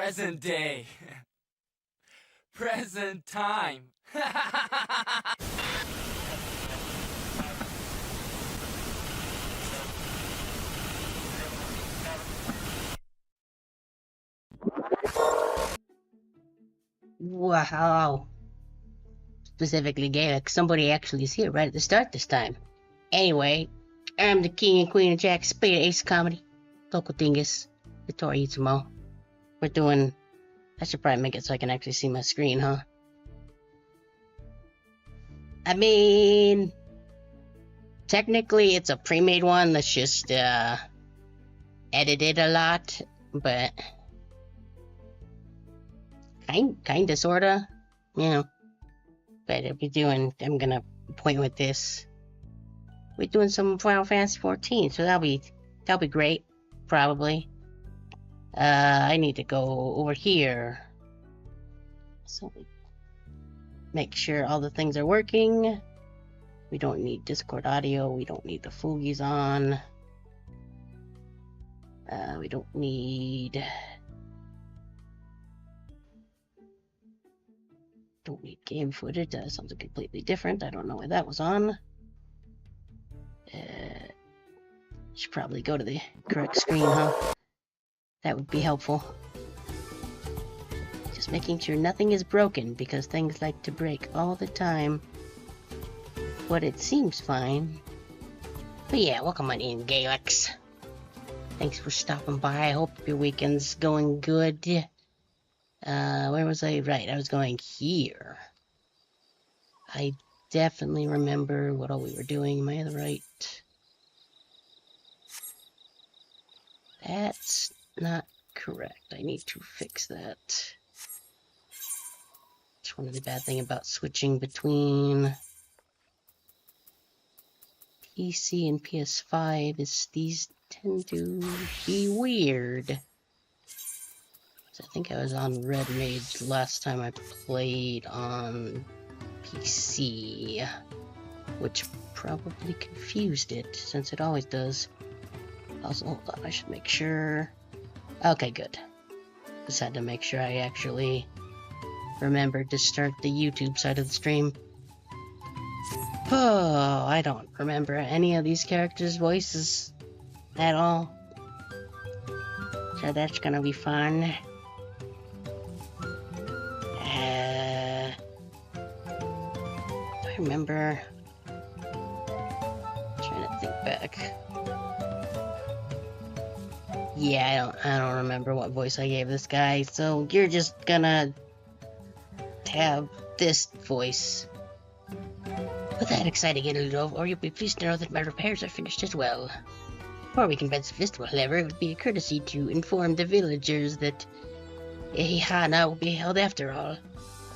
Present day. Present time. Wow. Specifically gay, like somebody actually is here right at the start this time. Anyway, I'm the king and queen of Jack Spade Ace Comedy. Local dingus. Victoria Itsumo. We're doing... I should probably make it so I can actually see my screen, huh? I mean... Technically, it's a pre-made one that's just, edited a lot, but... Kinda, sorta. You know. But I'm gonna point with this. We're doing some Final Fantasy 14, so that'll be great, probably. I need to go over here. So make sure all the things are working. We don't need Discord audio. We don't need the Foogies on. We don't need game footage. That is something completely different. I don't know why that was on. Should probably go to the correct screen, huh? That would be helpful. Just making sure nothing is broken, because things like to break all the time. But it seems fine. But yeah, welcome on in, Galax. Thanks for stopping by. I hope your weekend's going good. Where was I? Right, I was going here. I definitely remember what all we were doing. Am I on the right? That's not correct. I need to fix that. It's one of the bad things about switching between PC and PS5 is these tend to be weird. So I think I was on Red Mage last time I played on PC, which probably confused it, since it always does. Also, hold on, I should make sure. Okay, good. Just had to make sure I actually remembered to start the YouTube side of the stream. Oh, I don't remember any of these characters' voices at all. So that's gonna be fun. I remember. Trying to think back. Yeah, I don't remember what voice I gave this guy, so you're just gonna have this voice. With that exciting interlude over, you'll be pleased to know that my repairs are finished as well. Before we commence the festival, however, it would be a courtesy to inform the villagers that Ehana will be held after all.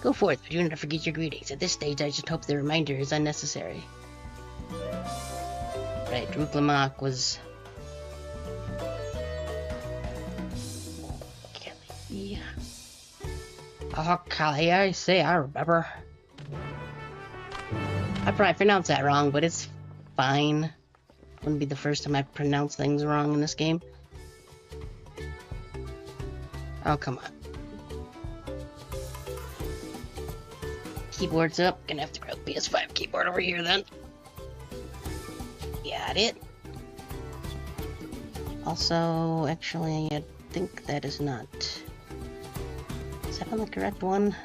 Go forth, but do not forget your greetings. At this stage, I just hope the reminder is unnecessary. Right, Ruklamak was... Kelly. Oh, Kelly, I remember. I probably pronounced that wrong, but it's fine. Wouldn't be the first time I pronounce things wrong in this game. Oh, come on. Keyboard's up. Gonna have to grab the PS5 keyboard over here then. Got it. Also, actually, I think that is not... Is that on the correct one?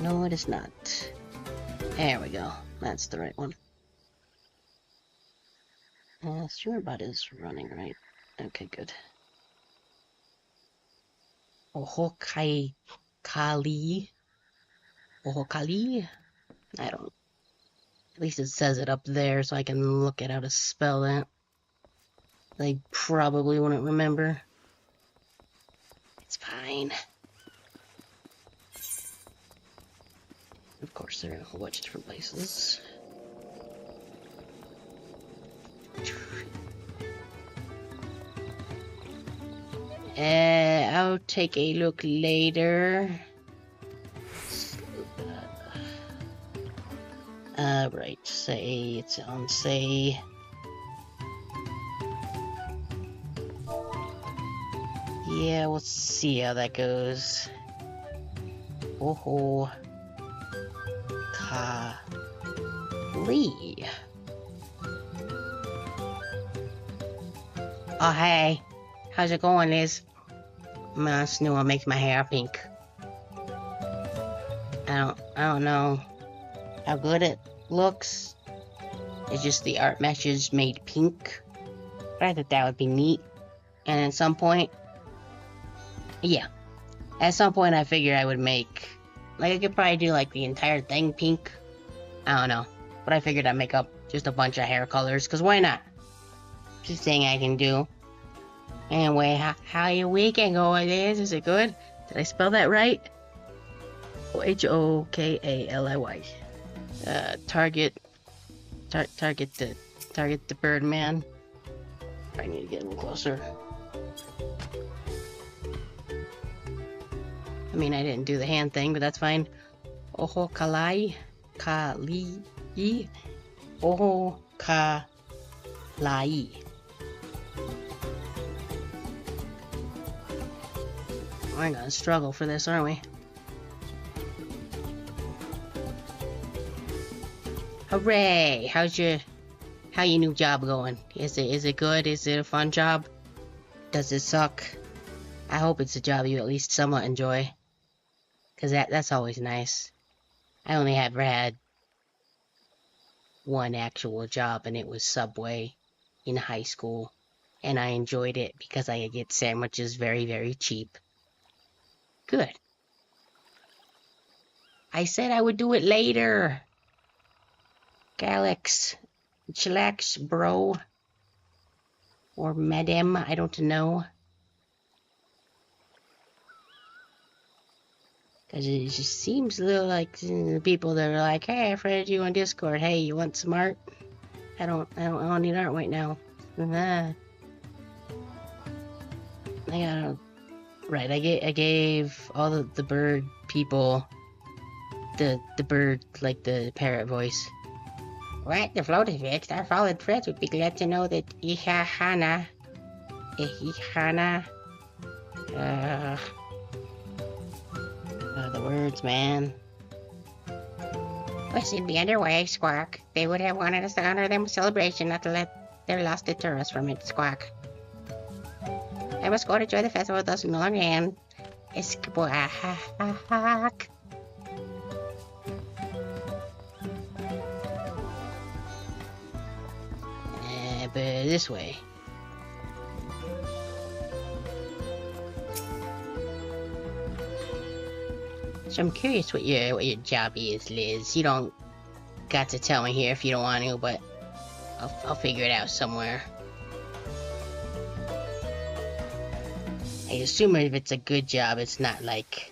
No, it is not. There we go. That's the right one. Streamerbot is running, right? Okay, good. Ohokali. Ohokali? I don't... At least it says it up there, so I can look at how to spell that. I probably wouldn't remember. It's fine. Of course, they're in a whole bunch of different places. I'll take a look later. Right, say, it's on say. Yeah, we'll see how that goes. Oh, Lee. Oh, hey. How's it going, Liz? Man, Snoo will make my hair pink. I don't know how good it looks. It's just the art meshes made pink. But I thought that would be neat. And at some point, yeah. At some point I figured I would make, like I could probably do like the entire thing pink. I don't know. But I figured I'd make up just a bunch of hair colors, because why not? Just a thing I can do. Anyway, how your weekend going, Liz? Is it good? Did I spell that right? Hokaliy. Target the Birdman. I need to get a little closer. I mean, I didn't do the hand thing, but that's fine. Kali. We're gonna struggle for this, aren't we? Hooray! How your new job going? Is it good? Is it a fun job? Does it suck? I hope it's a job you at least somewhat enjoy. Cause that's always nice. I only ever had one actual job, and it was Subway in high school. And I enjoyed it because I could get sandwiches very, very cheap. Good. I said I would do it later. Galax. Chillax, bro. Or madam, I don't know. Because it just seems a little like the people that are like, hey, I friended you on Discord. Hey, you want some art? I don't need art right now. Right, I gave all the bird people the bird, like the parrot voice. What? The float is fixed. Our fallen friends would be glad to know that Ihana. The words, man. We should be underway, Squawk. They would have wanted us to honor them with celebration, not to let their lost deter us from it, Squawk. I must go to enjoy the festival with us no longer can. Squawk. But this way. So I'm curious what your job is, Liz. You don't got to tell me here if you don't want to, but I'll figure it out somewhere. I assume if it's a good job, it's not like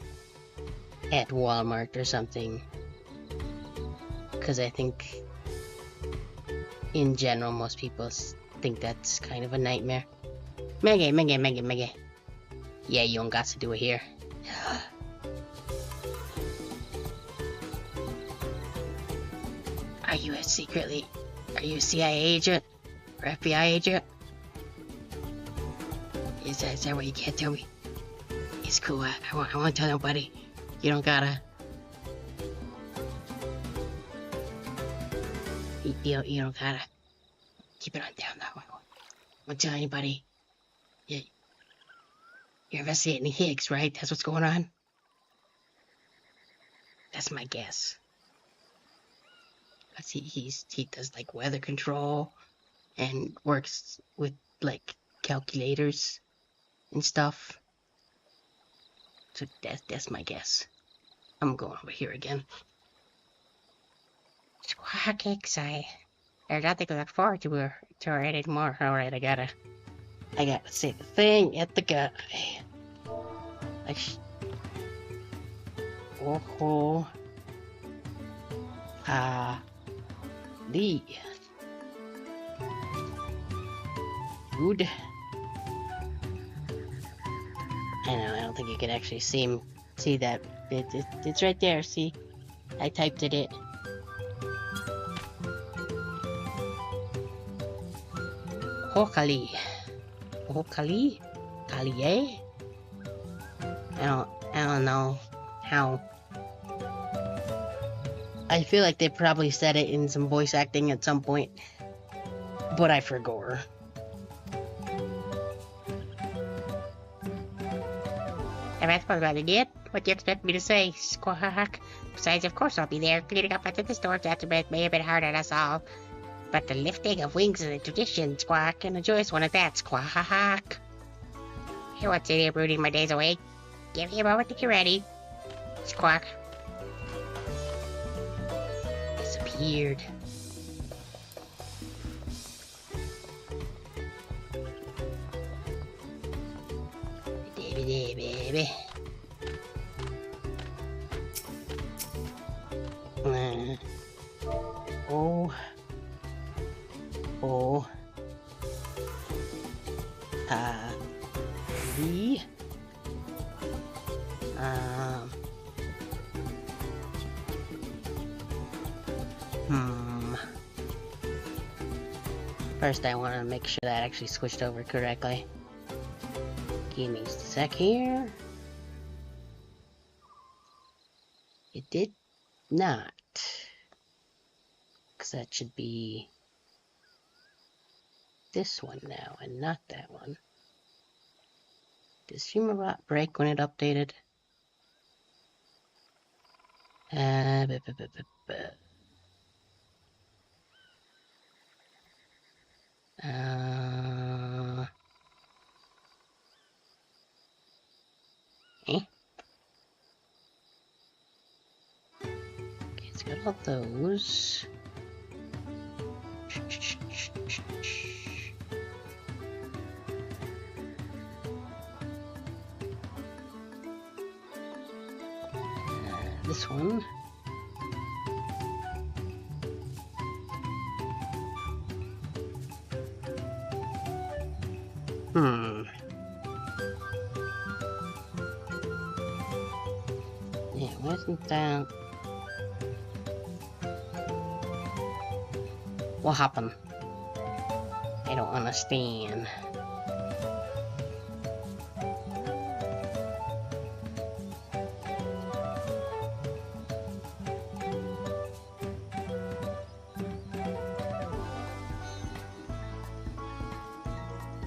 at Walmart or something. Because I think, in general, most people think that's kind of a nightmare. Meggy. Yeah, you don't got to do it here. Are you a CIA agent? Or FBI agent? Is that what you can't tell me? It's cool, I won't tell nobody. You don't gotta. You don't gotta. Keep it on down that way. Won't tell anybody. You're investigating Higgs, right? That's what's going on? That's my guess. Cause he does like weather control and works with like calculators and stuff. So that's my guess. I'm going over here again. Squawk excited. There's nothing to look forward to it anymore. Alright, I gotta say the thing at the guy. Lee. Good. I don't think you can actually see that. It's right there, see? I typed it in. Hokali. Kalie? I don't know how. I feel like they probably said it in some voice acting at some point, but I forgot. That's about it. What do you expect me to say? Squawk. Besides, of course I'll be there. Cleaning up after the storm aftermath may have been hard on us all. But the lifting of wings is a tradition, Squawk, and a joyous one at that, Squawk. I won't sit here brooding my days away. Give me a moment to get ready. Squawk. Disappeared. Baby. Oh. V. First, I want to make sure that actually switched over correctly. Give me a sec here. It did not. Because that should be this one now, and not that one. Does Humorbot break when it updated? Okay, it's got all those. This one. Yeah, wasn't that... What happened? I don't understand.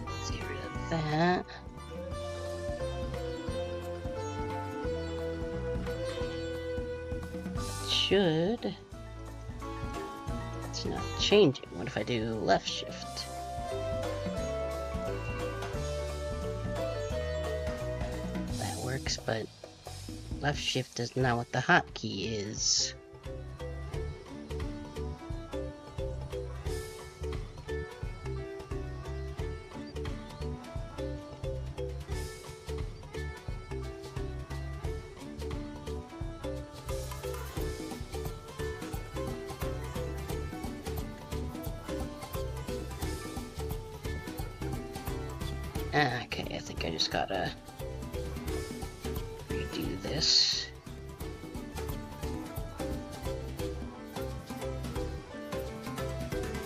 Let's get rid of that. Should... It's not changing. What if I do left shift? That works, but left shift is not what the hotkey is. Okay, I think I just gotta redo this.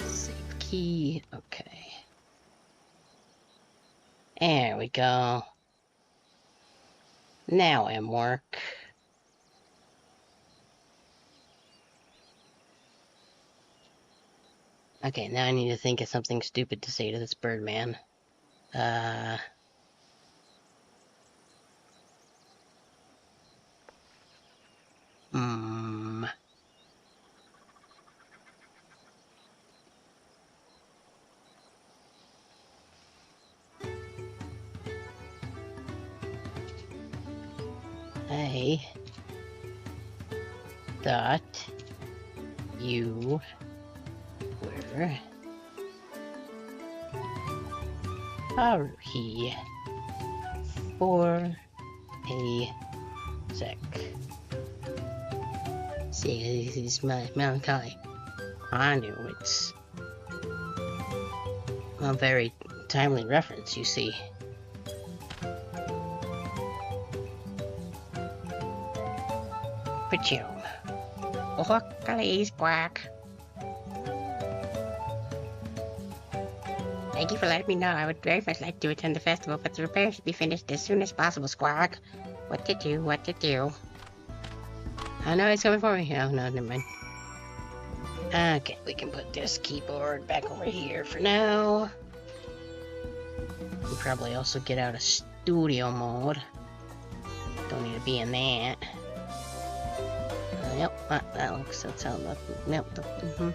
Save key, okay. There we go. Now I'm work. Okay, now I need to think of something stupid to say to this Birdman. I thought you were hurry for a sec. See, this is my melancholy. I knew it's a very timely reference, you see. Pachoo. Oh, please, Squawk. Thank you for letting me know. I would very much like to attend the festival, but the repairs should be finished as soon as possible, Squawk. What to do, what to do. I know he's coming for me. Oh, no, never mind. Okay, we can put this keyboard back over here for now. We'll probably also get out of studio mode. Don't need to be in that. Yep, that looks, that sounds like, yep,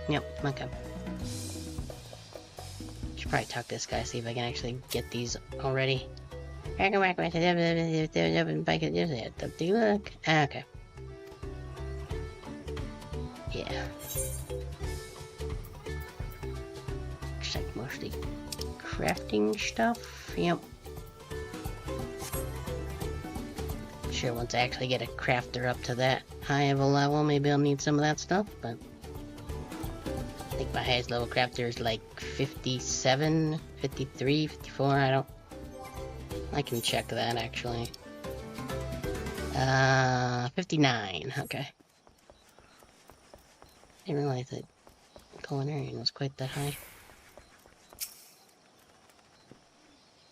yep, okay. Should probably talk to this guy, see if I can actually get these already. Okay. Yeah. Looks like mostly crafting stuff. Yep. Sure, once I actually get a crafter up to that high of a level, maybe I'll need some of that stuff, but I think my highest level crafter is like 57, 53, 54, I can check that actually. 59, okay. Didn't realize that culinarian was quite that high.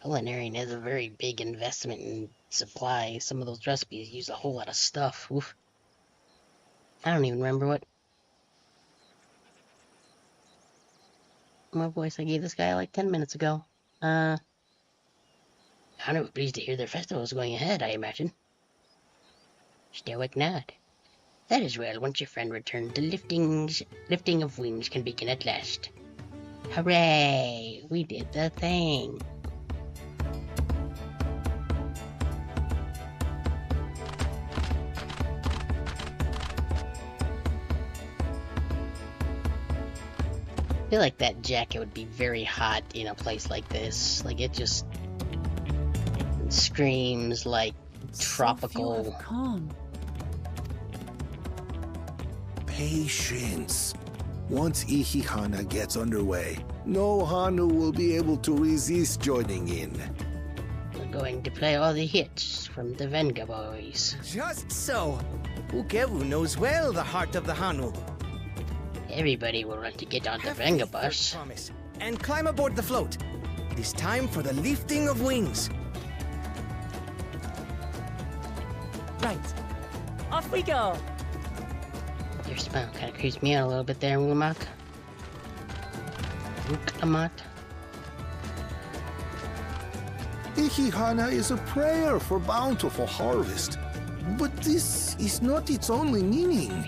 Culinarian is a very big investment in supply. Some of those recipes use a whole lot of stuff. Oof. I don't even remember what voice I gave this guy like 10 minutes ago. I was pleased to hear their festival is going ahead, I imagine. Stoic nod. That is well. Once your friend returns, the lifting of wings can begin at last. Hooray! We did the thing. I feel like that jacket would be very hot in a place like this. Like, it just screams like tropical. Calm. Patience. Once Ihihana gets underway, no Hanu will be able to resist joining in. We're going to play all the hits from the Venga Boys. Just so. Ukewu knows well the heart of the Hanu. Everybody will want to get on the Venga bus. Promise, and climb aboard the float. It is time for the lifting of wings. Right. Off we go. Your smile kind of creeps me out a little bit there, Wulamak. Wulamat. Ihihana is a prayer for bountiful harvest. But this is not its only meaning.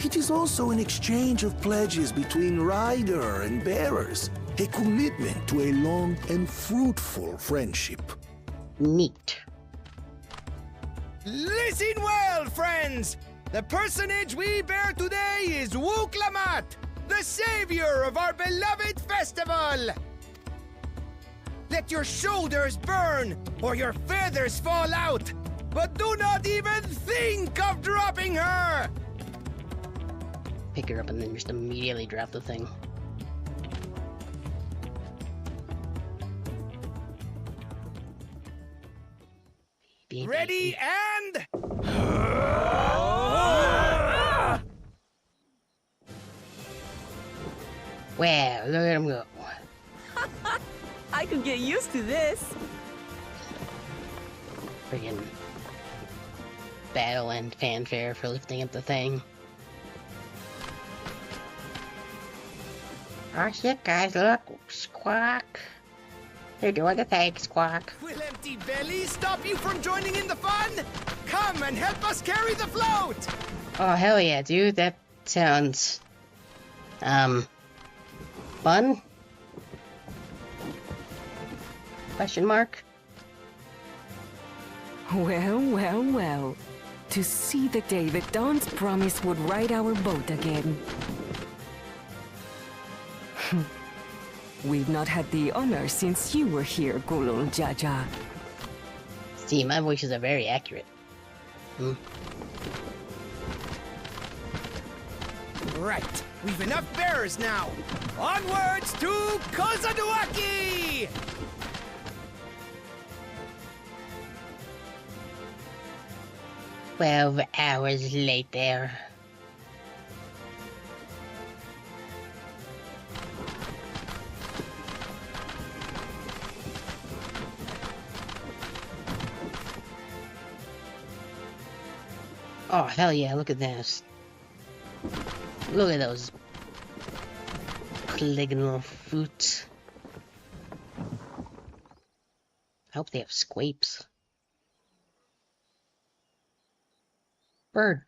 It is also an exchange of pledges between rider and bearers, a commitment to a long and fruitful friendship. Neat. Listen well, friends! The personage we bear today is Wuklamat, the savior of our beloved festival! Let your shoulders burn, or your feathers fall out, but do not even think of dropping her! Pick her up and then just immediately drop the thing. Ready and... Well, look at him go. I could get used to this. Friggin' battle and fanfare for lifting up the thing. Oh shit, guys, look. Squawk. You're doing the thing, Squawk. Will empty bellies stop you from joining in the fun? Come and help us carry the float! Oh, hell yeah, dude. That sounds... fun? Question mark? Well. To see the day that Dawn's promise would ride our boat again. We've not had the honor since you were here, Gulul Jaja. See, my voices are very accurate. Right, we've enough bearers now. Onwards to Kozaduaki! 12 hours later. Oh, hell yeah, look at this. Look at those polygonal fruits. I hope they have squapes. Bird.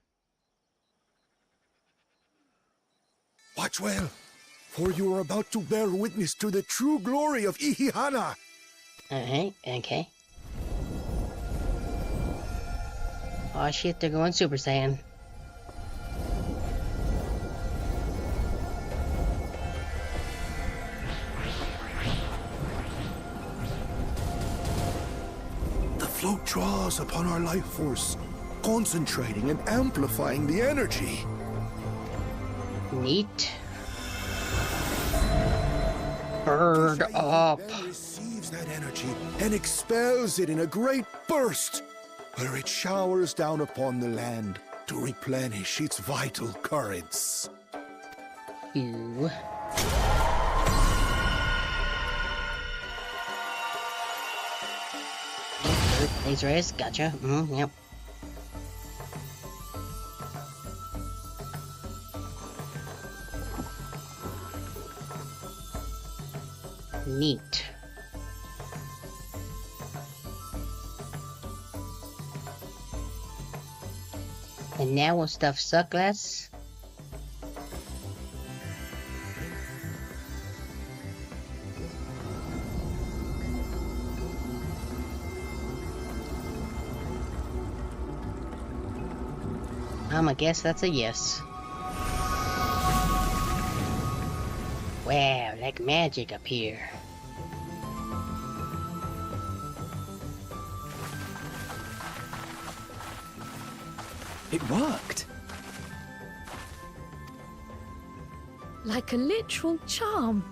Watch well, for you are about to bear witness to the true glory of Ihihana. Alright, okay. Oh shit, they're going Super Saiyan. The float draws upon our life force, concentrating and amplifying the energy. Neat. Bird up. Then receives that energy and expels it in a great burst, where it showers down upon the land to replenish its vital currents. Ew. Laser eyes, gotcha. Yep. Neat. And now will stuff suck less? I guess that's a yes. Wow, like magic up here. It worked. Like a literal charm.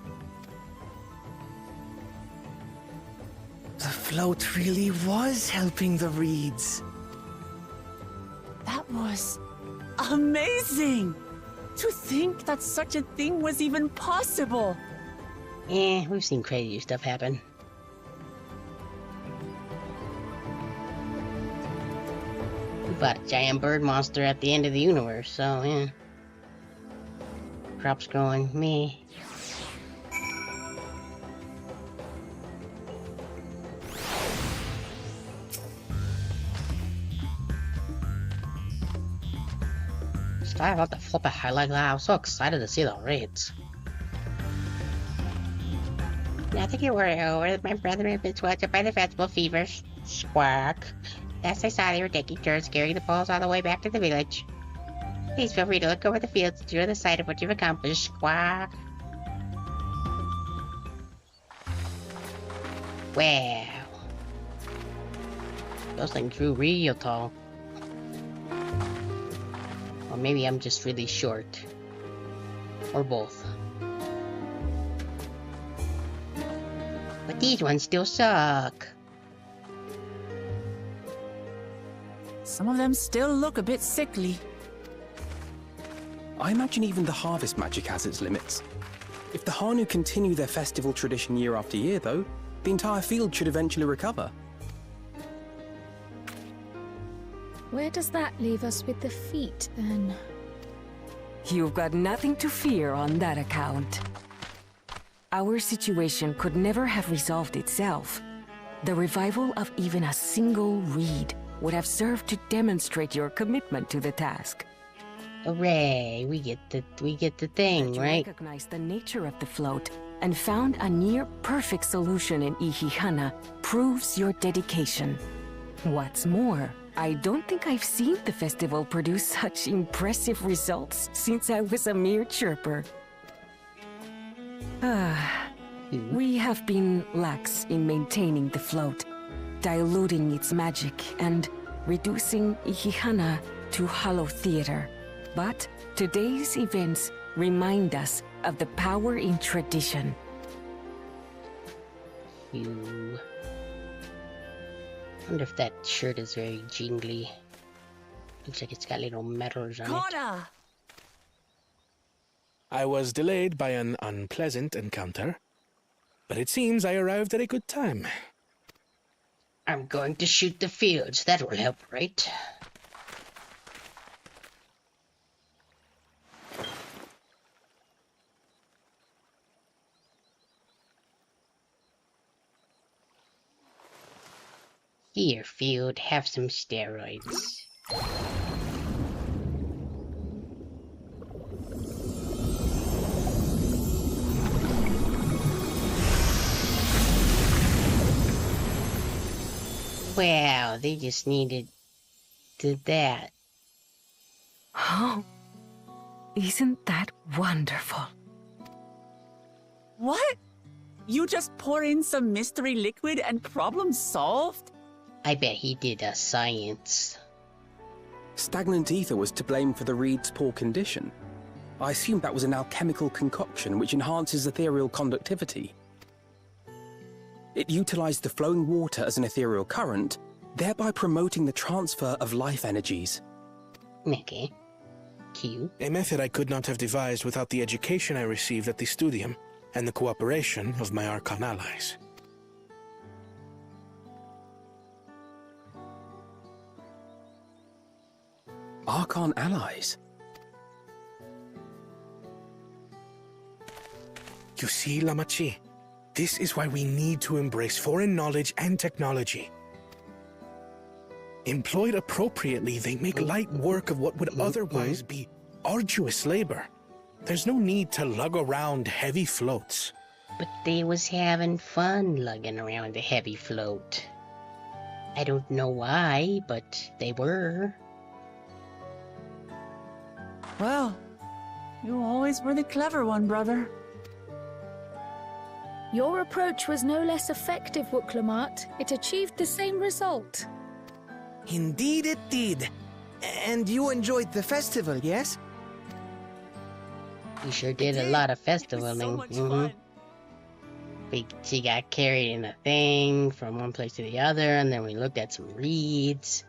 The float really was helping the reeds. That was amazing! To think that such a thing was even possible! We've seen crazy stuff happen. We fought a giant bird monster at the end of the universe, so yeah. Crops growing, me. I about to flip a highlight like that. I was so excited to see the raids. Now think you worry over my brother had been sweated by the festival fever. Squawk. Last I saw, they were taking turns carrying the balls all the way back to the village. Please feel free to look over the fields to enjoy the sight of what you've accomplished. Squawk. Wow. Those things grew real tall. Or maybe I'm just really short. Or both. But these ones still suck. Some of them still look a bit sickly. I imagine even the harvest magic has its limits. If the Hanu continue their festival tradition year after year, though, the entire field should eventually recover. Where does that leave us with the feet, then? You've got nothing to fear on that account. Our situation could never have resolved itself. The revival of even a single reed would have served to demonstrate your commitment to the task. Hooray! We get the thing, That you right? recognized the nature of the float and found a near-perfect solution in Ihihana proves your dedication. What's more, I don't think I've seen the festival produce such impressive results since I was a mere chirper. We have been lax in maintaining the float, diluting its magic and reducing Ihihana to hollow theater. But today's events remind us of the power in tradition. You. Wonder if that shirt is very jingly. Looks like it's got little medals on it. Connor! I was delayed by an unpleasant encounter, but it seems I arrived at a good time. I'm going to shoot the fields. That will help, right? Here, Field, have some steroids. Wow, they just did that. Oh, isn't that wonderful? What? You just pour in some mystery liquid and problem solved? I bet he did a science. Stagnant ether was to blame for the reed's poor condition. I assumed that was an alchemical concoction which enhances ethereal conductivity. It utilized the flowing water as an ethereal current, thereby promoting the transfer of life energies. Okay. Cute. A method I could not have devised without the education I received at the studium and the cooperation of my Archon allies. Archon allies? You see, Lamachi? This is why we need to embrace foreign knowledge and technology. Employed appropriately, they make light work of what would otherwise be arduous labor. There's no need to lug around heavy floats. But they was having fun lugging around a heavy float. I don't know why, but they were. Well, you always were the clever one, brother. Your approach was no less effective, Wooklamat. It achieved the same result. Indeed it did. And you enjoyed the festival, yes? We sure did a lot of It was festivaling. so much fun. She got carried in a thing from one place to the other, and then we looked at some reeds.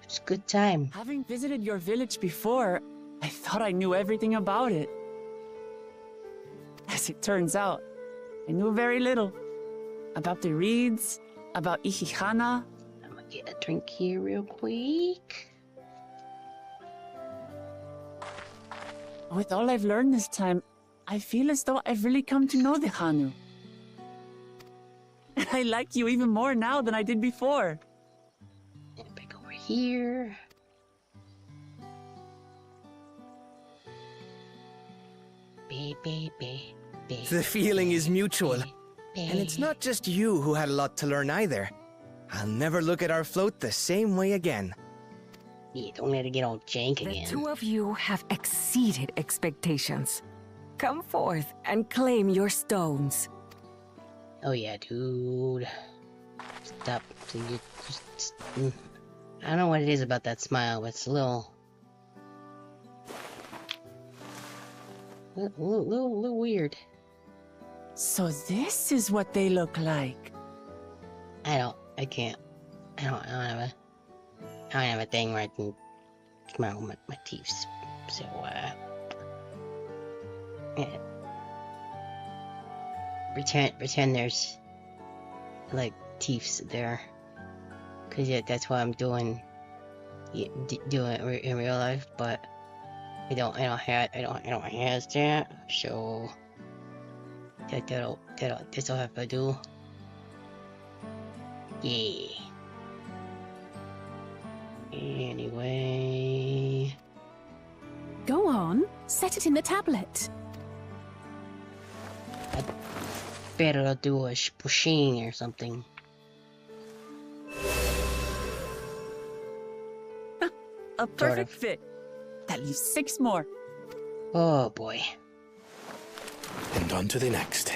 It was a good time. Having visited your village before, I thought I knew everything about it. As it turns out, I knew very little. About the reeds, about Ihihana. I'm gonna get a drink here real quick. With all I've learned this time, I feel as though I've really come to know the Hanu. And I like you even more now than I did before. And back over here. Baby. The feeling is mutual. And it's not just you who had a lot to learn either. I'll never look at our float the same way again. Yeah, don't let it get all jank The again. two of you have exceeded expectations. Come forth and claim your stones. Oh yeah, dude. Stop. I don't know what it is about that smile, but it's a little weird. So this is what they look like. I don't have a thing where I can smile my teeth. So, yeah. Pretend there's, like, teeth there. Cause yeah, that's what I'm doing, in real life, but I don't have that, so this'll have to do. Yeah. Anyway. Go on, set it in the tablet. I better do a pushing or something. A perfect fit. That leaves 6 more. Oh boy. And on to the next.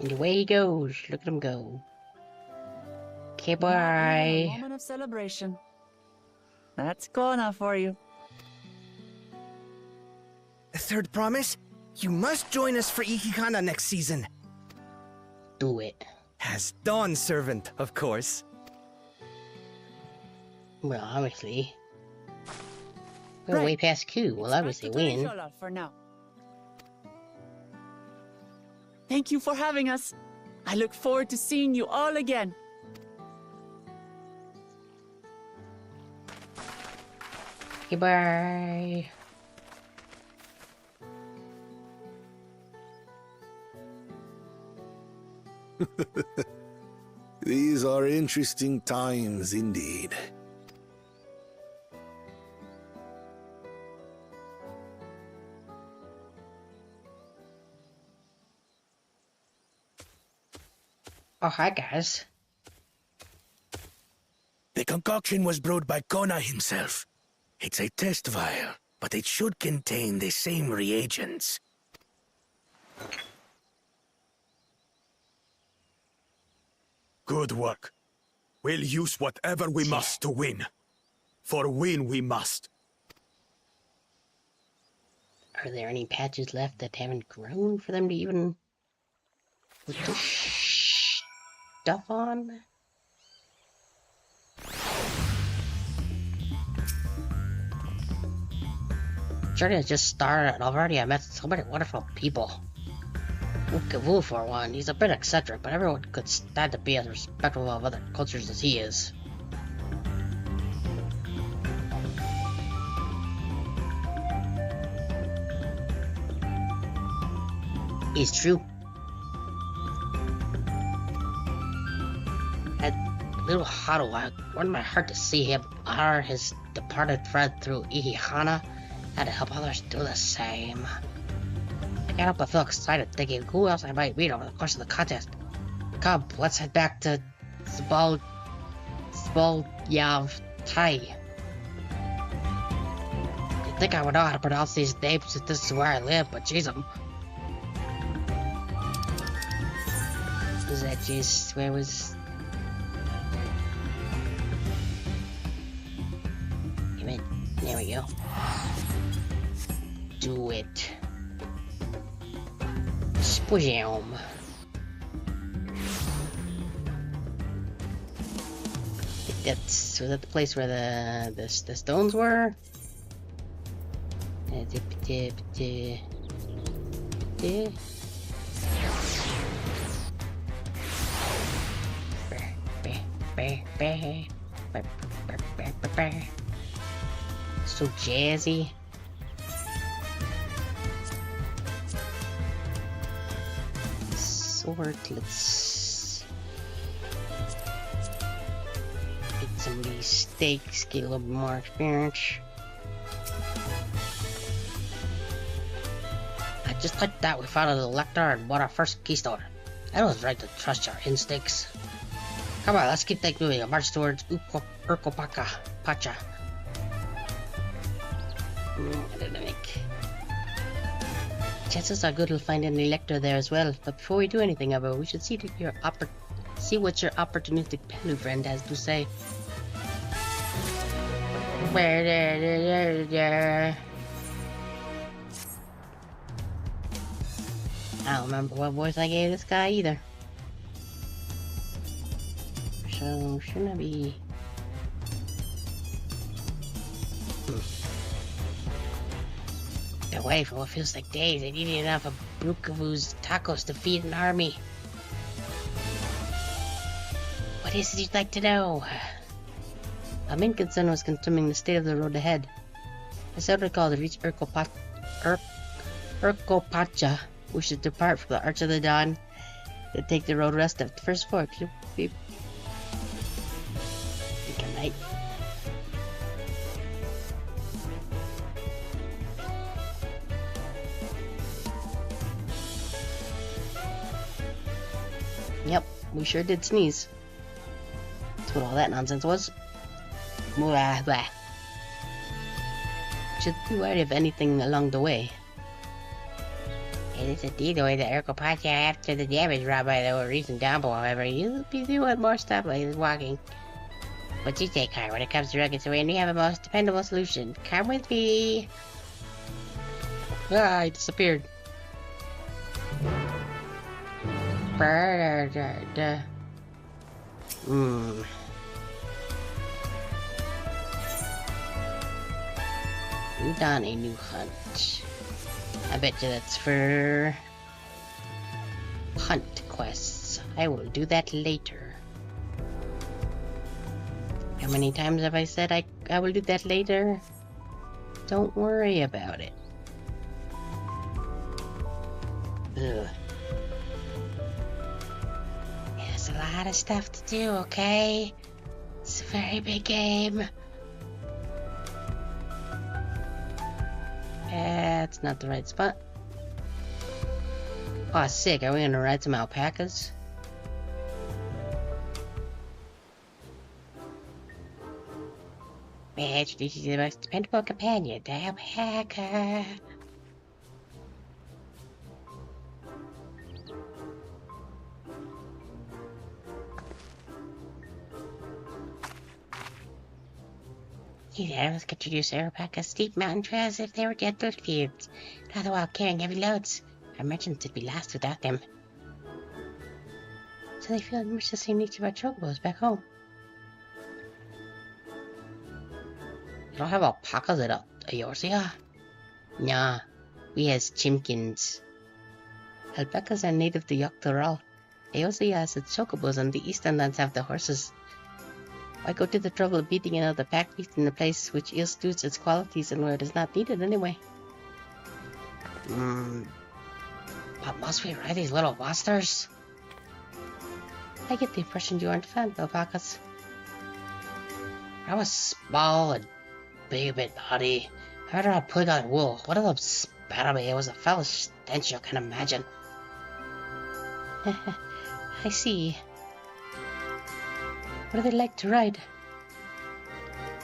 And away he goes. Look at him go. Okay, A bye. moment of celebration. That's Kona for you. Third promise? You must join us for Ihihana next season. Do it. As Dawn servant, of course. Well, obviously. We're way past Q. We'll obviously win. For now. Thank you for having us. I look forward to seeing you all again. Goodbye. These are interesting times indeed. Oh, hi, guys. The concoction was brewed by Kona himself. It's a test vial, but it should contain the same reagents. Good work. We'll use whatever we must to win. For win we must. Are there any patches left that haven't grown for them to even put the stuff on? Journey has just started, and already I met so many wonderful people. Wu, for one, he's a bit eccentric, but everyone could stand to be as respectful of other cultures as he is. It's true. A little Haru, I warmed my heart to see him honor his departed friend through Ihihana, and to help others do the same. I can't help but feel excited thinking who else I might meet over the course of the contest. Come, let's head back to Zbolyav Tai. You'd think I would know how to pronounce these names if this is where I live, but jeez, was that just where was? Come in. There we go. Do it. Spujam. Was that the place where the stones were? So jazzy. Sword, let's get some of these stakes, get a little bit more experience. Just like that, we found the Lector and bought our first keystone. I was right to trust your instincts. Come on, let's keep things moving and march towards Urkopaka Pacha. Chances are good we'll find an Elector there as well, but before we do anything of it, we should see what your opportunistic Pelu friend has to say. I don't remember what voice I gave this guy either. So, shouldn't I be... Been away for what feels like days. I needed enough of Brukavu's tacos to feed an army. What is it you'd like to know? Our main concern was confirming the state of the road ahead. I still recall to reach Urkopacha. We should depart from the Arch of the Dawn and take the road west of the first fork. Good night. Yep, we sure did sneeze. That's what all that nonsense was. Blah, blah. Should be worried of anything along the way. It is indeed the way that Urkopacha after the damage wrought by the recent downpour, however, you'll be doing more stuff like this walking. What you say, Car? When it comes to rugged terrain, we have a most dependable solution. Come with me! Ah, he disappeared. New dawn, a new hunt. I bet you that's for hunt quests. I will do that later. How many times have I said I will do that later? Don't worry about it. Ugh. Yeah, so lot of stuff to do, okay? It's a very big game. That's not the right spot. Oh, sick. Are we gonna ride some alpacas? May I introduce you to the most dependable companion, the alpaca. These animals could introduce alpacas steep mountain trails if they were gentle cubes, all the while carrying heavy loads. Our merchants would be lost without them. So they feel much the same needs of our chocobos back home. You don't have alpacas at Eorzea? Nah, we has chimkins. Alpacas are native to Yogg-Thorol. Eorzea has the chocobos and the eastern lands have the horses. Why go to the trouble of beating another pack beast in a place which ill-suits its qualities and where it is not needed anyway? But must we ride these little monsters? I get the impression you aren't a fan of alpacas. I was small and big a bit naughty. I heard about pulling out wool. One of them spat on me. It was a foul stench you can imagine. I see. What do they like to ride?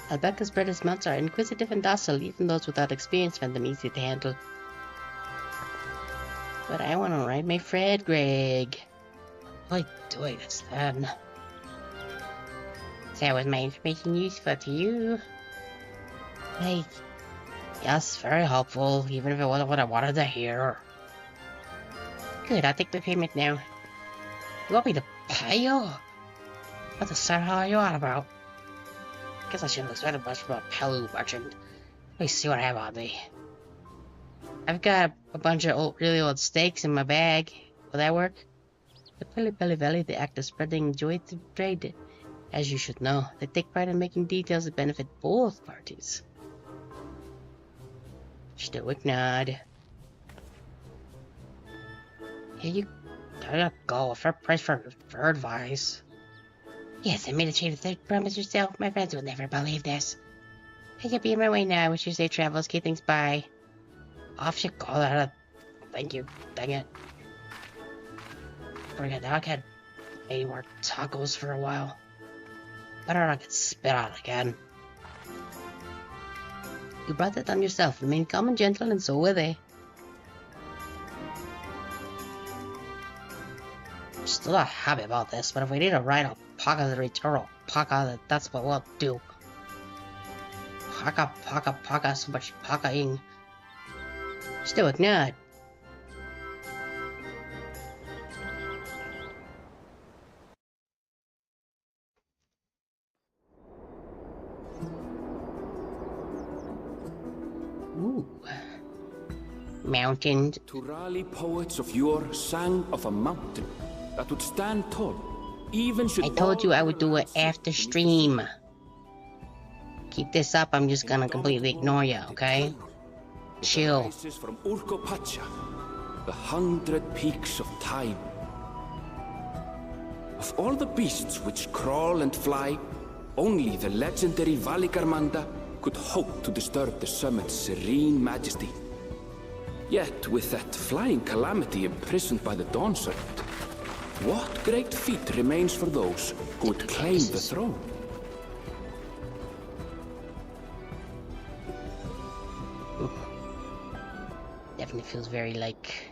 Alpacas bred as mounts are inquisitive and docile, even those without experience find them easy to handle. But I want to ride my Fred Greg. What are you doing this then? So was my information useful to you? Like, yes, very helpful, even if it wasn't what I wanted to hear. Good, I'll take the payment now. You want me to pay you? What the hell are you on about? Guess I shouldn't expect much from a Pelu merchant. Let me see what I have on me. I've got a bunch of really old steaks in my bag. Will that work? The Peli Valley, they act as spreading joy to trade. As you should know, they take pride in making details that benefit both parties. Stoic nod. Here you go, a fair price for advice. Yes, I made a trade with the promise yourself. My friends will never believe this. I can be on my way now. Wish you safe travels. Keep things bye. Off you go. Thank you. Dang it. Forget that. I had any more tacos for a while. Better not get spit on again. You brought that on yourself. Remain calm and gentle, and so will they. I'm still not happy about this, but if we need to ride alpaca to return alpaca, that's what we'll do. Paca, so much pacaing. Stoic nod. Ooh. Mountains. Turali poets of yore sang of a mountain that would stand tall, even should. I told you I would do it after stream. Keep this up, I'm just gonna completely ignore you, okay? Chill. From Urkopacha, the 100 peaks of time. Of all the beasts which crawl and fly, only the legendary Valigarmanda could hope to disturb the summit's serene majesty. Yet, with that flying calamity imprisoned by the Dawn Serpent, what great feat remains for those who would claim the throne? Definitely feels very like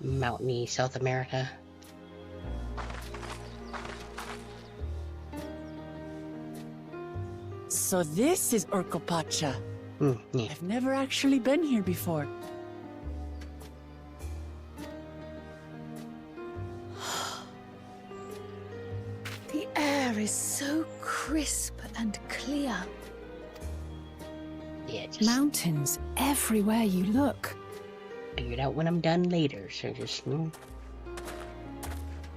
mountainy South America. So this is Urkopacha. Yeah. I've never actually been here before. The air is so crisp and clear. Yeah, just Mountains everywhere you look. figure it out when I'm done later, so just,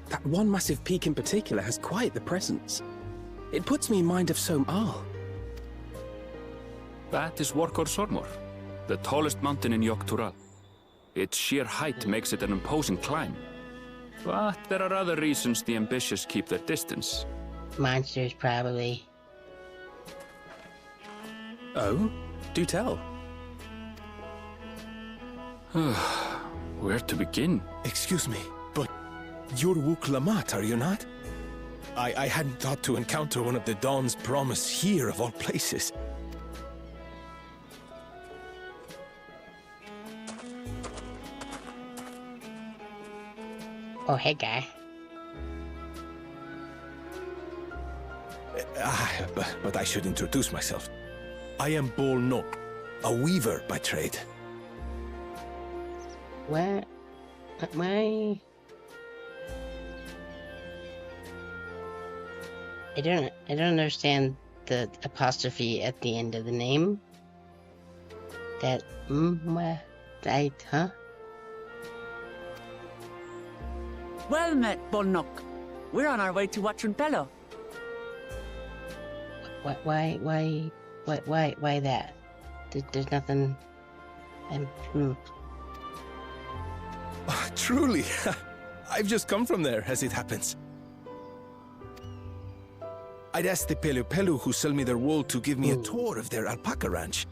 That one massive peak in particular has quite the presence. It puts me in mind of Som-Al. That is Workor Sormor, the tallest mountain in Yogg-Thorol. Its sheer height makes it an imposing climb. But there are other reasons the ambitious keep their distance. Monsters, probably. Oh? Do tell. Where to begin? Excuse me, but you're Wook Lamat, are you not? I hadn't thought to encounter one of the Dawn's promise here, of all places. Oh, hey, guy. But I should introduce myself. I am Bol Nok, a weaver by trade. What? Why? I don't understand the apostrophe at the end of the name. That, huh? Well met, Bolnok. We're on our way to Watranpello. Why that? There's nothing. Truly, I've just come from there, as it happens. I'd asked the Pelu Pelu who sell me their wool to give me a tour of their alpaca ranch.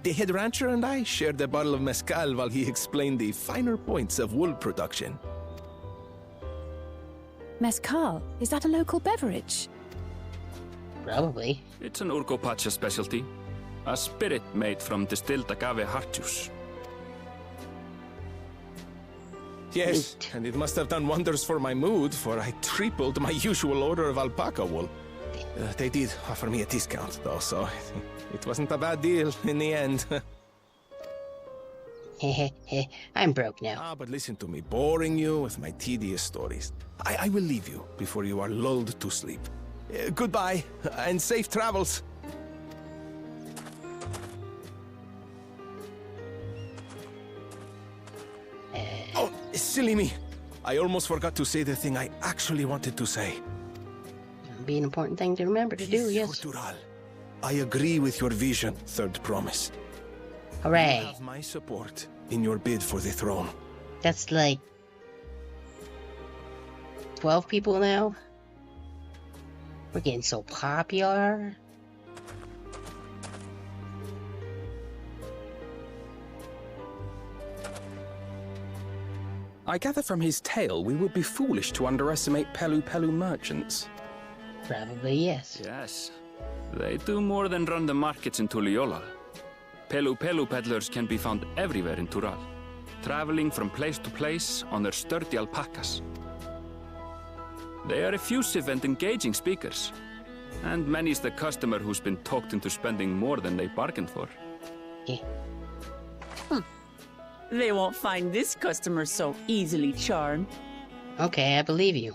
The head rancher and I shared a bottle of mezcal while he explained the finer points of wool production. Mezcal? Is that a local beverage? Probably. It's an Urgopacha specialty. A spirit made from distilled agave heart juice. Yes, and it must have done wonders for my mood, for I tripled my usual order of alpaca wool. They did offer me a discount, though, so it wasn't a bad deal in the end. I'm broke now. But listen to me, boring you with my tedious stories. I will leave you before you are lulled to sleep. Goodbye, and safe travels. Oh, silly me. I almost forgot to say the thing I actually wanted to say. Be an important thing to remember to do, yes. I agree with your vision, Third Promise. Hooray. You have my support in your bid for the throne. That's like 12 people now? We're getting so popular. I gather from his tale we would be foolish to underestimate Pelu Pelu merchants. Probably yes. Yes. They do more than run the markets in Tuliyollal. Pelu Pelu peddlers can be found everywhere in Tural, traveling from place to place on their sturdy alpacas. They are effusive and engaging speakers, and many's the customer who's been talked into spending more than they bargained for. They won't find this customer so easily charmed. Okay, I believe you.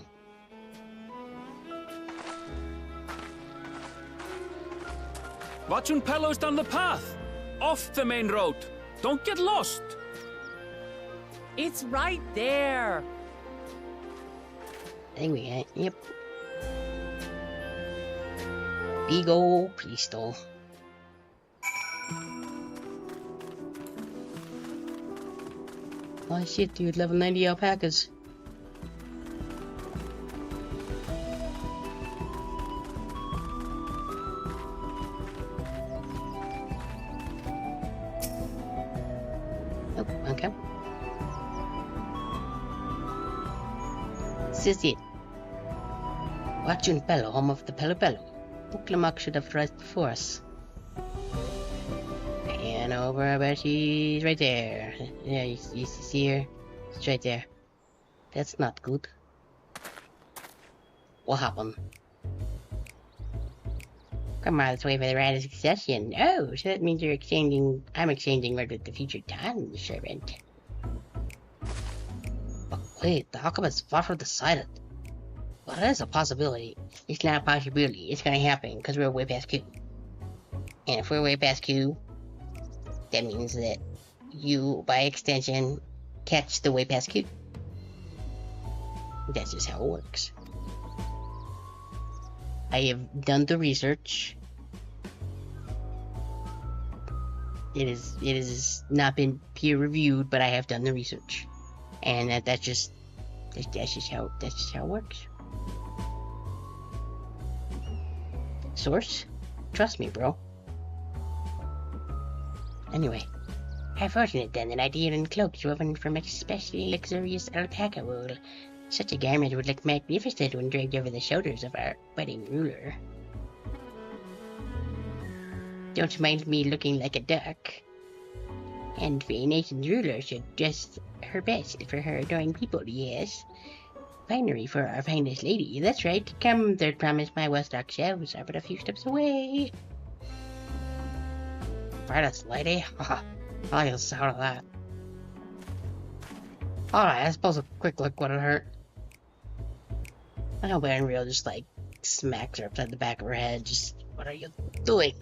Watranpello's down the path! Off the main road! Don't get lost! It's right there! I think we got, yep. Big ol' pistol. Oh shit, dude, level 90 alpacas. Oh, okay. This is it. Watranpello, home of the Pelu Pelu. Uklamak should have arrived before us. And over, but she's right there. Yeah, you see her? It's right there. That's not good. What happened? Come on, let's wait for the right of succession. Oh, so that means I'm exchanging word with the future Dawn servant. But wait, the alchemist far from decided. Well, that is a possibility. It's not a possibility. It's gonna happen because we're way past Q. And if we're way past Q, that means that you, by extension, catch the way past Q. That's just how it works. I have done the research. It is not been peer reviewed, but I have done the research, and that's just That's just how it works. Source? Trust me, bro. Anyway, how fortunate then that ideal and cloaks woven from especially luxurious alpaca wool. Such a garment would look magnificent when draped over the shoulders of our wedding ruler. Don't mind me looking like a duck. And the nation's ruler should dress her best for her adoring people, yes. Finery for our finest lady, that's right. Come, third promise, my well-stocked shelves are but a few steps away. Finest lady? I get out of that. Alright, I suppose a quick look wouldn't hurt. I hope Unreal just, like, smacks her upside the back of her head. Just, what are you doing?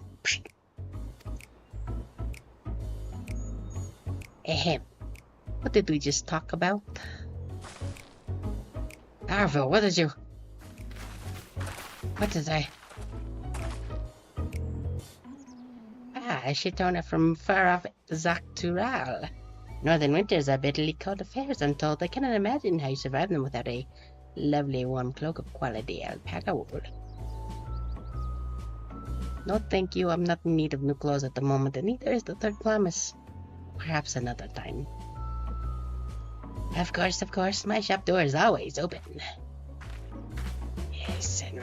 Ahem. What did we just talk about? Arville, what did you... What did I... Ah, she turned it from far off Dawntrail. Northern winters are bitterly cold affairs, I'm told. I cannot imagine how you survive them without a lovely warm cloak of quality alpaca wool. No thank you, I'm not in need of new clothes at the moment, and neither is the third promise. Perhaps another time. Of course, my shop door is always open. Yes, and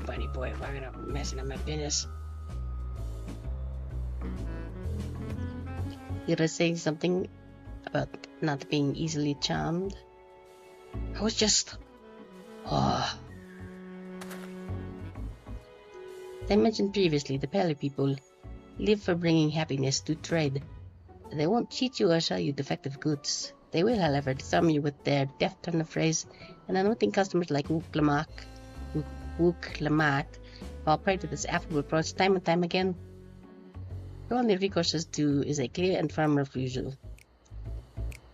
buddy boy, why are you messing up my business? You were saying something about not being easily charmed? I was just... Oh. As I mentioned previously, the Pally people live for bringing happiness to trade. They won't cheat you or sell you defective goods. They will, however, disarm you with their deft turn of phrase, and unwitting customers like Wook Lamat fall prey to this affable approach time and time again. Your only recourse is a clear and firm refusal.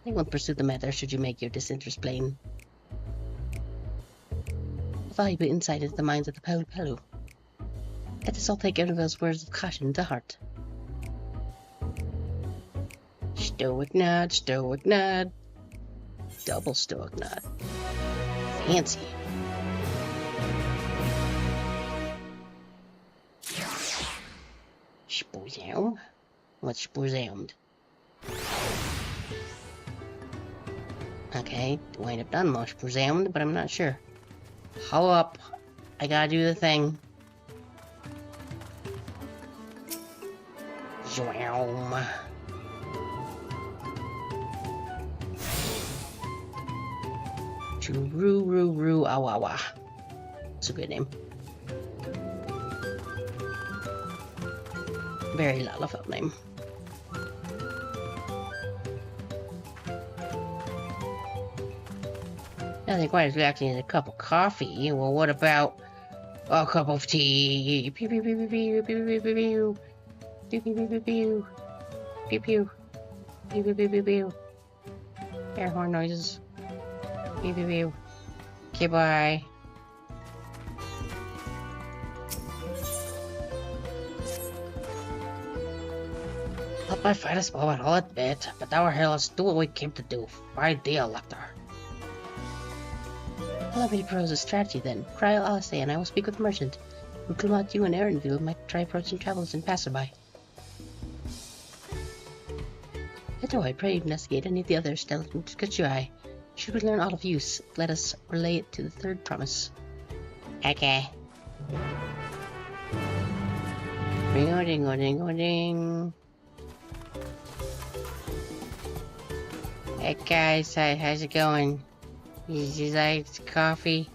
They won't pursue the matter should you make your disinterest plain. A valuable insight into the minds of the Pelu. Let us all take Annabelle's words of caution to heart. Stoic nod. Double stoic nod. Fancy. Spoozam? What's spoozammed? Okay, wind up done more spoozammed, but I'm not sure. Hold up. I gotta do the thing. Zoom. Churu Awawa. It's a good name. Very Lalafell name. Nothing quite as relaxing as a cup of coffee. Well, what about a cup of tea? Pew pew pew pew pew pew pew pew pew. Pew pew pew pew pew. Pew pew. Pew pew pew pew pew. Air horn noises. Pew pew pew. Okay, bye. Not my finest moment, I'll admit, but our hell, let's do what we came to do. Find the Elector. Allow me to propose a strategy then. Cry Alice, and I will speak with the merchant. Who come out you and Aaronville might try approaching travelers and passerby. I pray investigate any of the others that catch your eye. Should we learn aught of use, let us relay it to the third promise. Okay. Ring-o-ding-o-ding-o-ding. Hey guys, how's it going? You like coffee?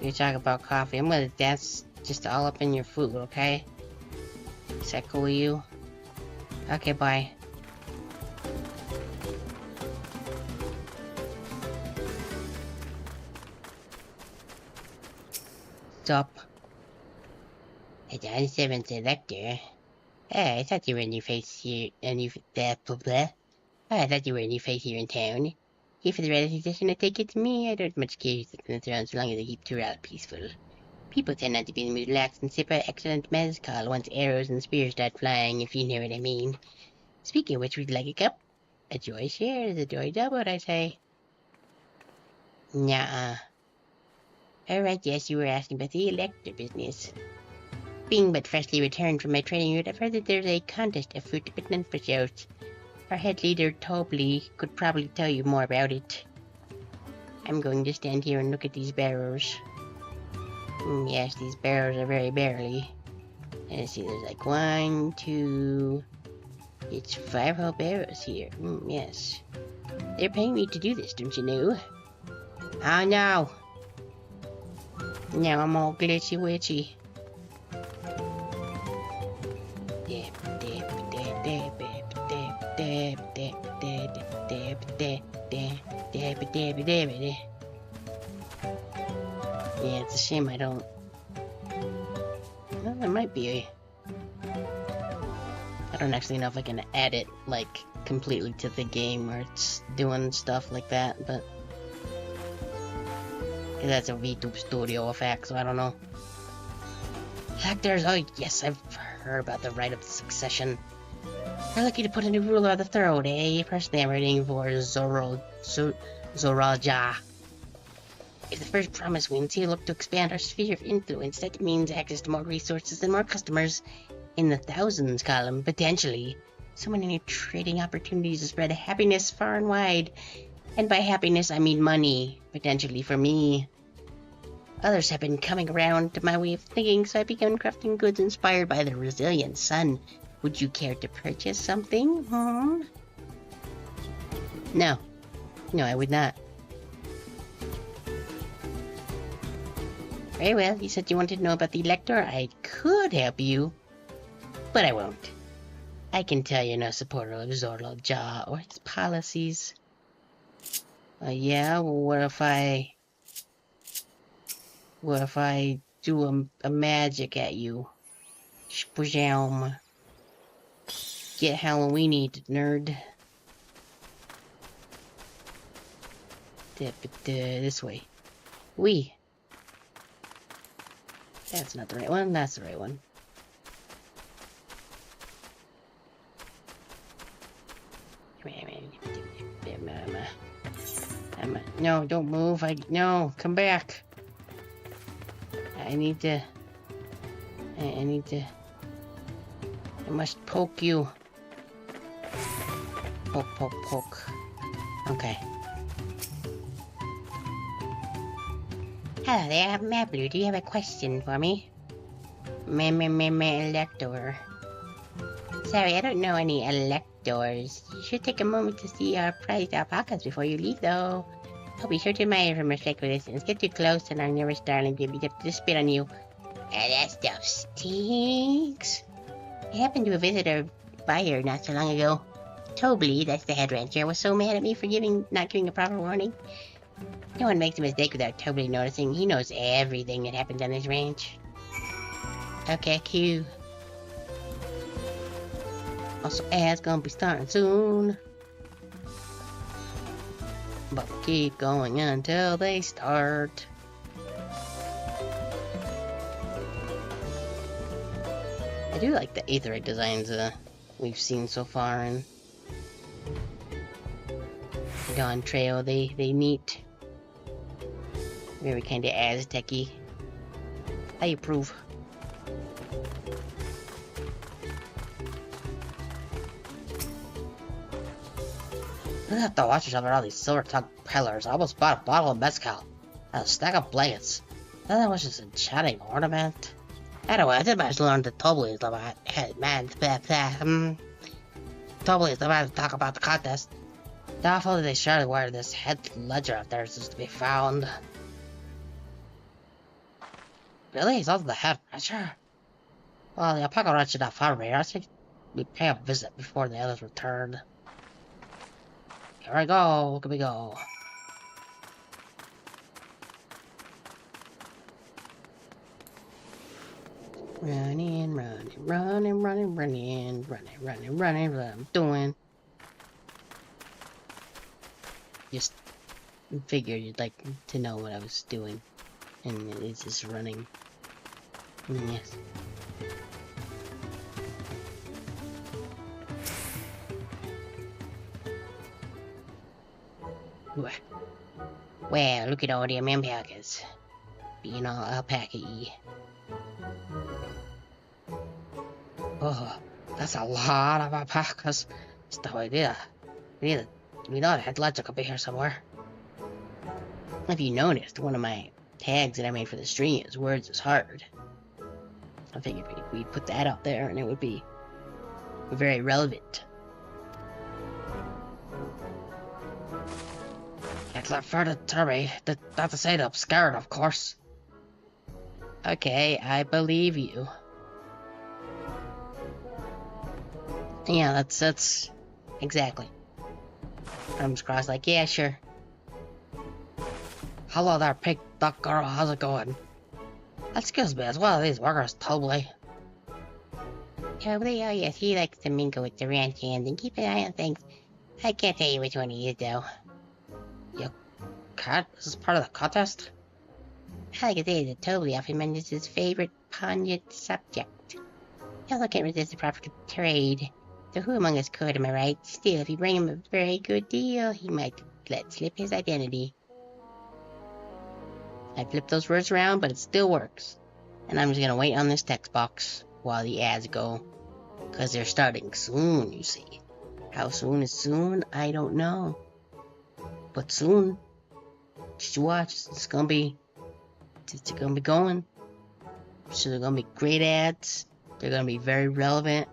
You talk about coffee. I'm gonna dance just all up in your food, okay? Is that cool with you? Okay, bye. Stop. It's on 7th Elector. Hey, I thought you were a new face here, I thought you were a new face here in town. Here for the rare suggestion, I take it to me. I don't much care who's on the throne so long as they keep Tural peaceful. People tend not to be in the mood to relax and sip our excellent mezcal once arrows and spears start flying, if you know what I mean. Speaking of which, would you like a cup? A joy share is a joy double, I say. Nuh-uh. Alright, yes, you were asking about the elector business. Being but freshly returned from my training unit, I've heard that there's a contest afoot at Nunfreshhouse. Our head leader, Tobley, could probably tell you more about it. I'm going to stand here and look at these barrels. Yes, these barrels are very barely. And see, there's like 1, 2... It's 5 whole barrels here. Yes. They're paying me to do this, don't you know? Oh no! Now I'm all glitchy witchy. Yeah, it's a shame I don't... Well, there might be a... I don't actually know if I can add it, like, completely to the game where it's doing stuff like that, but... That's a VTube Studio effect, so I don't know. Actors, oh yes, I've heard about the right of succession. They're lucky to put a new ruler on the throne, eh? Personally, I'm waiting for Zoraja. If the first promise wins, he'll look to expand our sphere of influence. That means access to more resources and more customers. In the thousands column, potentially. So many new trading opportunities to spread happiness far and wide. And by happiness, I mean money, potentially for me. Others have been coming around to my way of thinking, so I began crafting goods inspired by the resilient sun. Would you care to purchase something? No. No, I would not. Very well, you said you wanted to know about the Elector. I could help you, but I won't. I can tell you're no supporter of Zorlojah or his policies. Yeah, well, what if I do a magic at you? Spujam. Get Halloweeny, nerd. This way. We. That's not the right one, that's the right one. No, don't move. No, come back. I must poke you. Poke. Okay. Hello there, Mablu. Do you have a question for me? Elector. Sorry, I don't know any electors. You should take a moment to see our prized alpacas before you leave, though. I'll be sure to admire from respectful distance. Get too close and our nearest darling will be to spit on you. That stuff stinks. I happened to visit a buyer not so long ago. Tobley, that's the head rancher, was so mad at me for not giving a proper warning. No one makes a mistake without Tobley noticing. He knows everything that happens on this ranch. Okay, Q. Also, ads gonna be starting soon. But we'll keep going until they start. I do like the Aetherite designs we've seen so far in Dawntrail. They neat. Very kinda Aztec-y. I approve. Look at the watch over all these silver-tongued pillars. I almost bought a bottle of mezcal and a stack of blankets. Then that was just a chatting ornament. Anyway, I did manage to learn that Tobley is the man. Tobley is the man to talk about the contest. Doubtful that they surely where this head ledger of theirs is to be found. Really? He's also the head rancher? Well, the alpaca ranch is not far from here. I think we pay a visit before the others return. Here I go. Look at me go. Running, what I'm doing. Just figured you'd like to know what I was doing. And it's just running. Yes. Well, look at all them alpacas. Being all alpaca-y. Oh, that's a lot of alpacas. That's no idea. We know the head ledger could be here somewhere. If you noticed, one of my tags that I made for the stream is words is hard. I figured we'd put that out there and it would be very relevant. It's not further to me. That's to say I'm scared, of course. Okay, I believe you. Yeah, that's exactly. Arms crossed like, yeah, sure. Hello there, pig duck girl, how's it going? Excuse me, as well as these workers, totally. Oh, yes, he likes to mingle with the ranch hands and keep an eye on things. I can't tell you which one he is, though. You cat? This is part of the contest? Like I say, the totally off him, and this is his favorite pungent subject. Y'all can't resist the proper trade. So who among us could, am I right? Still, if you bring him a very good deal, he might let slip his identity. I flipped those words around, but it still works. And I'm just gonna wait on this text box while the ads go. Because they're starting soon, you see. How soon is soon? I don't know. But soon. Just watch. It's gonna be going. So they're gonna be great ads. They're gonna be very relevant.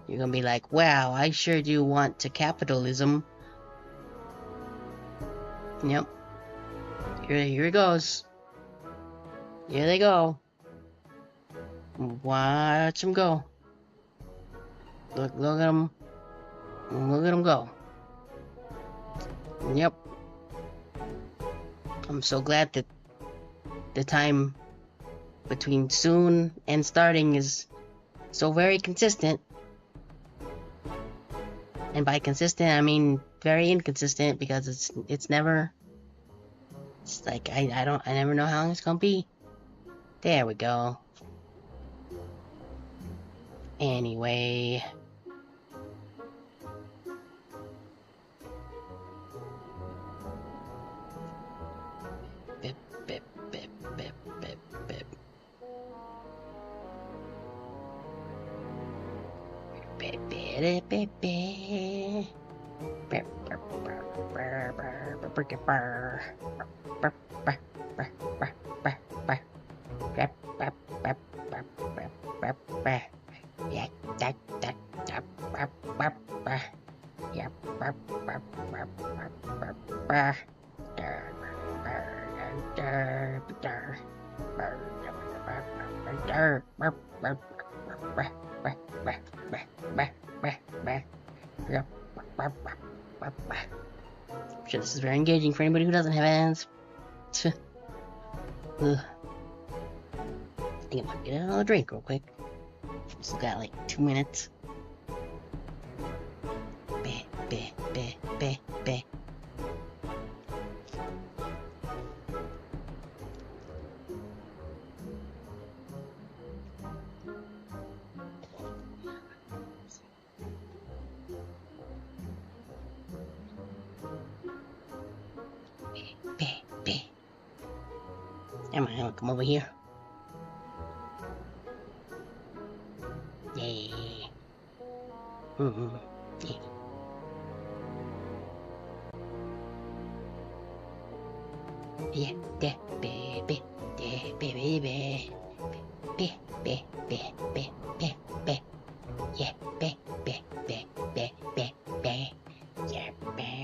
You're gonna be like, wow, I sure do want to capitalism. Yep. Here it goes. Here they go. Watch them go. Look at them. Look at them go. Yep. I'm so glad that the time between soon and starting is so very consistent. And by consistent, I mean very inconsistent, because it's never. It's like I never know how long it's gonna be. There we go. Anyway. Bip, bip, bip, bip, bip, bip. Bip, bip, bip, bip. Bip, bip, bip, bip, bip, I'm sure this is very engaging for anybody who doesn't have hands. I think I might get another drink real quick. Still got like 2 minutes. Beh, beh, beh, beh, beh. I'm gonna come over here. Yeah. Yeah. Yeah, da, baby, da, baby, be, be, be, be, be, be, yeah, be, be, be, be, be, be, yeah, be, be, be, be, be, be. Yeah, baby.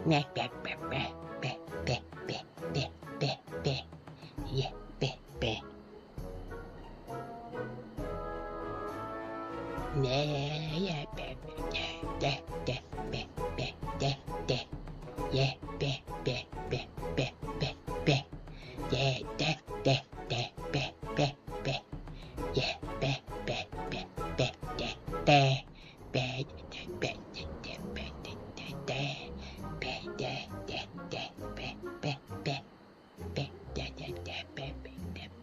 Neck, back, back, back, back, back, back, back, back, back. Yeah, back, back. Yeah, back, back, back, back, back, back, back. Yeah, back, back, back, back, back, back. Yeah, back, back, back, back, back, back. Yeah, back, back, back, back, back, back.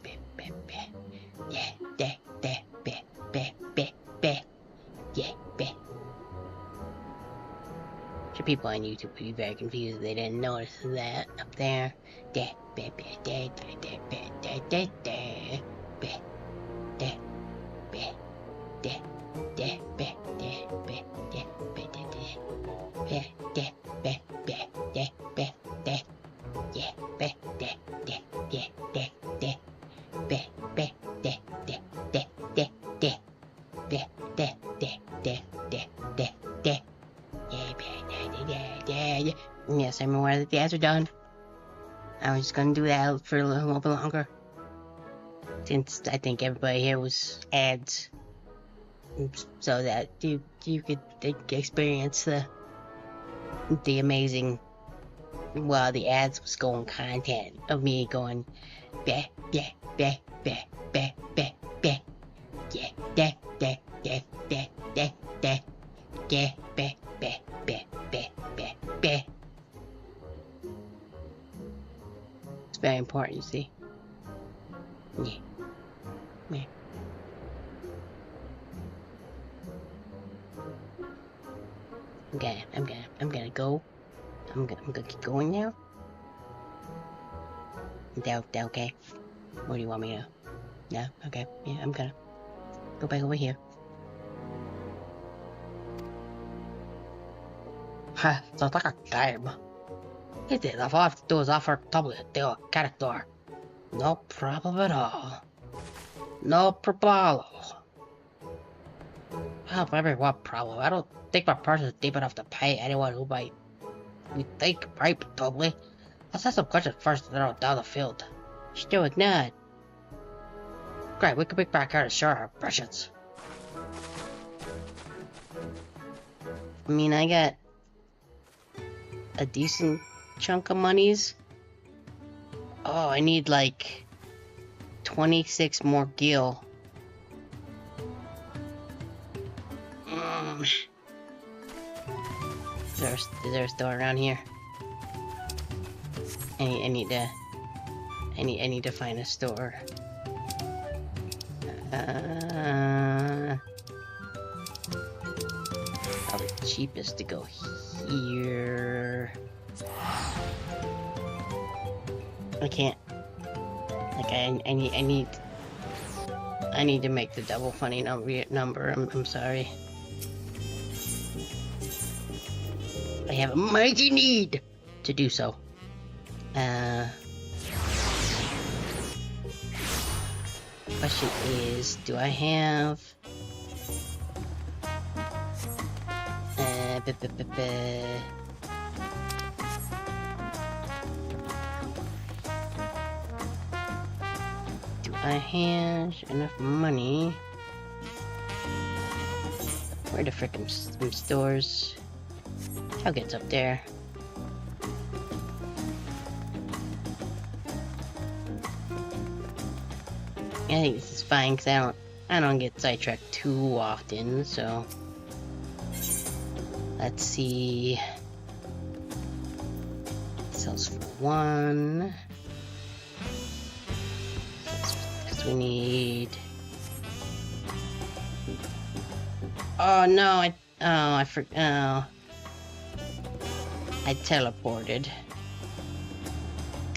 sure people on YouTube would be very confused if they didn't notice that up there. Yes, I'm aware that the ads are done. I was just gonna do that for a little bit longer, since I think everybody here was ads, so that you could experience the amazing, while the ads was going, content of me going bah bah bah bah bah bah bah yeah da da da da da da da bah bah bah bah bah bah. It's very important, you see. Yeah. Yeah. I'm gonna go. I'm gonna keep going now. That okay? What do you want me to? No? Okay. Yeah, I'm gonna go back over here. Ha, sounds like a game. It is. If I have to do is offer the character. No problem at all. No problem. Well, everyone problem. I don't think my purse is deep enough to pay anyone who might. You think, right, totally? Let's ask some questions first and then down the field. Still not. Great, we can be back here to share our impressions. I mean, I got a decent chunk of monies. Oh, I need like 26 more gil. Is there a store around here? I need to find a store. Probably cheapest to go here. I can't. Like I need to make the double funny number. I'm sorry. I have a mighty need to do so. Question is, do I have do I have enough money? Where the frickin' stores? How gets up there? I think this is fine because I don't get sidetracked too often, so let's see. Sells for 1. Because we need. Oh no! I teleported.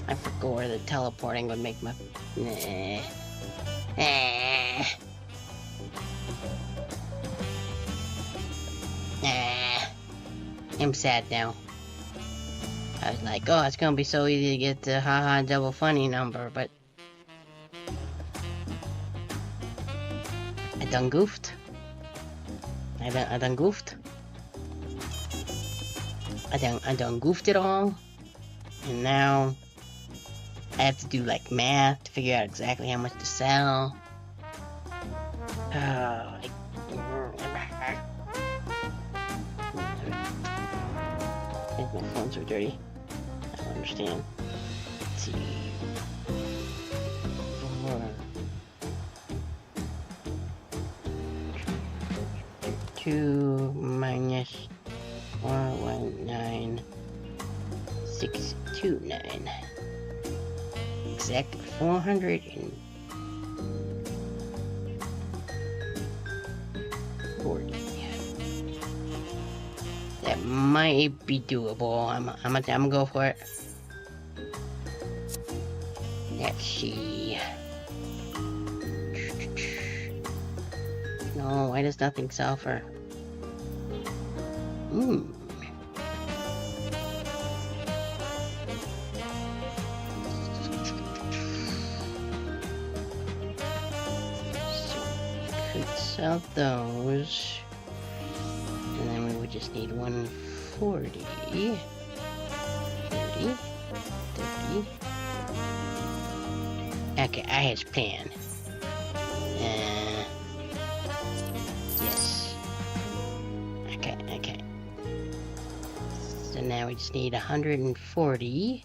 I forgot where the teleporting would make my. Nah. I'm sad now. I was like, oh, it's gonna be so easy to get the haha double funny number, but I done goofed. I done goofed. I done goofed it all, and now I have to do like math to figure out exactly how much to sell. My phones are dirty. I don't understand. Let's see. 4. 2 minus 419,629. Exactly 440. That might be doable. I'm gonna go for it. Let's see. No, why does nothing sell for? Could sell those, and then we would just need 140, 30, 30. Okay, I have a plan. Yes. Okay. So now we just need 140.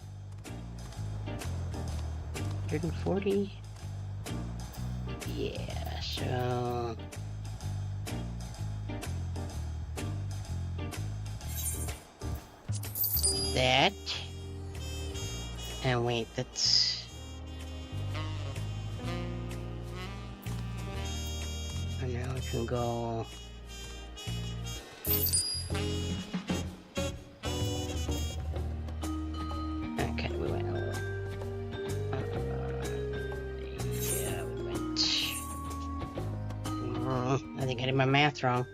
140? Yeah, so... that. And wait, that's... and now we can go... okay, we went over. Yeah, we went... I think I did my math wrong.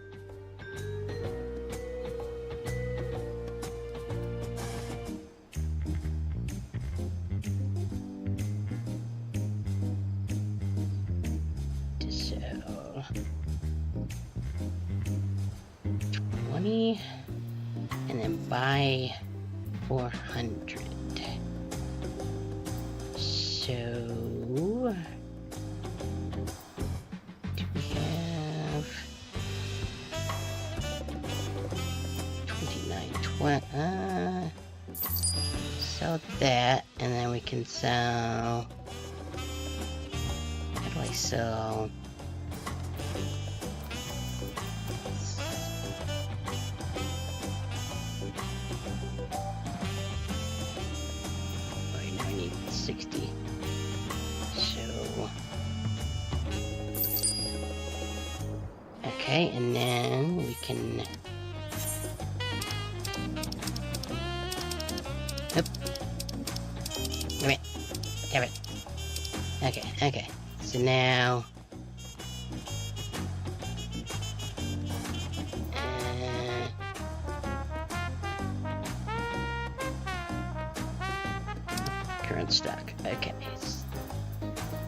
And then buy 400. So do we have 29, sell that, and then we can sell. How do I sell? Okay, and then we can... Oop. Damn it. Okay. So now... current stock. Okay.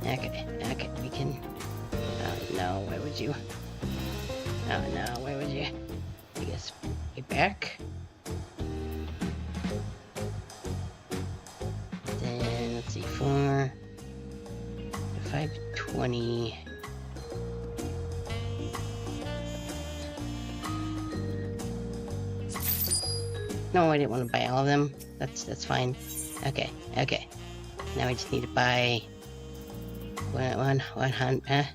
Okay, we can... oh no, where would you... oh no, where was you? I guess way back. Then let's see, 4, 520. No, I didn't want to buy all of them. That's fine. Okay. Now we just need to buy 100.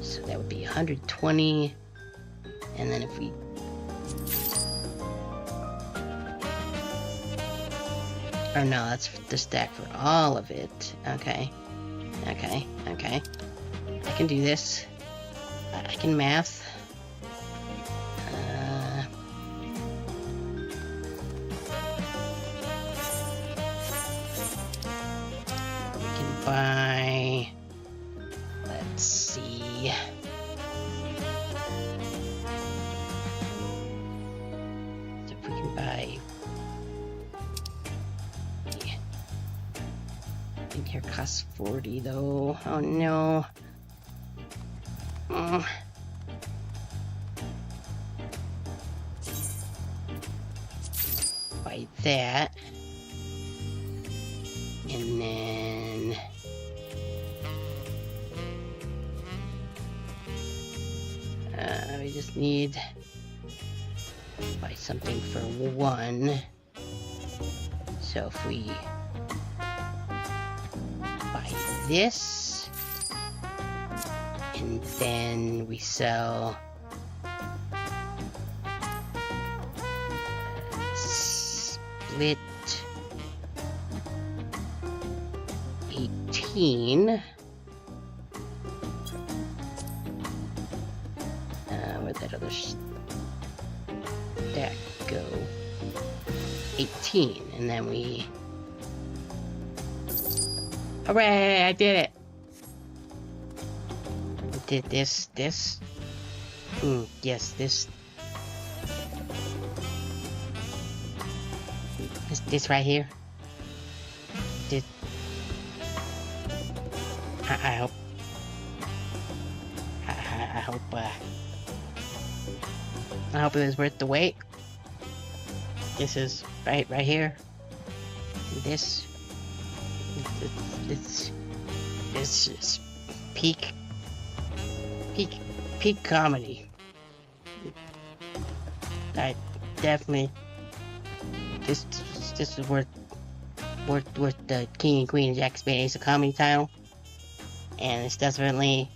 So that would be 120, and then if we... oh no, that's the stack for all of it. Okay. I can do this. I can math. We can buy... let's see... so if we can buy... I think here costs 40 though. Oh no. Buy that. And then... we just need to buy something for 1. So if we buy this, and then we sell split 18. where'd that other stack go? 18, and then we... Hooray, I did it! I did this. Yes, this right here. I hope it was worth the wait. This is right here. This is peak comedy. I definitely this is worth the King and Queen of Jack Spade Ace of Comedy title, and this definitely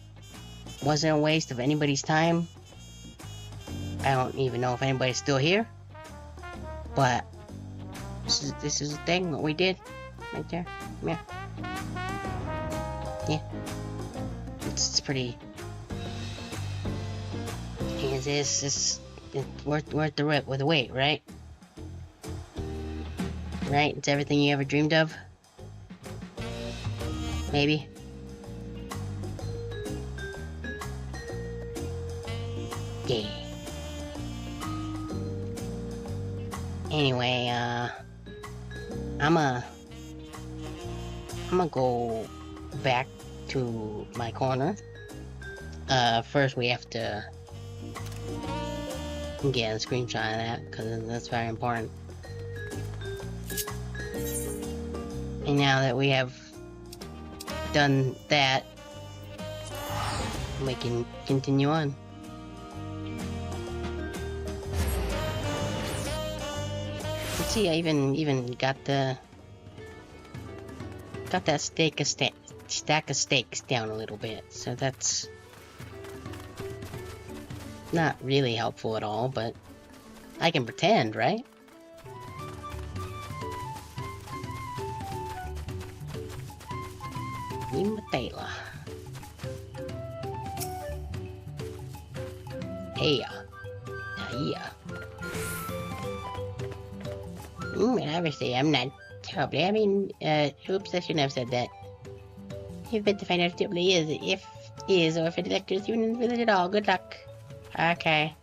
wasn't a waste of anybody's time. I don't even know if anybody's still here, but this is the thing what we did right there. Yeah, it's pretty. It's worth the wait, right? Right? It's everything you ever dreamed of. Maybe. Yeah. Anyway, I'm gonna go back to my corner. First we have to get a screenshot of that, because that's very important. And now that we have done that, we can continue on. Let's see, I even got that stack of steaks down a little bit, so that's not really helpful at all, but I can pretend, right? Imatela. Hey, yeah. And obviously I'm not terribly. I mean, oops, I shouldn't have said that. You've been to find out if Tibbly is, or if it electors even in the village at all. Good luck. Okay.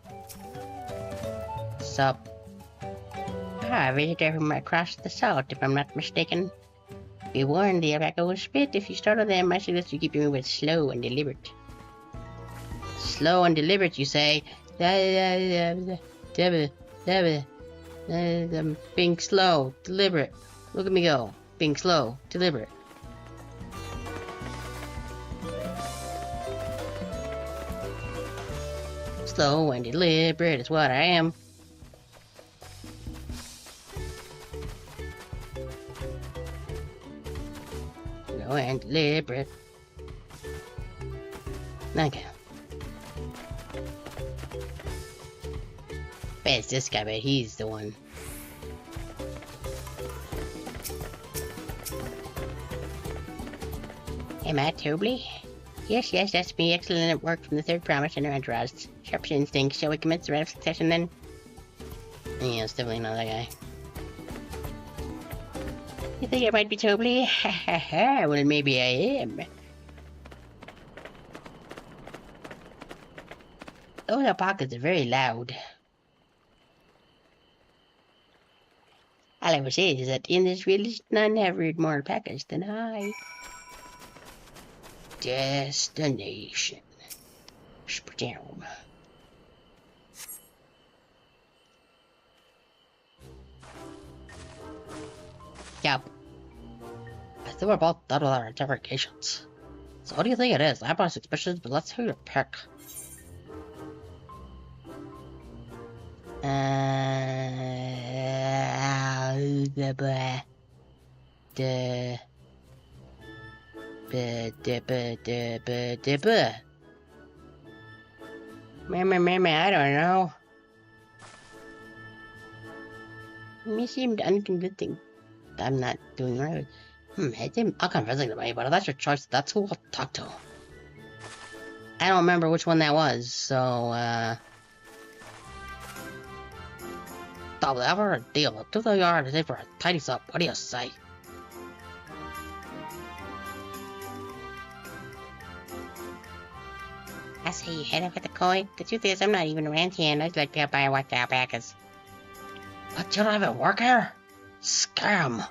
Sup? A visitor from across the south, if I'm not mistaken. Be warned, the alpaca will spit. If you startle them, I suggest you keep your movement slow and deliberate. Slow and deliberate, you say? I'm being slow, deliberate. Look at me go. Being slow, deliberate. Slow and deliberate is what I am. Slow and deliberate. Okay. Bet it's this guy, but he's the one. Am I Tobley? Yes, that's me. Excellent work from the third promise and our entourage. Sharp instinct. Shall we commence the right of succession then? Yeah, it's definitely not that guy. You think it might be Tobley? Ha ha ha, well maybe I am. Those alpacas are very loud. All I will say is that in this village none have reared more alpacas than I. Destination. Spam. Yep. I think we're both done with our interrogations. So what do you think it is? I have my suspicions, but let's hear your pick. I don't know. It seemed unconvincing. I'm not doing right. It seemed unconvincing to me, but if that's your choice, that's who I'll talk to. I don't remember which one that was, so, double ever a deal. 2 yards in for a tidy up. What do you say? I say you hit him with the coin. The truth is, I'm not even around here, and I'd like to buy what the alpacas. But you don't even work here? Scam!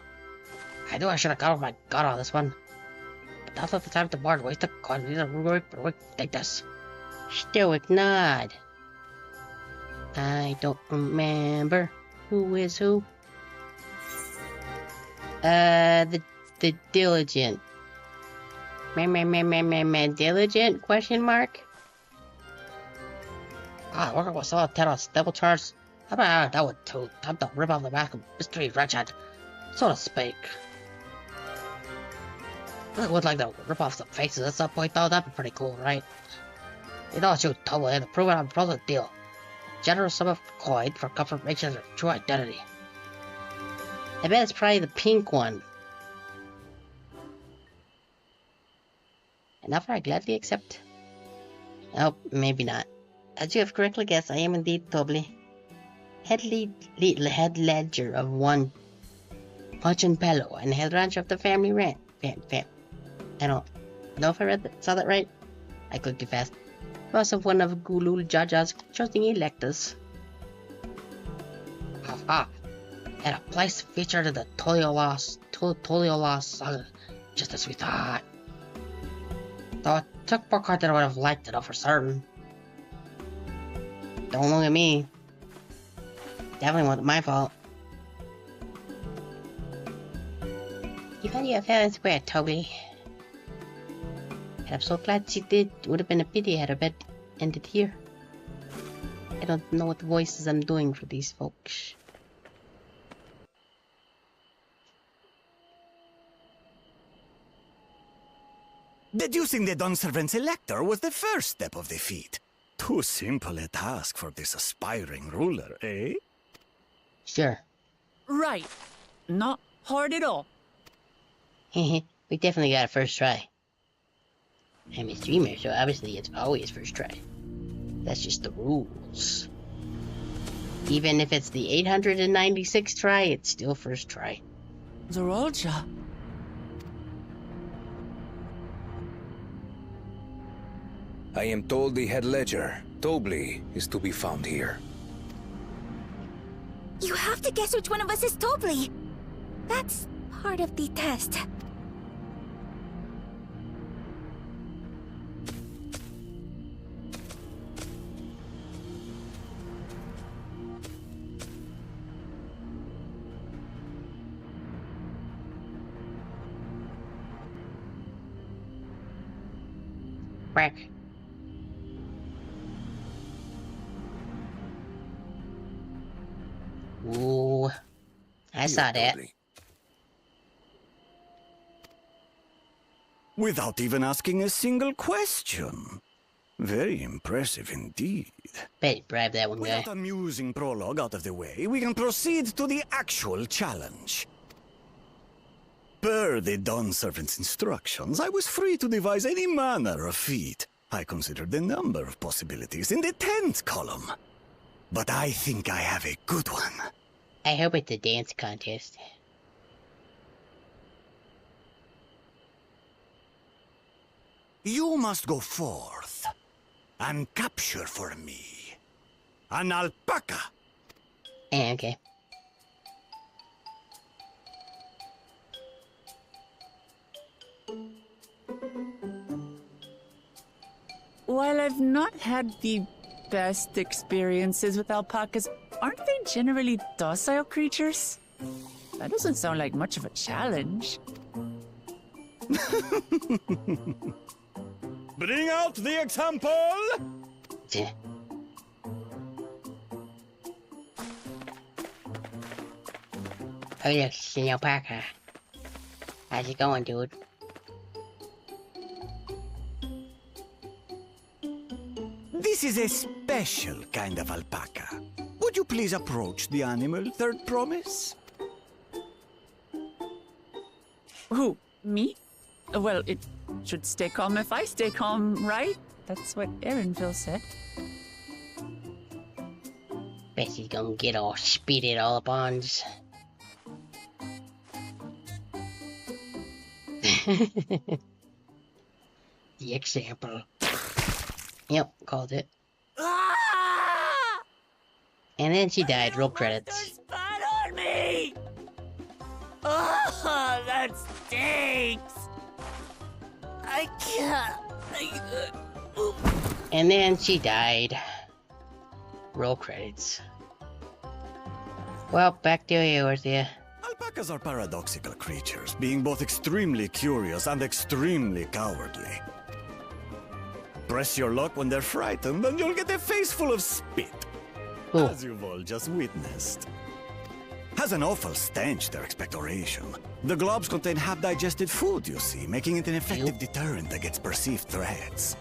I knew I should have got my gut on this one. But that's not the time to board waste the coin. These are rude, but we take this. Stoic nod. I don't remember who is who. The diligent. Diligent? Question mark. Ah, working with solid Teros double charge. How about that one too? Time to rip off the back of Mystery Wretched, so to speak. I would like to rip off some faces at some point though. That'd be pretty cool, right? You know, shoot, totally and prove it on the deal. Generous sum of coin for confirmation of their true identity. I bet it's probably the pink one. An offer I gladly accept. Oh, maybe not. As you have correctly guessed, I am indeed Tobly. Head ledger of one Punch and Bellow, and head ranch of the family ranch. I don't know if I saw that right. I clicked too fast. Boss of one of Gulul Jaja's trusting electors. Haha. And a place featured in the Toliolas saga, just as we thought. Though it took more card than I would have liked to know for certain. Don't look at me. Definitely wasn't my fault. You found your fair and square, Toby. And I'm so glad she did. It would have been a pity had her bed ended here. I don't know what voices I'm doing for these folks. Deducing the Dawnservant's elector was the first step of the feat. Too simple a task for this aspiring ruler, eh? Sure. Right. Not hard at all. We definitely got a first try. I'm a streamer, so obviously it's always first try. That's just the rules. Even if it's the 896th try, it's still first try. Zorolja. I am told the head ledger, Tobly, is to be found here. You have to guess which one of us is Tobly. That's part of the test. Quack. Ooh, I saw that. Without even asking a single question. Very impressive indeed. Bet bribe that one guy. With that amusing prologue out of the way, we can proceed to the actual challenge. Per the Dawnservant's instructions, I was free to devise any manner of feat. I considered the number of possibilities in the 10th column. But I think I have a good one. I hope it's a dance contest. You must go forth and capture for me an alpaca. Okay. While I've not had the best experiences with alpacas, aren't they generally docile creatures? That doesn't sound like much of a challenge. Bring out the example! Yeah. Oh yeah, Senor Parker. How's it going, dude? This is a special kind of alpaca. Would you please approach the animal, Third Promise? Who? Me? Well, it should stay calm if I stay calm, right? That's what Erinville said. Bet he's gonna get all spitted all up on. The example. Yep, called it. And then she died. Roll credits. Spat on me! Oh, that stinks! I can't. And then she died. Roll credits. Well, back to you, Orthia. Alpacas are paradoxical creatures, being both extremely curious and extremely cowardly. Press your luck when they're frightened, and you'll get a face full of spit. Ooh. As you've all just witnessed. Has an awful stench, their expectoration. The globs contain half-digested food, you see, making it an effective deterrent against perceived threats.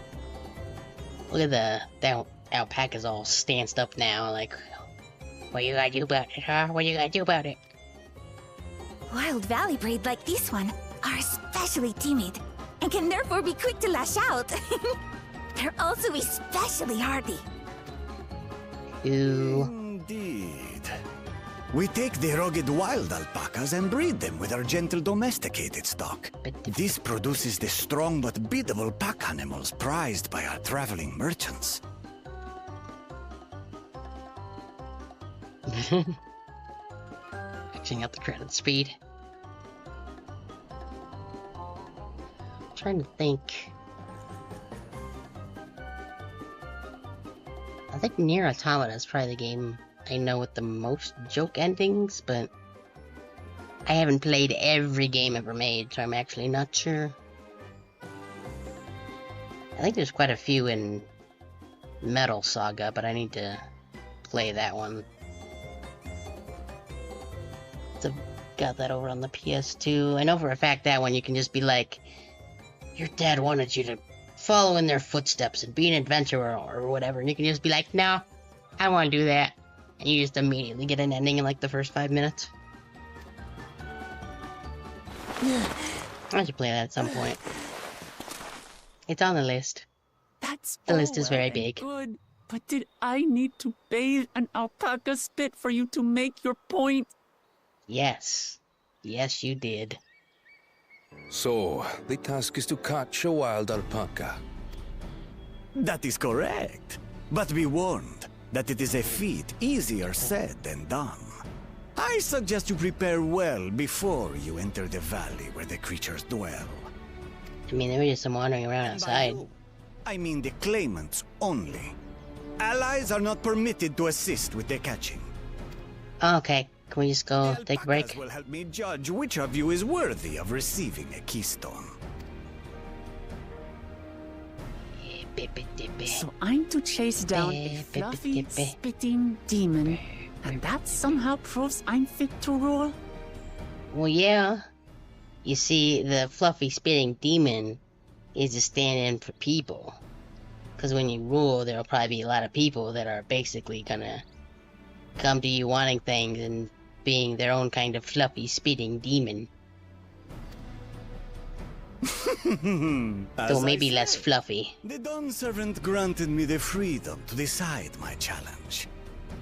Look at the alpaca's all stanced up now, like, what you gonna do about it, huh? What you gonna do about it? Wild valley breed like this one are especially timid and can therefore be quick to lash out. They're also especially hardy. Ooh. Indeed. We take the rugged wild alpacas and breed them with our gentle domesticated stock. This produces the strong but biddable pack animals prized by our traveling merchants. Catching up the credit speed. I'm trying to think. I think Nier Automata is probably the game I know with the most joke endings, but I haven't played every game ever made, so I'm actually not sure. I think there's quite a few in Metal Saga, but I need to play that one. So got that over on the PS2. I know for a fact that one you can just be like, your dad wanted you to follow in their footsteps and be an adventurer or whatever, and you can just be like, no, I want to do that. And you just immediately get an ending in like the first 5 minutes. I should play that at some point. It's on the list. The list is very big. Good, but did I need to bathe an alpaca spit for you to make your point? Yes. Yes, you did. So, the task is to catch a wild alpaca. That is correct. But be warned that it is a feat easier said than done. I suggest you prepare well before you enter the valley where the creatures dwell. I mean, they were just wandering around outside. I mean the claimants only. Allies are not permitted to assist with their catching. Okay, can we just go take a break? This will help me judge which of you is worthy of receiving a keystone. So I'm to chase down a fluffy, spitting demon, and that somehow proves I'm fit to rule? Well, yeah. You see, the fluffy spitting demon is a stand-in for people. Because when you rule, there'll probably be a lot of people that are basically gonna come to you wanting things and being their own kind of fluffy spitting demon. Though maybe less fluffy. The Dawn Servant granted me the freedom to decide my challenge.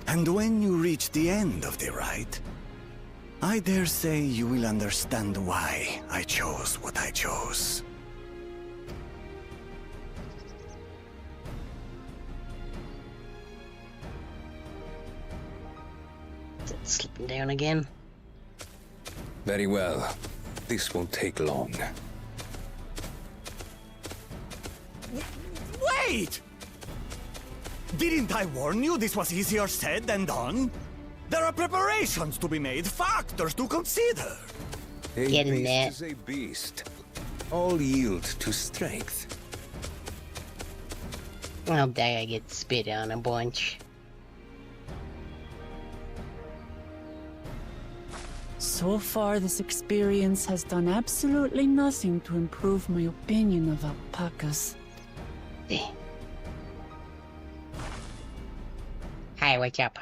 And when you reach the end of the ride, I dare say you will understand why I chose what I chose. Is it slipping down again? Very well. This won't take long. Wait! Didn't I warn you this was easier said than done? There are preparations to be made, factors to consider. A Get in there. beast is a beast. All yield to strength. I hope that guy gets spit on a bunch. So far, this experience has done absolutely nothing to improve my opinion of alpacas. Hi, what's up?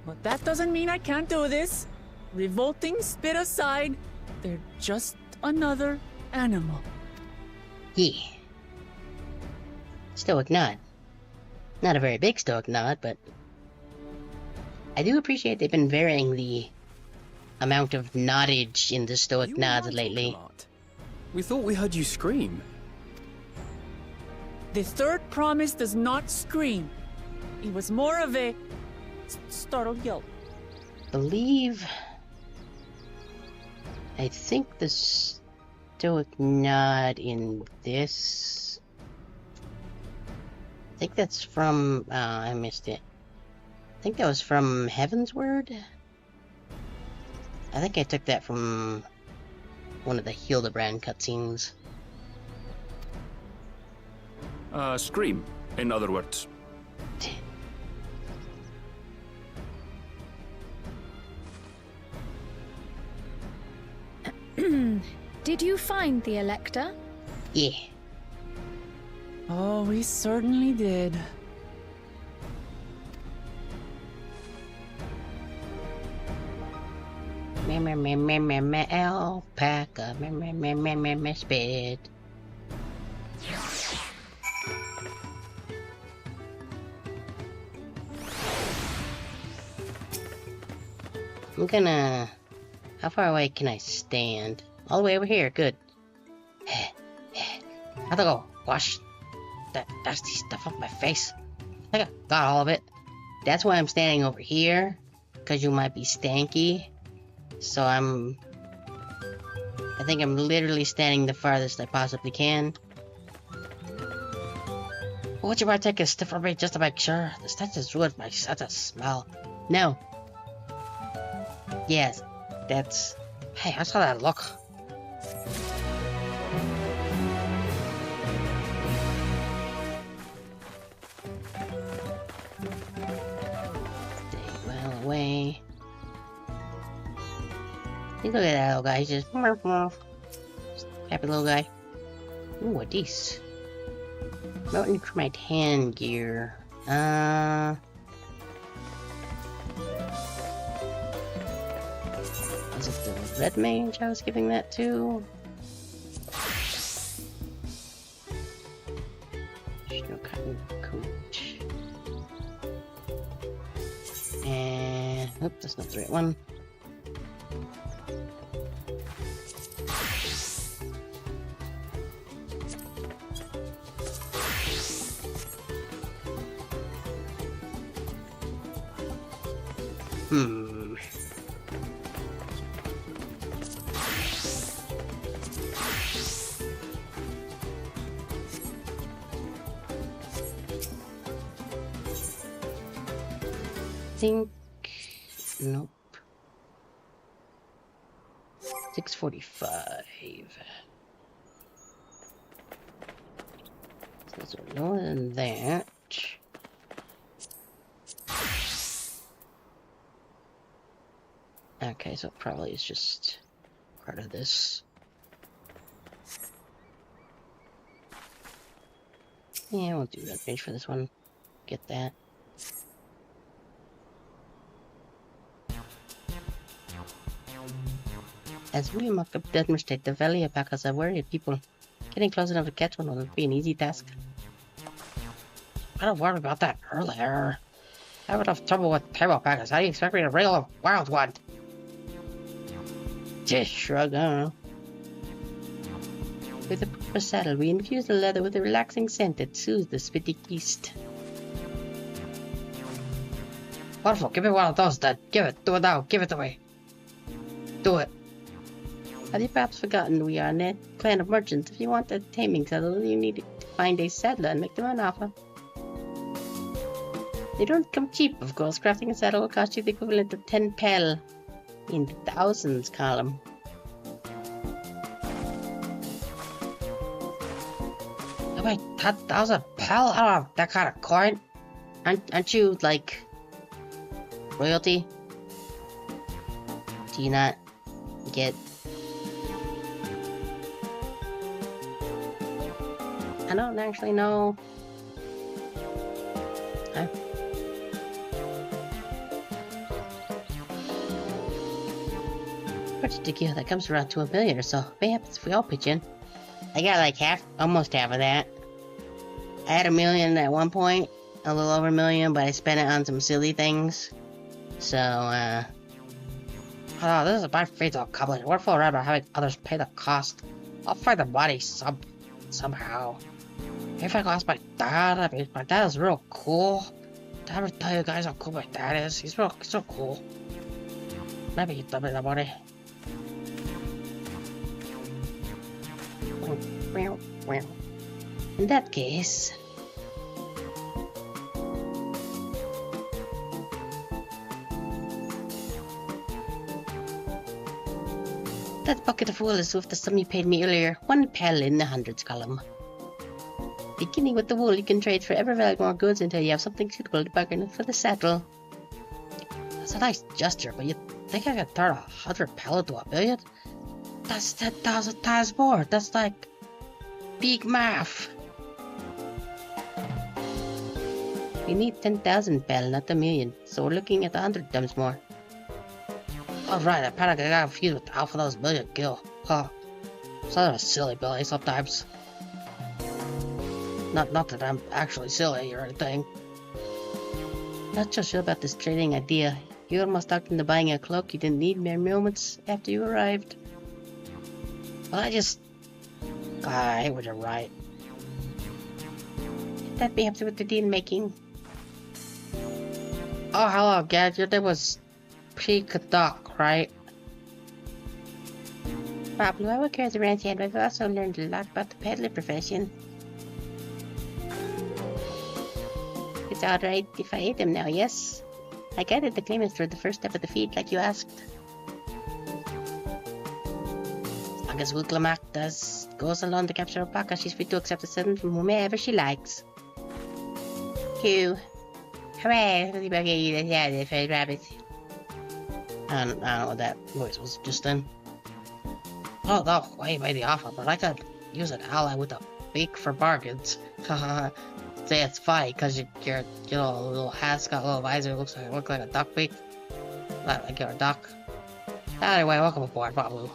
But that doesn't mean I can't do this. Revolting spit aside, they're just another animal. Yeah. Stoic nut. Not a very big stoic nod, but I do appreciate they've been varying the amount of noddage in the stoic nods lately. We thought we heard you scream. The third promise does not scream. It was more of a startled yelp. I think the stoic nod in this... I think that's from... I missed it. I think that was from Heaven's Word? I think I took that from one of the Hildebrand cutscenes. Scream, in other words. Did you find the Elector? Yeah. Oh, we certainly did. Alpaca, spit. I'm gonna... How far away can I stand? All the way over here, good. I have to go wash that dusty stuff off my face. I got all of it. That's why I'm standing over here, because you might be stanky. So I think I'm literally standing the farthest I possibly can. Would you mind taking a sniff from me just to make sure? The stench has ruined my sense of smell. No. Yes, that's... Hey, I saw that look. Stay well away. Look at that little guy, he's just... Happy little guy. Ooh, what these? Mountain Cremite hand gear. Was it the red mage I was giving that to? Snow cotton coat. And... Oop, that's not the right one. Think... Nope. 6:45. So those are lower than that. Okay, so it probably is just part of this. Yeah, we'll do that page for this one. Get that. As we mock up demonstrate the valley alpacas are worried people. Getting close enough to catch one will be an easy task. I don't worry about that earlier. I have enough trouble with tame alpacas. How do you expect me to wrangle a wild one? Just shrug, I don't know. With the proper saddle, we infuse the leather with a relaxing scent that soothes the spitty beast. Wonderful, give me one of those then. Give it, do it now, give it away. Do it. Have you perhaps forgotten we are a net clan of merchants? If you want a taming saddle, you need to find a saddler and make them an offer. They don't come cheap, of course. Crafting a saddle will cost you the equivalent of 10 pel in the thousands column. Oh wait, 10,000 pel? I don't have that kind of coin. Aren't you, like, royalty? Do you not get... I don't actually know. Huh? Purchase a gear that comes around to $1 million or so. Mayhaps if we all pitch in. I got like almost half of that. I had $1 million at one point, a little over $1 million, but I spent it on some silly things. So, oh, this is a bad fate to accomplish. What for rather having others pay the cost? I'll find the money somehow. If I lost my dad, I mean, my dad is real cool. Did I ever tell you guys how cool my dad is? He's so cool. Maybe he'd love me the money. Well, in that case... That bucket of wool is worth the sum you paid me earlier. 1 pel in the hundreds column. Beginning with the wool, you can trade for ever value more goods until you have something suitable to bargain for the saddle. That's a nice gesture, but you think I could turn 100 pel into $1 million? That's 10,000 times more. That's like big math. We need 10,000 pel, not $1 million, so we're looking at 100 times more. Alright, apparently I got confused with Alpha those $1 million kill. Huh. Sort of a silly Billy sometimes. Not that I'm actually silly or anything. Not so sure about this trading idea. You almost talked into buying a cloak you didn't need mere moments after you arrived. Well, I hate what you're right. That be happy with the deal making. Oh, hello, Gadget. That was pre-Kadak, right? Probably I would carry around here, but I've also learned a lot about the peddler profession. It's alright if I ate them now, yes? I gathered the claimants for the first step of the feed, like you asked. As long as Wuklamak goes along to capture Alpaca, she's free to accept a sudden from whomever she likes. Phew. Hooray! Yeah, the first rabbit. I don't know what that voice was just then. Oh, no, way by the offer, but I could use an ally with a beak for bargains. Haha. Say it's funny because your little hat's got a little visor, look like a duck beak. Like you're a duck. Anyway, welcome aboard, Babu.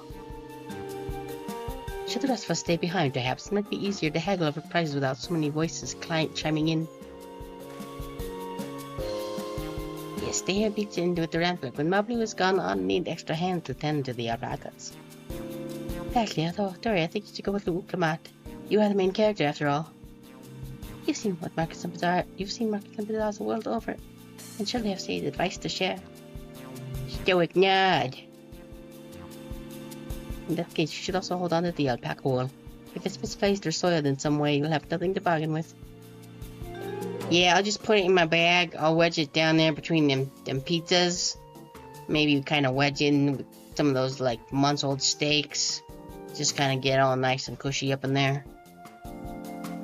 Should the rest of us stay behind, perhaps? It might be easier to haggle over prices without so many voices chiming in. Yes, stay here, beat into with the rampart. When Mobley was gone, I need extra hands to tend to the alpacas. Actually, Dory, I think you should go with the Wuklamat. You are the main character, after all. You've seen markets and bazaars the world over, and surely have sage advice to share. Stoic nod. In that case, you should also hold on to the alpaca wool. If it's misplaced or soiled in some way, you'll have nothing to bargain with. Yeah, I'll just put it in my bag. I'll wedge it down there between them pizzas. Maybe kind of wedge in with some of those like months-old steaks. Just kind of get all nice and cushy up in there.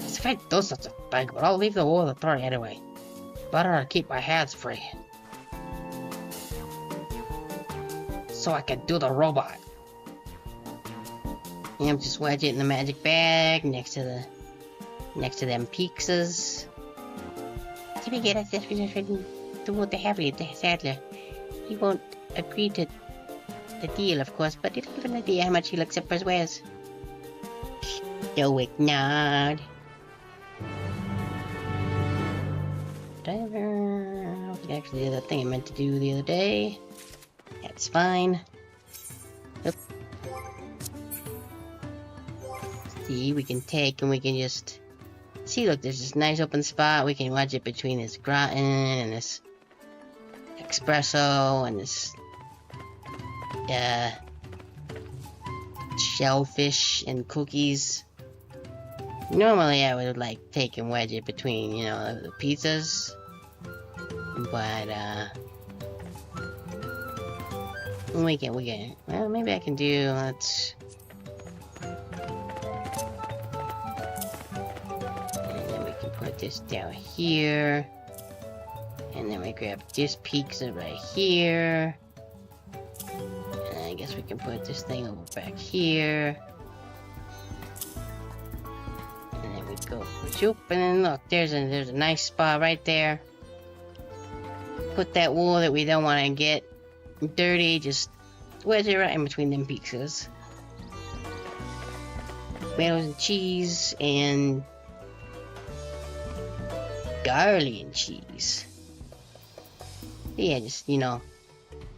If I do such a thing, but I'll leave the wool to Dory anyway. Better to keep my hands free. So I can do the robot. And I'm just wedge it in the magic bag next to them pizzas. To be good at this, we just do what they have with the saddler. He won't agree to the deal, of course, but it'll give an idea how much he'll accept for his wares. Stoic nod. Whatever. Actually, the thing I meant to do the other day. That's fine. Oop. See, we can take and we can just... See, look, there's this nice open spot. We can wedge it between this gratin and this espresso and this shellfish and cookies. Normally I would like take and wedge it between, you know, the pizzas. But we can well, maybe I can do, let's put this down here, and then we grab this pizza right here, and I guess we can put this thing over back here, and then we go shoop, and then look, there's a nice spot right there. Put that wool that we don't want to get dirty, just wedge it right in between them pizzas. Tomatoes and cheese and garlic cheese. Yeah, just, you know,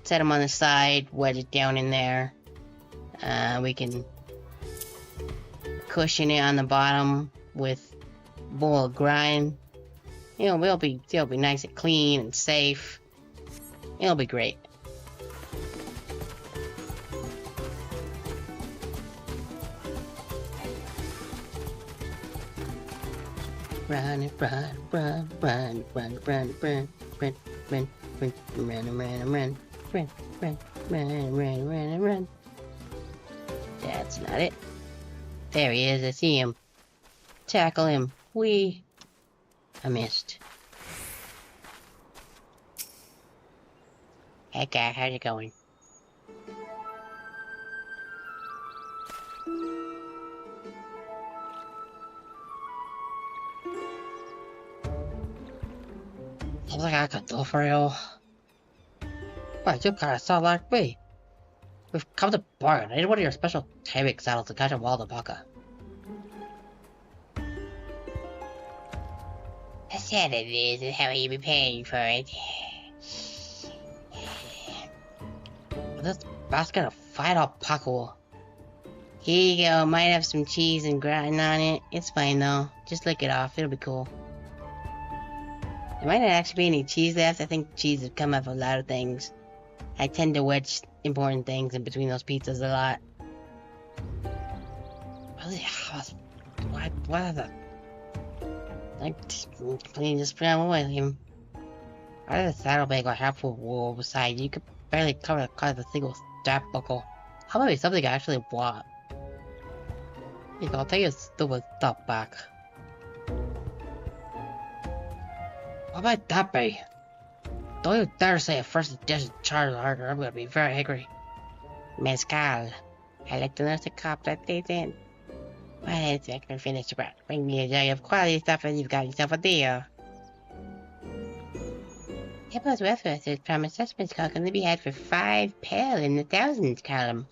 set them on the side, wedge it down in there. We can cushion it on the bottom with boiled grind. You know, it'll be nice and clean and safe. It'll be great. Run, run, run, run, run, run, run, run, run, run, run, run, run, run, run, run, run, run, run. That's not it. There he is. I see him. Tackle him. I missed. Hey guy, how's it going? Looks like I got Dawntrail. Right, you kinda sound like me. We've come to bargain. I need one of your special Tyrek saddles to catch a wild alpaca. I said it is, and how are you paying for it? This basket of fried alpaca wool. Here you go, might have some cheese and gratin on it. It's fine though, just lick it off, it'll be cool. There might not actually be any cheese left. I think cheese has come off a lot of things. I tend to wedge important things in between those pizzas a lot. What are the... Like, just put on with him. Why did the saddlebag or half full of wool beside you? Could barely cover the cause of a single strap buckle. How about something I actually want? You know, I'll take your stupid stuff back. What might that be? Don't you dare say a first edition Charizard or I'm gonna be very angry. Mezcal. I like to nurse the cop that stays in. Well, it's back to finish the bread. Bring me a jug of quality stuff and you've got yourself a deal. Hippo's Welfare promised assessments call can be had for 5 pel in the thousands column.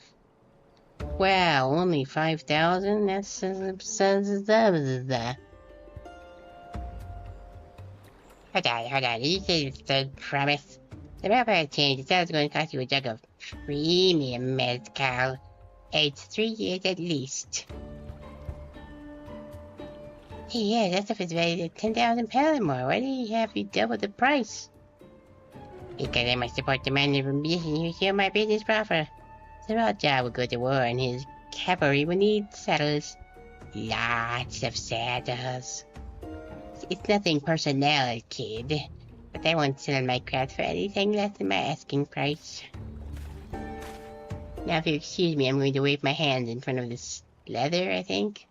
Wow, only 5,000? That's Hold on, you say it's the promise? The Welfare changed, it was going to cost you a jug of premium mezcal. Aged 3 years at least. Hey, yeah, that stuff is valued at 10,000 pel or more. Why do you have you double the price? Because I must support the man of ambition who share my business proffer. The Raja will go to war and his cavalry will need saddles. Lots of saddles. It's nothing personal, kid. But I won't sell my craft for anything less than my asking price. Now if you excuse me, I'm going to wave my hands in front of this leather, I think.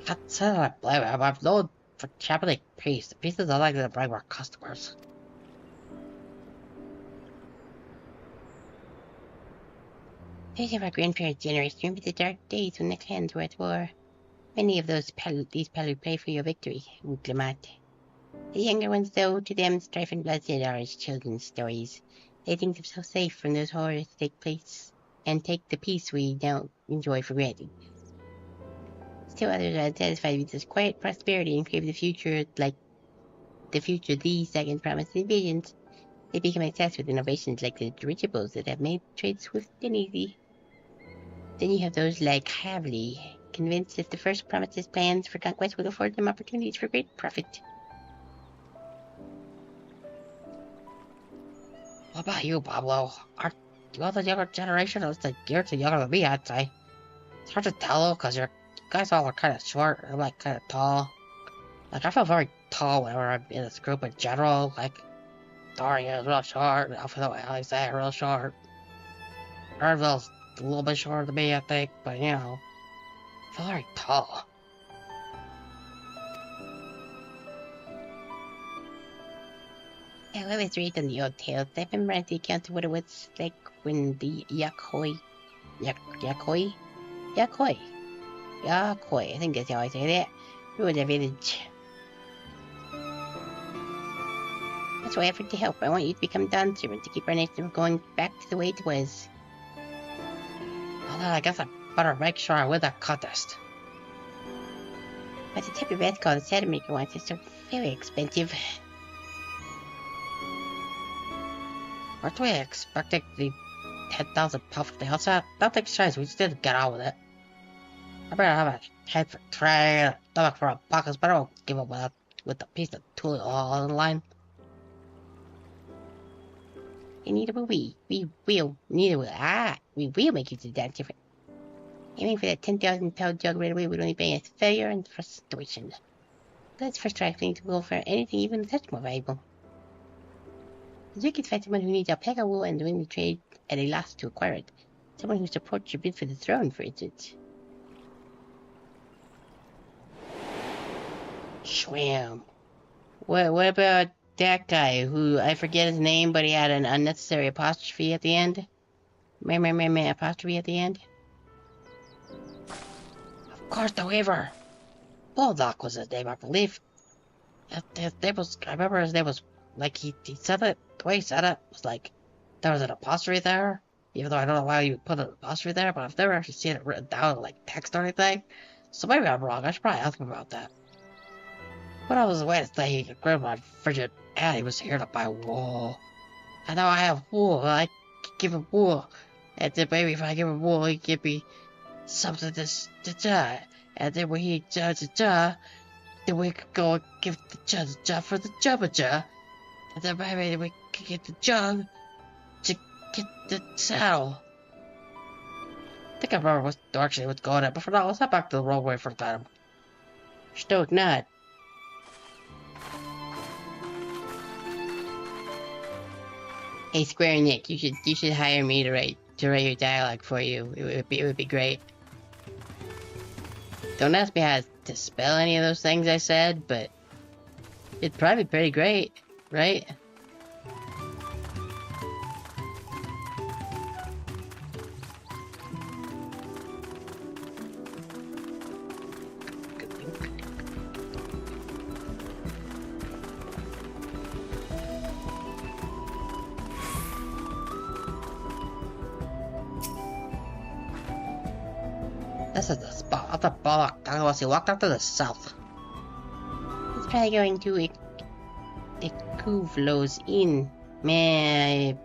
That's I have no for Chapelic Priest. The pieces are likely to bribe our customers. These are our grandparents' generation. Remember the dark days when the clans were at war. Many of these Pellu pray for your victory, Uklamat. The younger ones, though, to them strife and bloodshed are as children's stories. They think themselves safe from those horrors that take place, and take the peace we now enjoy for granted. Still others are unsatisfied with this quiet prosperity and crave the future like the future these second promised envisions. They become obsessed with innovations like the dirigibles that have made trade swift and easy. Then you have those like Havli, convinced that the first promises plans for conquest will afford them opportunities for great profit. What about you, Pablo? Are you all the younger generation, or is the you're too younger than me, I'd say? It's hard to tell, because you guys all are kind of short, and I'm like kind of tall. Like, I feel very tall whenever I'm in this group in general. Like, Daria is real short, Alpha Alexander real short. Ervil's a little bit shorter than me, I think, but you know, I feel very tall. I always read in the old tales. I remember the account of what it was like when the Yakoi, I think that's how I say that, ruled the village. That's why I offered to help. I want you to become Dawntrail to keep our nation from going back to the way it was. I guess I better make sure I win that contest. But the type of red called the Sedemaker wants is so very expensive. Aren't we expecting the 10,000 puff the outside? Don't take chance, we just didn't get on with it. I better have a head for trade, stomach for alpacas, but I won't give up with the piece of tool all in line. And neither will we. We will make you to that different. Aiming for that 10,000 pound jug right away would only bring us failure and frustration. Let's first try to go for anything even a touch more valuable. You can find someone who needs alpaca wool and doing the trade at a loss to acquire it. Someone who supports your bid for the throne, for instance. Schwam. What about that guy who, I forget his name, but he had an unnecessary apostrophe at the end? Apostrophe at the end? Of course, the Weaver. Bulldog was his name, I believe. His name was, I remember his name was, like, he said it, the way he said it was like, there was an apostrophe there, even though I don't know why you would put an apostrophe there, but I've never actually seen it written down, like, text or anything. So maybe I'm wrong, I should probably ask him about that. When I was away to say he could grab my frigid and he was here to buy wool. And now I have wool, I can give him wool. And then maybe if I give him wool, he can give me something to and then when he then we could go and give the jug for the jubba. And then maybe we could get the jug to get the saddle. I think I remember what direction he was going at, but for now, let's head back to the roadway for a time. Stoked not. Hey, Square Nick, you should hire me to write your dialogue for you. It would be great. Don't ask me how to spell any of those things I said, but it'd probably be pretty great, right? This is the spot of the bullock. He walked off to the south. He's probably going to the Kuvlo's Inn. Man,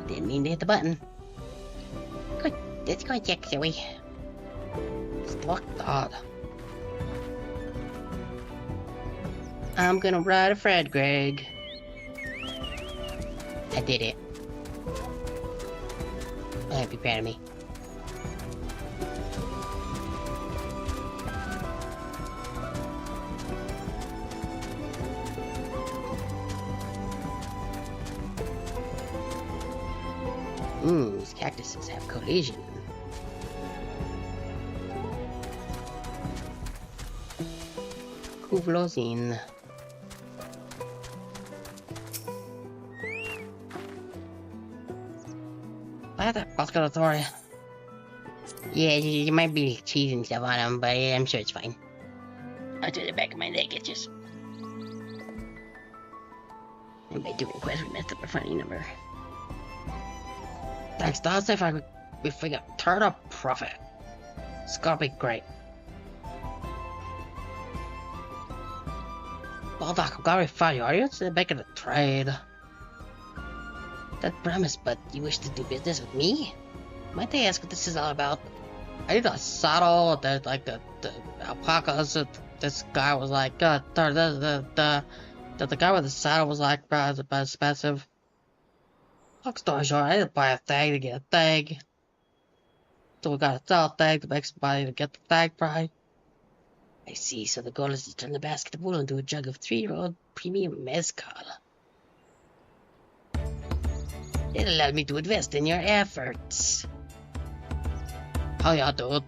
I didn't mean to hit the button. Good, let's go check, shall we? It's locked on. I'm gonna ride a Fred, Greg. I did it. I hope you're proud of me. These cactuses have cohesion. Kuvlozin. I have that Bosco Authority. Yeah, you might be cheesing stuff on him, but I'm sure it's fine. I'll do the back of my neck itches. And by doing quests, we messed up a funny number. Thanks, Dad. If we got turn up profit, it's gonna be great. Bulldog, I'm gonna find you. Are you interested in making a trade? That promise, but you wish to do business with me? Might I ask what this is all about? I need a saddle. The alpacas. This guy was like, the guy with the saddle was like, it's expensive. Long story short, I didn't buy a thing to get a thing. So we gotta sell a thing to make some money to get the thing price. I see, so the goal is to turn the basket of wool into a jug of 3-year-old premium mezcal. It'll allow me to invest in your efforts. How ya, dude?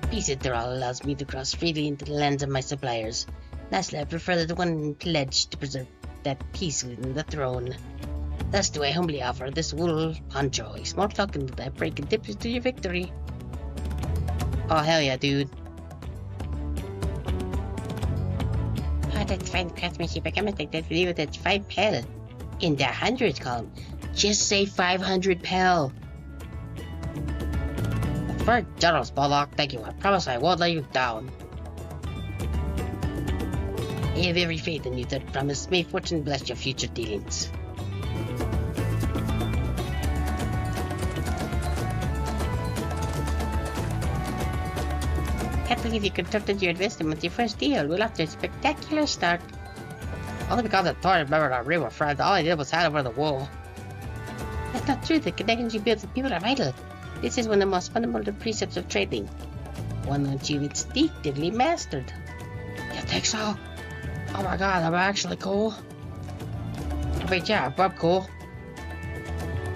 Peace Interall allows me to cross freely into the lands of my suppliers. Lastly, I prefer the one pledged to preserve that peace within the throne. Thus do I humbly offer this wool poncho, a small token that I pray contributes to your victory. Oh, hell yeah, dude. Oh, that's fine craftsmanship. I can't take that for you. That's 5 pel in the hundreds column. Just say 500 pel. very generous, Bullock. Thank you. I promise I won't let you down. I have every faith in you that promise. May fortune bless your future dealings. Can't believe you conducted your investment with your first deal. We'll have to a spectacular start. Only because I thought I remembered our real friend. All I did was hand over the wall. That's not true. The connections you build with people are vital. This is one of the most fundamental precepts of trading. One that you instinctively mastered. You think so? Oh my god, I'm actually cool. I mean, yeah, I'm cool.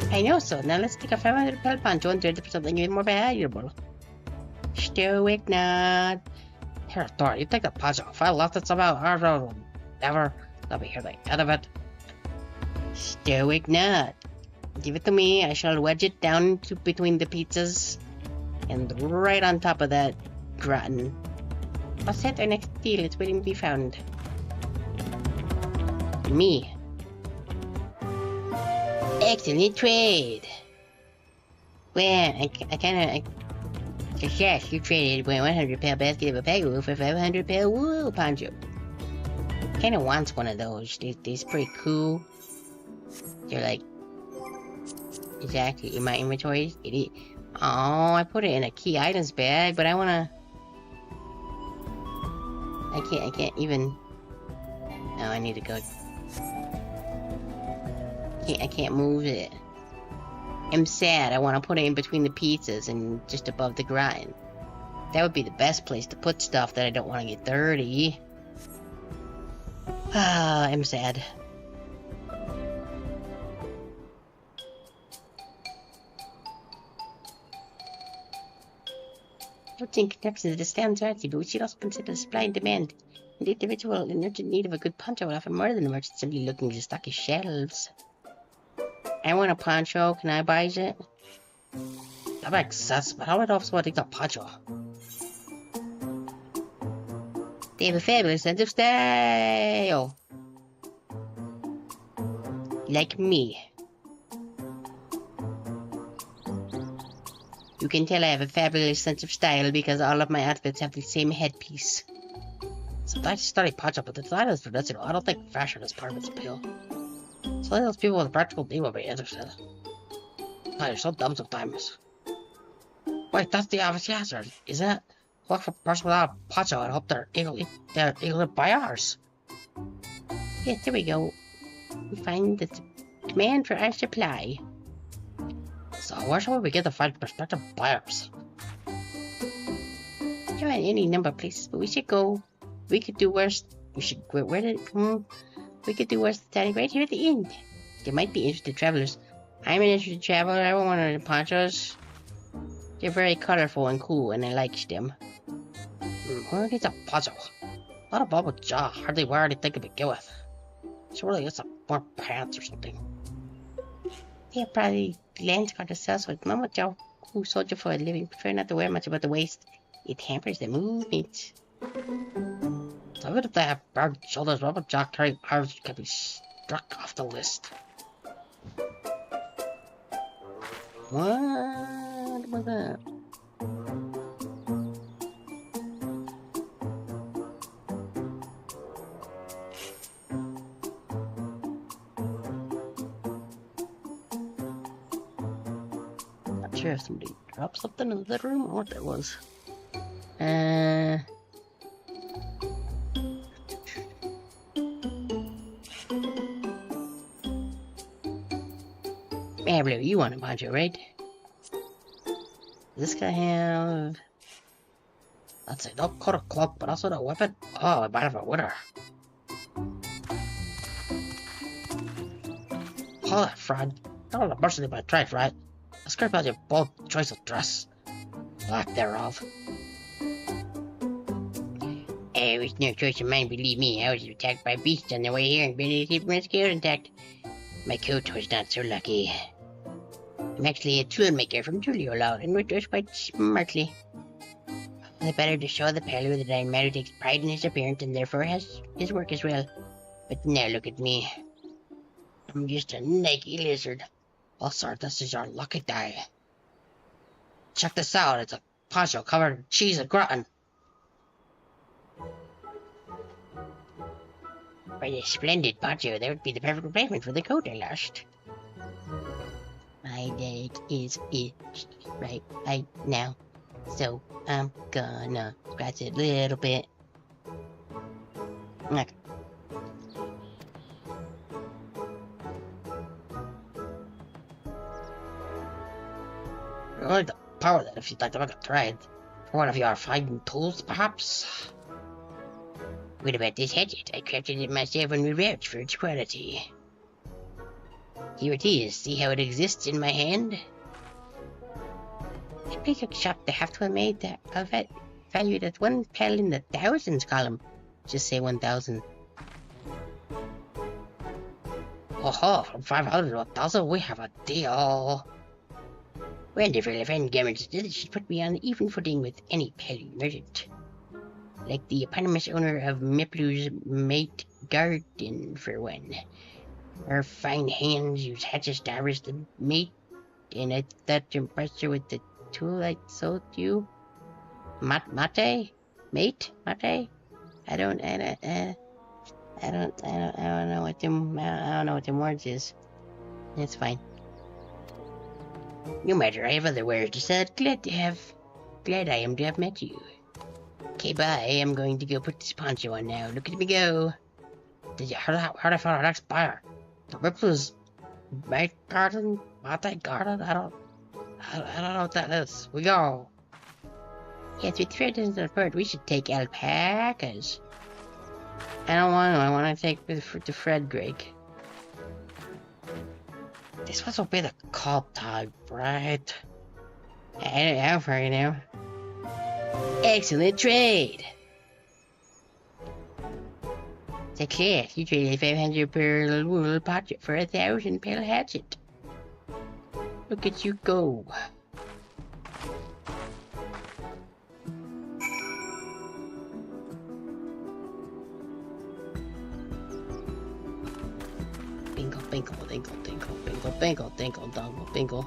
I know so. Now let's take a 500 pel poncho and trade it for something even more valuable. Stoic nod. Here, Thor, you take the poncho. If I left it somehow, I will never let me hear the end of it. Stoic nod. Give it to me. I shall wedge it down between the pizzas and right on top of that gratin. I'll set our next deal. It's waiting to be found. Me. Excellent trade. Well, Success, you traded 100 pel basket of a pegu for 500 pel wool poncho. Kinda wants one of those. These pretty cool. They're like exactly in my inventory. Oh, I put it in a key items bag, but I wanna. I can't even. No, I need to go. I can't move it. I'm sad. I want to put it in between the pizzas and just above the gratin. That would be the best place to put stuff that I don't want to get dirty. Ah, I'm sad. Everything connects to the stands artsy, but we should also consider supply and demand. The individual in urgent need of a good poncho will offer more than the merchant simply looking to stock his shelves. I want a poncho. Can I buy it? That makes sense, but how would I also want to take a poncho? They have a fabulous sense of style. Like me. You can tell I have a fabulous sense of style because all of my outfits have the same headpiece. Sometimes I study poncho, but the design is traditional. I don't think fashion is part of its appeal. So those people with a practical need will be interested. Oh, you're so dumb sometimes. Wait, that's the obvious answer, is it? Look for a person without a poncho and hope they're eagerly buy ours. Yeah, there we go. We find the demand for our supply. So where should we get to find prospective buyers? There are any number of places, but we should go. We could do worse. We should we could do worse starting right here at the end. There might be interested travelers. I'm an interested traveler. I want one of the ponchos. They're very colorful and cool, and I like them. Who needs a poncho? Not a bubble jaw. Hardly wear anything to begin with. So really, it's more pants or something. Yeah, probably land's got to sell, so it's not Joe who soldier for a living. Prefer not to wear much about the waist. It hampers the movement. So even if they have broad shoulders, rubber jaw carrying arms can be struck off the list. What was that? Not sure if somebody dropped something in the room or what that was. Blue, you want a poncho, right? Does this guy have... Let's say, no quarter cloak, but also no weapon? Oh, I might have a winner. Hold that, fraud. I don't know much about my tried, right? Let's care about your bold choice of dress. Lack thereof. It was no choice of mine, believe me. I was attacked by beasts on the way here and barely keep my skill intact. My coat was not so lucky. I'm actually a tool maker from Julio Law and would dress quite smartly. The better to show the parlor that I matter takes pride in his appearance and therefore has his work as well. But now look at me. I'm just a Nike lizard. Oh, sorry, this is our lucky day. Check this out. It's a poncho covered in cheese and gratin. For this splendid poncho, that would be the perfect replacement for the coat I lost. My leg is itched right now, so I'm gonna scratch it a little bit. Okay. I like the power that if you'd like to make a thread for one of your fine tools, perhaps? What about this hatchet? I crafted it myself and revouched for its quality. Here it is. See how it exists in my hand? The place shop the Haftwell made that I've valued at 1 pel in the thousands column. Just say 1,000. Oh, from 500 to 1,000, we have a deal. Wonderful, if any guarantee did it should put me on even footing with any petty merchant. Like the eponymous owner of Miplu's Mate Garden, for one. Her fine hands use hatchets to harvest the meat, and I thought to impress her with the tool I sold you. Mate? Mate? Mate? I don't know what them words is. It's fine. No matter, I have other words to say. Glad I am to have met you. Okay, bye. I'm going to go put this poncho on now. Look at me go. How'd I find our next buyer? The Rippler's Mate Garden? Mate Garden? I don't know what that is. We go. Yes, with Fred isn't a bird, we should take alpacas. I don't want to. I want to take the Fred Greg. This was a bit of cold time, right? How far you now? Excellent trade! Success! You traded 500 per wool potchet for 1,000 pel hatchet. Look at you go. Bingle, bingle, dingle, dingle, bingle, bingle, dingle, dongle, bingle.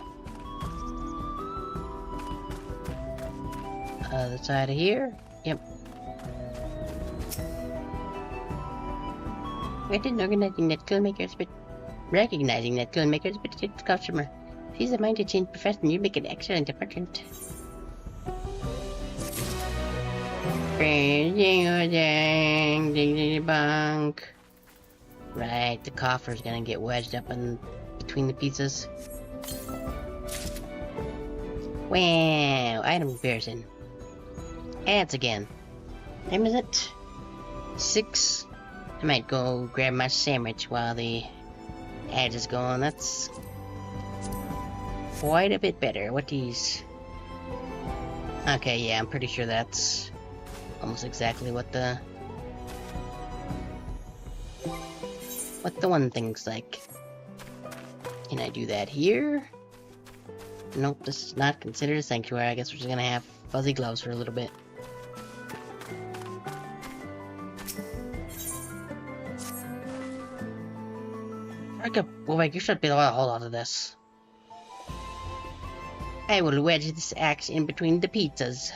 Other side of here. Yep. Recognizing that toolmaker's but customer. If he's a mind to change profession, you make an excellent merchant. Ding ding ding bunk. Right, the coffer's gonna get wedged up in between the pieces. Wow, item comparison. Ads again. Time is it? 6. I might go grab my sandwich while the ad is going. That's quite a bit better. What these? Okay, yeah, I'm pretty sure that's almost exactly what the one thing's like. Can I do that here? Nope, this is not considered a sanctuary. I guess we're just gonna have fuzzy gloves for a little bit. Well, you should be able to hold on to this. I will wedge this axe in between the pizzas.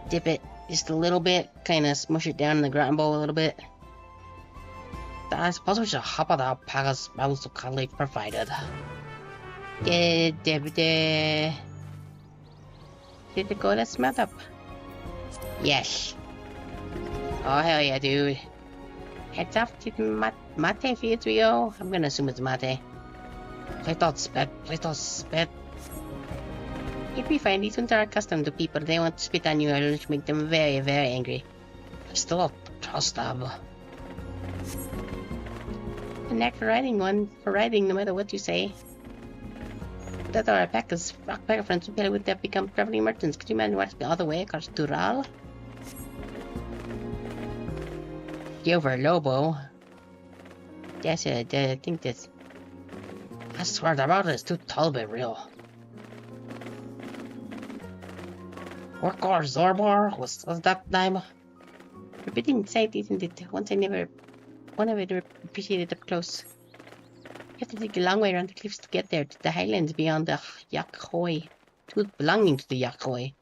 Dip it just a little bit, kind of smush it down in the ground bowl a little bit. I suppose we should hop on the alpaca's mouths so kindly provided. Did the go let's smelt up? Yes. Oh hell yeah, dude. Heads off to the mate fields we go. I'm gonna assume it's mate. Please don't spit. You'd be fine. These ones are accustomed to people. They want to spit on you or make them very, very angry. I still don't trust them. A knack for riding no matter what you say. That our alpacas, alpaca friends would have become traveling merchants. Could you imagine what's the other way across Dural? Over Lobo. That's it. I think that's. I swear the route is too tall to be real. Workor Zorbor was that name. Repeating sight isn't it? One I never appreciated up close. You have to take a long way around the cliffs to get there to the highlands beyond the Yakhoi. food belonging to the Yakoi.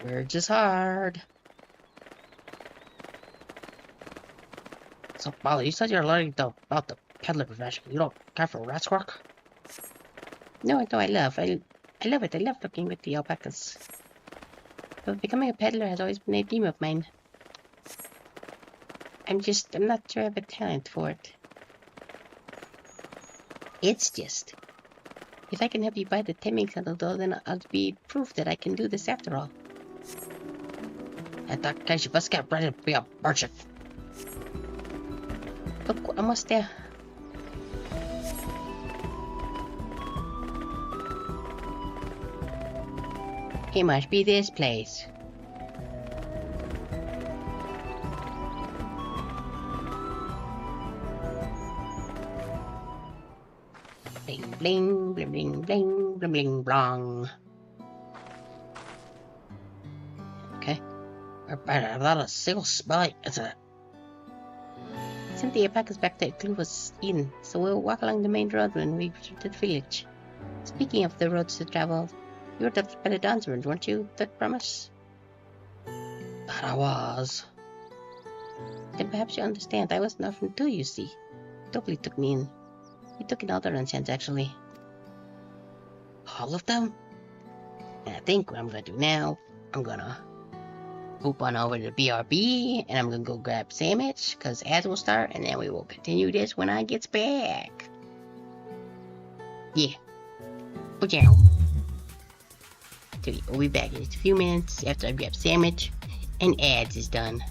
Words is hard. So, Molly, you said you're learning about the peddler profession. You don't care for rat's work? No, I love it. I love looking with the alpacas. But becoming a peddler has always been a dream of mine. I'm not sure I have a talent for it. It's just, if I can help you buy the taming saddle though, then I'll be proof that I can do this after all. I thought I should just get ready to be a merchant. Look, we're almost there. It must be this place. Bling, bling, bling, bling, bling, bling, bling, blong. Okay. A lot of sickles smell like it's a... Cynthia packed us back that Clue was in, so we'll walk along the main road when we reach the village. Speaking of the roads to travel, you were by the Dawntrail, weren't you? That promise? But I was. Then perhaps you understand, I wasn't orphaned too, you see. Dobley took me in. He took in all the Runcians, actually. All of them? And I think what I'm gonna do now, I'm gonna poop on over to the BRB, and I'm gonna go grab sandwich, because ads will start, and then we will continue this when I gets back. Yeah. Pajow. We'll be back in just a few minutes after I grab sandwich and ads is done.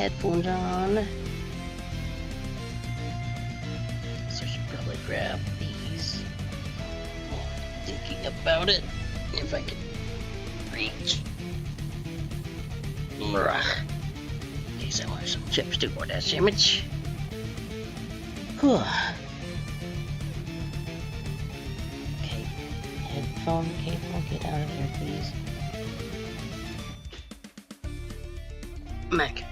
headphones on. So I should probably grab these. Thinking about it, if I can reach. Okay, so I have some chips to for that sandwich. Whew. Okay, headphone cable, get out of there, please. Mac.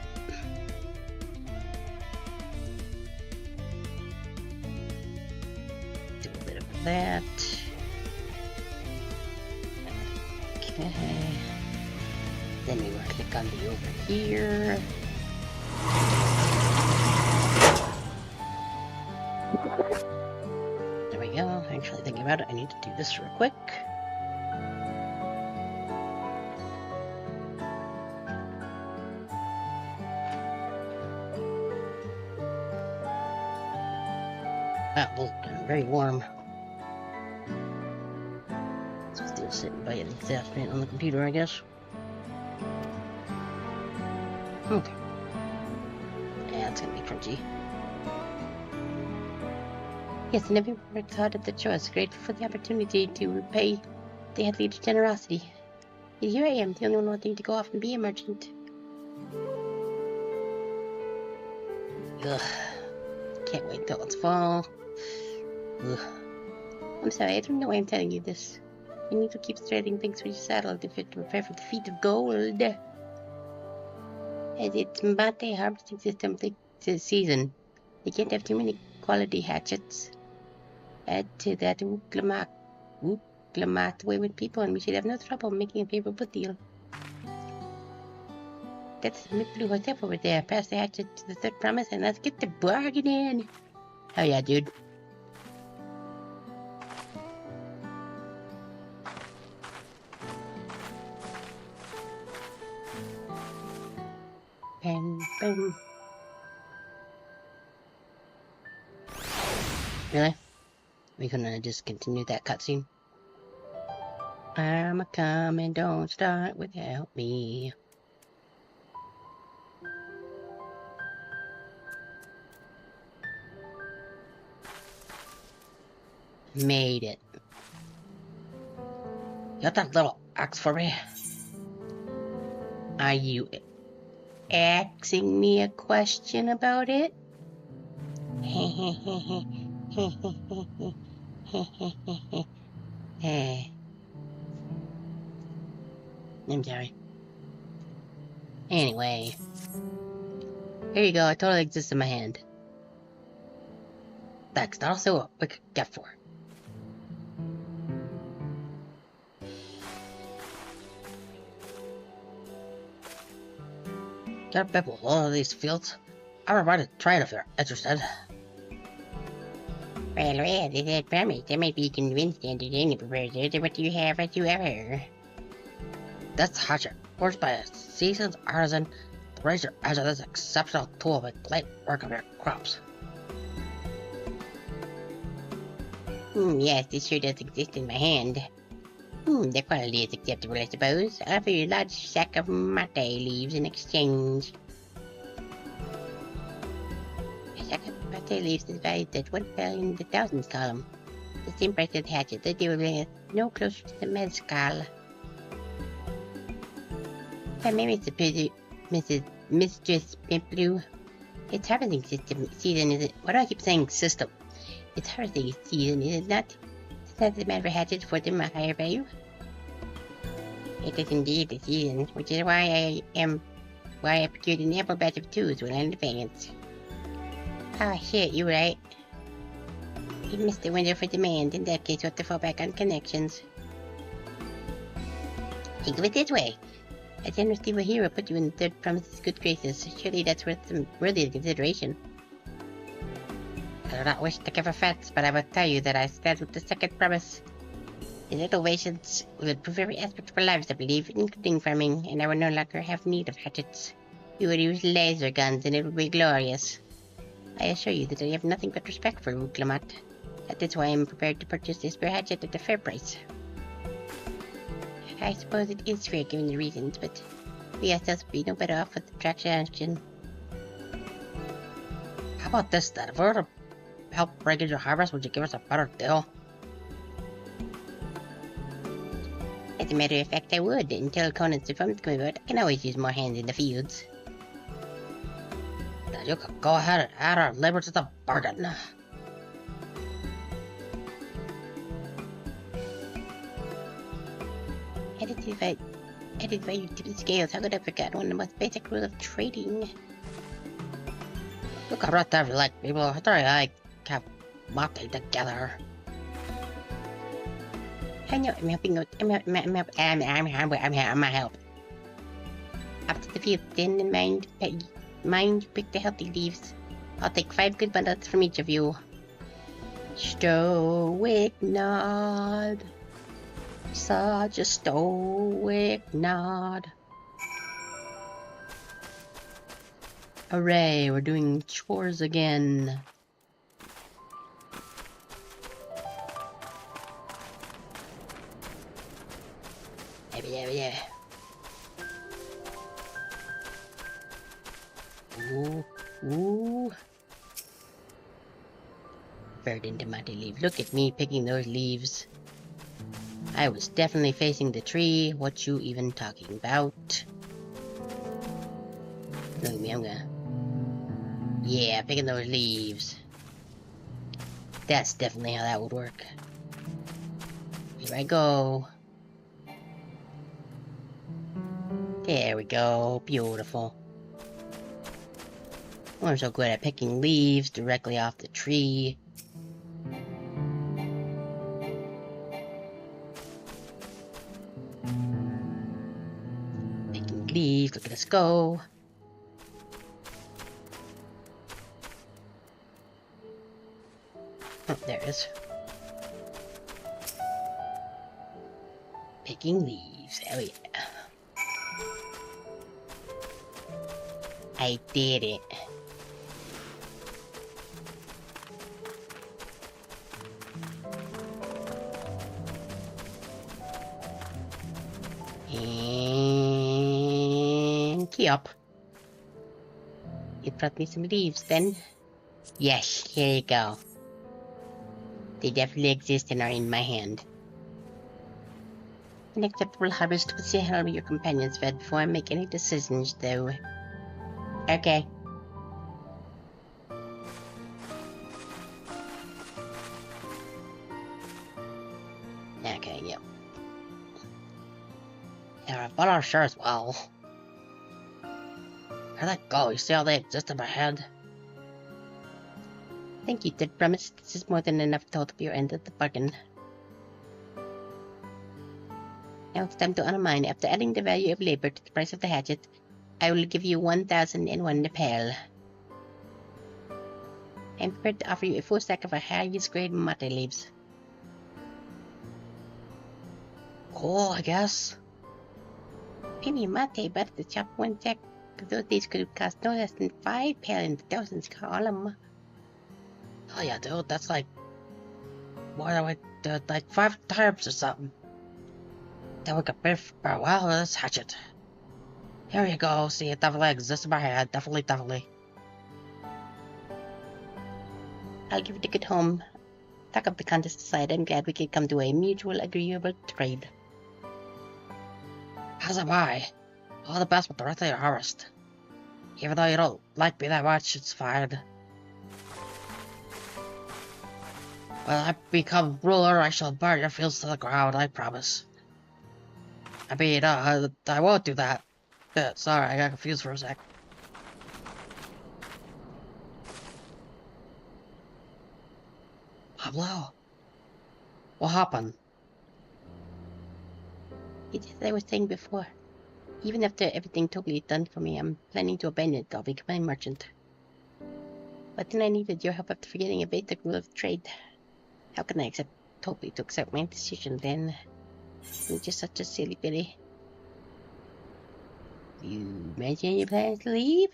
Do a bit of that. Okay. Then we will click on the over here. There we go. Actually thinking about it, I need to do this real quick. Ah, well, very warm. Still sitting by it this afternoon on the computer, I guess. Okay. Yeah, it's gonna be crunchy. Yes, I never thought of the choice. Grateful for the opportunity to repay the head leader's generosity. Yet here I am, the only one wanting to go off and be a merchant. Ugh. Can't wait till it's fall. Ugh. I'm sorry, I don't know why I'm telling you this. You need to keep threading things with your saddle to prepare for the feat of gold. As it's Mbate harvesting system this season, they can't have too many quality hatchets. Add to that Uklamat way with people, and we should have no trouble making a favorable deal. That's Blue Hotel over there. Pass the hatchet to the third promise, and let's get the bargain in. Oh yeah, dude. Bam, bam. Really? We gonna just continue that cutscene? I'm a coming, don't start without me. Made it. You got that little axe for me? Are you asking me a question about it? I'm sorry. Anyway. Here you go, it totally exists in my hand. That's also what we could get for. Got a bet with all of these fields. I'm about to try it if you're interested. Well, they did promise. I might be convinced to entertain the proposals. What do you have whatsoever? That's hatchet, forged by a seasoned artisan. The razor edge of this exceptional tool with light work on your crops. Yes, this sure does exist in my hand. The quality is acceptable, I suppose. I'll offer you a large sack of mate leaves in exchange. A sack of mate leaves is valued at 1 in the thousands column. The same price as hatchet, the deal will no closer to the mezcal. If I may, Mistress Blue, it's harvesting season, is it? Why do I keep saying system? It's harvesting season, is it not? It's not the matter for hatchets for them a higher value. It is indeed the season, which is why I procured an ample batch of twos well in advance. Ah, shit, you're right. You missed the window for demand. In that case, you have to fall back on connections. Think of it this way. A generous evil hero put you in the third promise's good graces. Surely that's worthy of consideration. I do not wish to give offense, but I will tell you that I stand with the second promise. In innovations, we will improve every aspect of our lives, I believe, including farming, and I will no longer have need of hatchets. We will use laser guns, and it will be glorious. I assure you that I have nothing but respect for Uklamat. That is why I am prepared to purchase this spear hatchet at a fair price. I suppose it is fair given the reasons, but we ourselves would be no better off with the transaction. How about this then? If we were to help break your harvest, would you give us a better deal? As a matter of fact, I would, until Conan's farms come about. I can always use more hands in the fields. Then you can go ahead and add our labor to the bargain. Added value to the scales. How could I forget one of the most basic rules of trading? Look right there, like people. I thought I have mate together. I know, I'm helping out. I'm help. Up to the field, then mind pick the healthy leaves. I'll take 5 good bundles from each of you. Stoic nod. Such a stoic nod. Hooray, we're doing chores again. Yeah. Ooh. Verdant tomato leaf. Look at me picking those leaves. I was definitely facing the tree. What you even talking about? Look at me, I'm gonna... Yeah, picking those leaves. That's definitely how that would work. Here I go. There we go. Beautiful. I'm so good at picking leaves directly off the tree. Picking leaves. Look at us go. Oh, there it is. Picking leaves. Oh yeah. I did it. And key up. You brought me some leaves then? Yes, here you go. They definitely exist and are in my hand. An acceptable harvest will see how your companions fed before I make any decisions, though. Okay. Okay, yep. Yeah, but our sure as well. Where'd that go? You see how they exist in my head? Thank you, did promise. This is more than enough total for your end of the bargain. Now it's time to unwind. After adding the value of labor to the price of the hatchet, I will give you 1,001 Nepal. I am prepared to offer you a full stack of our highest grade mate leaves. Cool, I guess. Penny mate, but the chop one stack of those leaves could cost no less than 5 Pel in the thousands column. Oh yeah, dude, that's like... What are we... like 5 types or something. Then we could pay for... Well, let's hatch it. Here you go, see, it definitely exists in my head, definitely. I'll give it a good home. Talk up the contest aside, I'm glad we could come to a mutual agreeable trade. As am I. All the best with the rest of your harvest. Even though you don't like me that much, it's fine. When I become ruler, I shall burn your fields to the ground, I promise. I mean, I won't do that. Yeah, sorry, I got confused for a sec. Pablo? What happened? It's as I was saying before. Even after everything totally done for me, I'm planning to abandon it. I'll become a merchant. But then I needed your help after forgetting a basic rule of trade. How can I accept Toby to accept my decision then? I'm just such a silly bitty. You mentioned your plans to leave?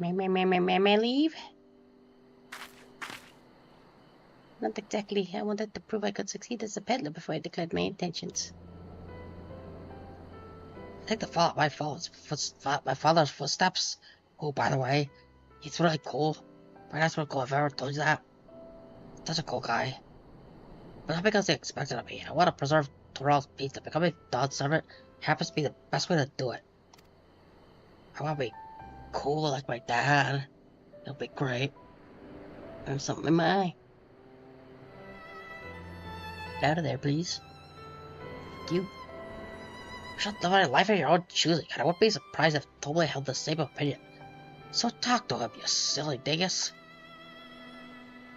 Leave? Not exactly. I wanted to prove I could succeed as a peddler before I declared my intentions. I think to follow my father's footsteps. Oh, by the way, he's really cool. But that's what cool if I ever told you that. That's a cool guy. But not because they expected of me. I want to preserve Toral's pizza. Becoming Dawn servant happens to be the best way to do it. I want to be cool like my dad. It'll be great. There's something in my eye. Get out of there, please. You. Shut the life of your own choosing, and I wouldn't be surprised if Tobly held the same opinion. So talk to him, you silly dingus.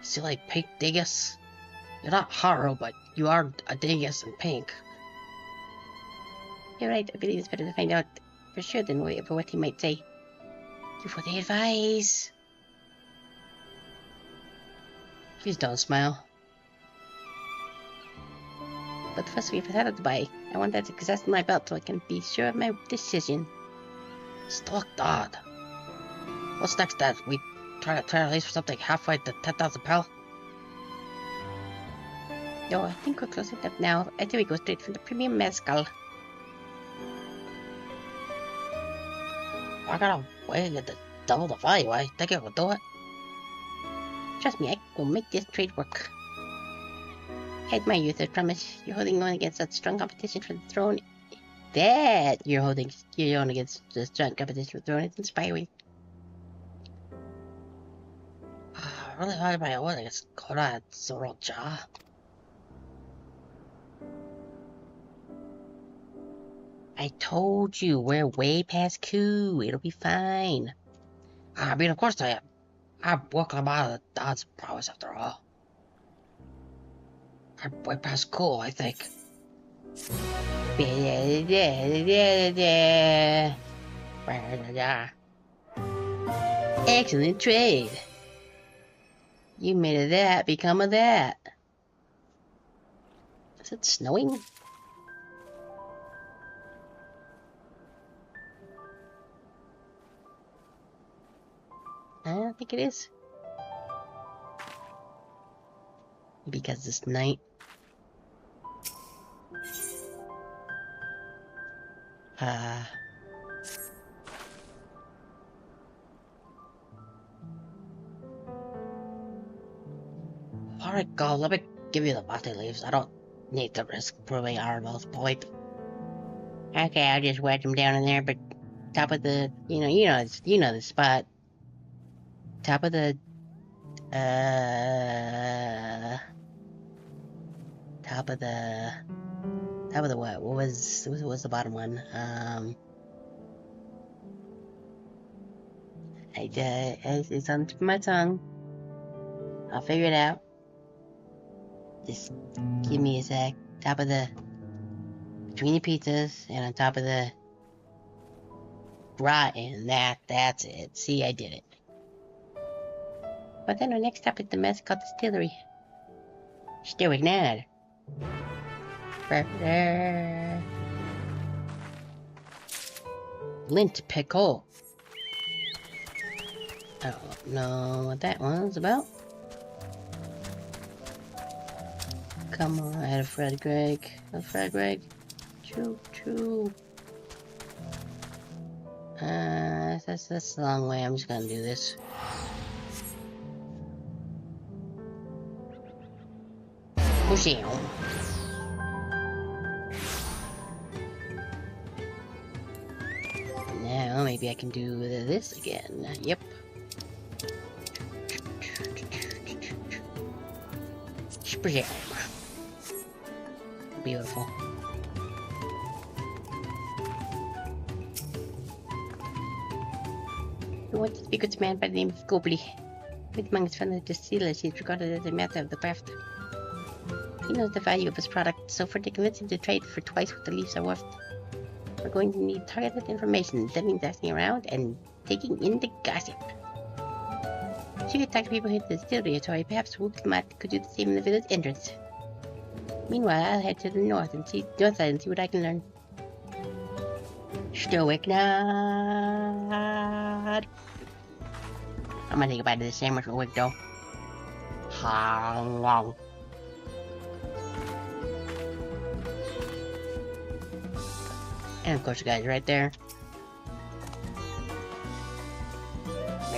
Silly pink dingus. You're not Haru, but you are a dingus in pink. You're right, I believe it's better to find out for sure than wait for what he might say. Thank you for the advice. Please don't smile. But first we've had to buy. I want that success in my belt so I can be sure of my decision. Stuck dad. What's next, Dad? We try to turn at least for something halfway to 10,000 pel? No, I think we're close enough now. I think we go straight for the premium mezcal. I gotta wait to double the value. I think I will do it. Trust me, I will make this trade work. I admire you, I promise. You're holding on against such strong competition for the throne. That you're holding your own against the strong competition for the throne. It's inspiring. I really hard my own against Kora and Zoroja. I told you, we're way past coup. It'll be fine. I mean, of course I am. I'm working them out of the Dawn's prowess after all. I'm way past cool, I think. Excellent trade. You made of that become of that. Is it snowing? I don't think it is. Because it's night. Alright, go. Let me give you the mate leaves. I don't need to risk proving Arnold's point. Okay, I'll just wedge them down in there, but top of the, you know the spot. Top of the, top of the what? What was the bottom one? It's on the tip of my tongue. I'll figure it out. Just give me a sec. Top of the, between the pizzas and on top of the, rotten. That's it. See, I did it. But then our next stop is the Mascot Distillery. Still ignored. Lint pickle. I don't know what that one's about. Come on, I had a Fred Greg. Choo choo. That's a long way. I'm just gonna do this. Push it. Now maybe I can do this again. Yep. Beautiful. We want to speak with a man by the name of Gobley. With among his fellow distillers, he is regarded as a master of the craft. He knows the value of his product, so for to convince him to trade for twice what the leaves are worth, we're going to need targeted information. That means asking around and taking in the gossip. If you could talk to people here at the distillery, perhaps Wookmat could do the same in the village entrance. Meanwhile, I'll head to the north side and see what I can learn. Stoic nod. I'm gonna take a bite of this sandwich real quick though. Long. And of course, you guys right there.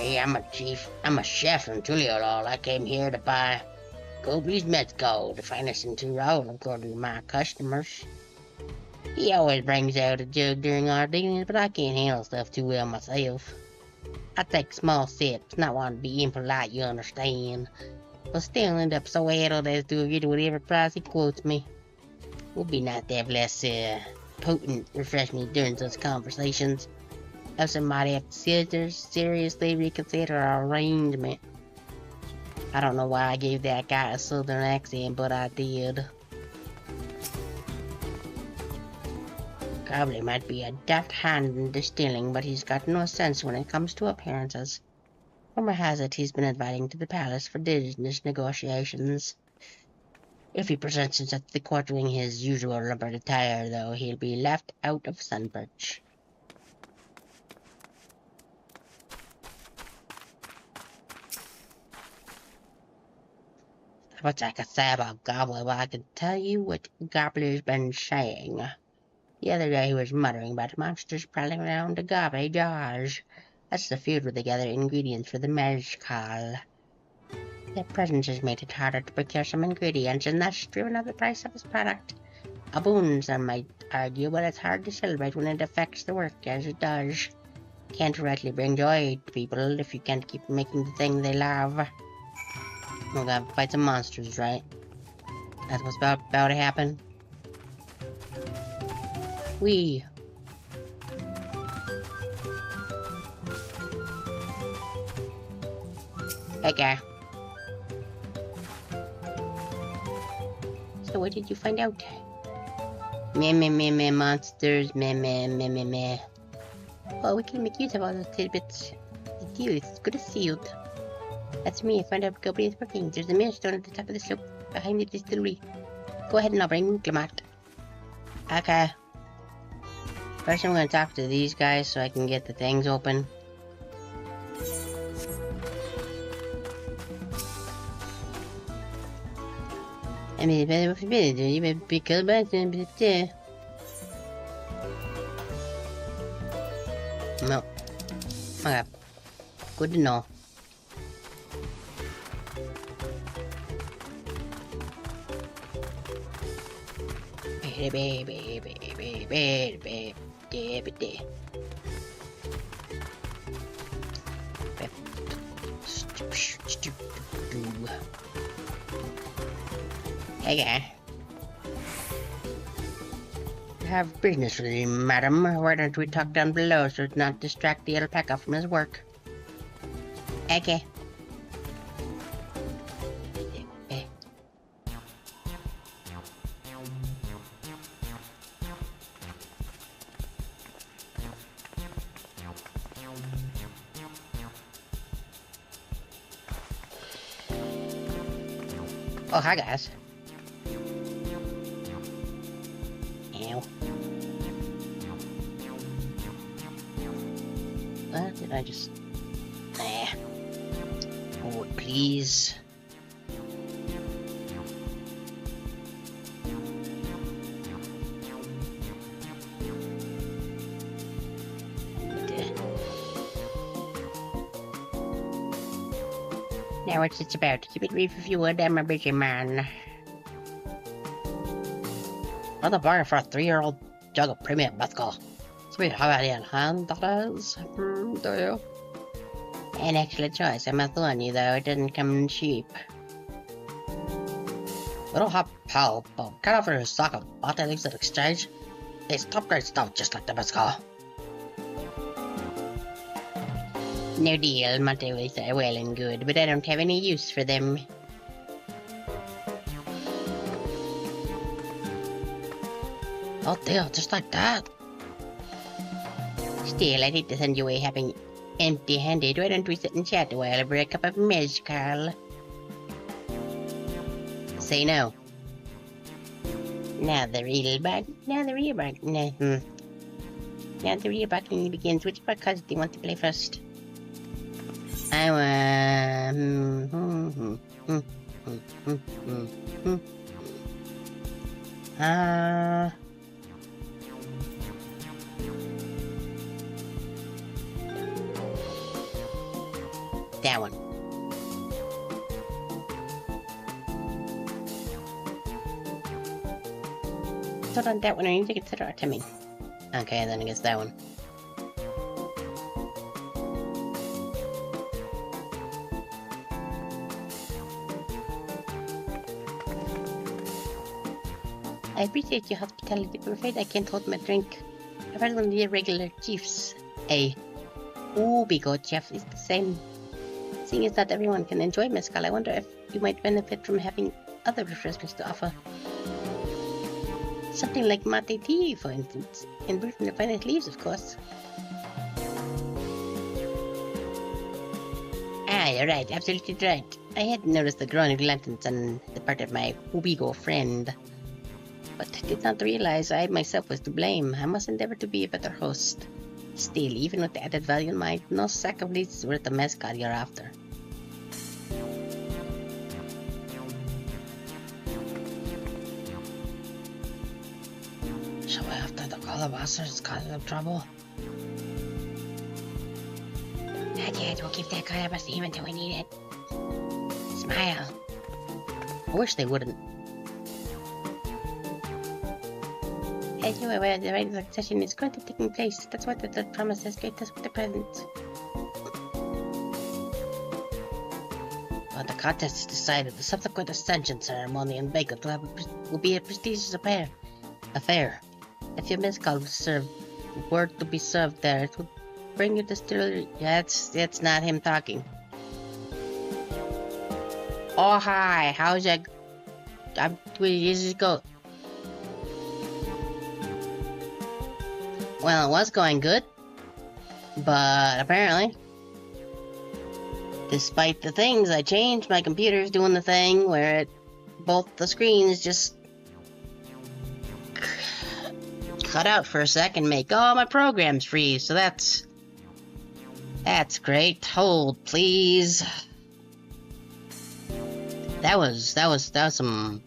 Hey, I'm a chief. I'm a chef from Tuliolol. I came here to buy Gobley's mezcal, the finest in Tyrol, according to my customers. He always brings out a jug during our dealings, but I can't handle stuff too well myself. I take small sips, not wanting to be impolite, you understand, but still end up so addled as to agree to whatever price he quotes me. Would be nice to have less, potent refreshments during those conversations. Else I might have to seriously reconsider our arrangement. I don't know why I gave that guy a southern accent, but I did. Gobley might be a deft hand in distilling, but he's got no sense when it comes to appearances. Rumor has it he's been inviting to the palace for business negotiations. If he presents himself at the court wearing his usual lumbered attire, though, he'll be left out of Sunbridge. What's I could say about Gobbler? Well, I can tell you what Gobbler's been saying. The other day he was muttering about monsters prowling around the garbage jars. That's the field where they gather ingredients for the mezcal. Their presence has made it harder to procure some ingredients, and thus driven up the price of his product. A boon, some might argue, but it's hard to celebrate when it affects the work as it does. Can't directly bring joy to people if you can't keep making the thing they love. We're gonna fight some monsters, right? That's what's about to happen. Wee. Okay. So what did you find out? Meh, monsters, meh. Oh, we can make use of all those tidbits. The deal is good as sealed. That's me, I found out Gobley is working. There's a millstone at the top of the slope behind the distillery. Go ahead and I'll bring Lamont. Okay. First I'm gonna talk to these guys so I can get the things open. I mean, because no. Okay. Good to know. Okay. I have business with you, madam. Why don't we talk down below so as not to distract the alpaca from his work? Okay. Oh, hi guys. Ow. What did I just... Nah. Forward, please. Now what's it about? Keep it brief if you would, I'm a busy man. Another bargain for a 3-year-old jug of premium mezcal. Sweet, how about in hand, that is? Do you? An excellent choice, I must warn you though, it doesn't come cheap. Little hot pal, but cut off a stock of bottle leaves at exchange. It's top grade stuff just like the mezcal. No deal, Montevis are well and good, but I don't have any use for them. Oh dear, just like that. Still, I hate to send you away having empty-handed. Why don't we sit and chat a while over a cup of mezcal? Say no. Now the real bargaining begins. Which podcast do you want to play first? I want... that one. Hold on, that one. I need to consider our timing. Okay, then I guess that one. I appreciate your hospitality, but I'm afraid I can't hold my drink. I've heard one of the irregular chiefs. A Ubigo chef is the same. Seeing as not everyone can enjoy mezcal, I wonder if you might benefit from having other refreshments to offer. Something like mate tea, for instance, and brewed from the finest leaves, of course. Ah, you're right, absolutely right. I hadn't noticed the growing lanterns on the part of my Ubigo friend, but did not realize I myself was to blame. I must endeavor to be a better host. Still, even with the added value in mind, no sack of leads is worth the mezcal you're after. Shall I have to the calabasas causing them trouble? Not yet, we'll keep that calabash even until we need it. Smile. I wish they wouldn't. I knew aware the right succession is currently taking place. That's what the promise has great us with the present. Well, the contest is decided. The subsequent ascension ceremony and banquet will be a prestigious affair. If your mezcal were to be served there, it would bring your distillery. Yeah, it's not him talking. Oh hi, how's that? Where does it go? Well, it was going good, but apparently, despite the things I changed, my computer's doing the thing where both the screens just cut out for a sec and make all my programs freeze. So that's great. Hold, please. That was some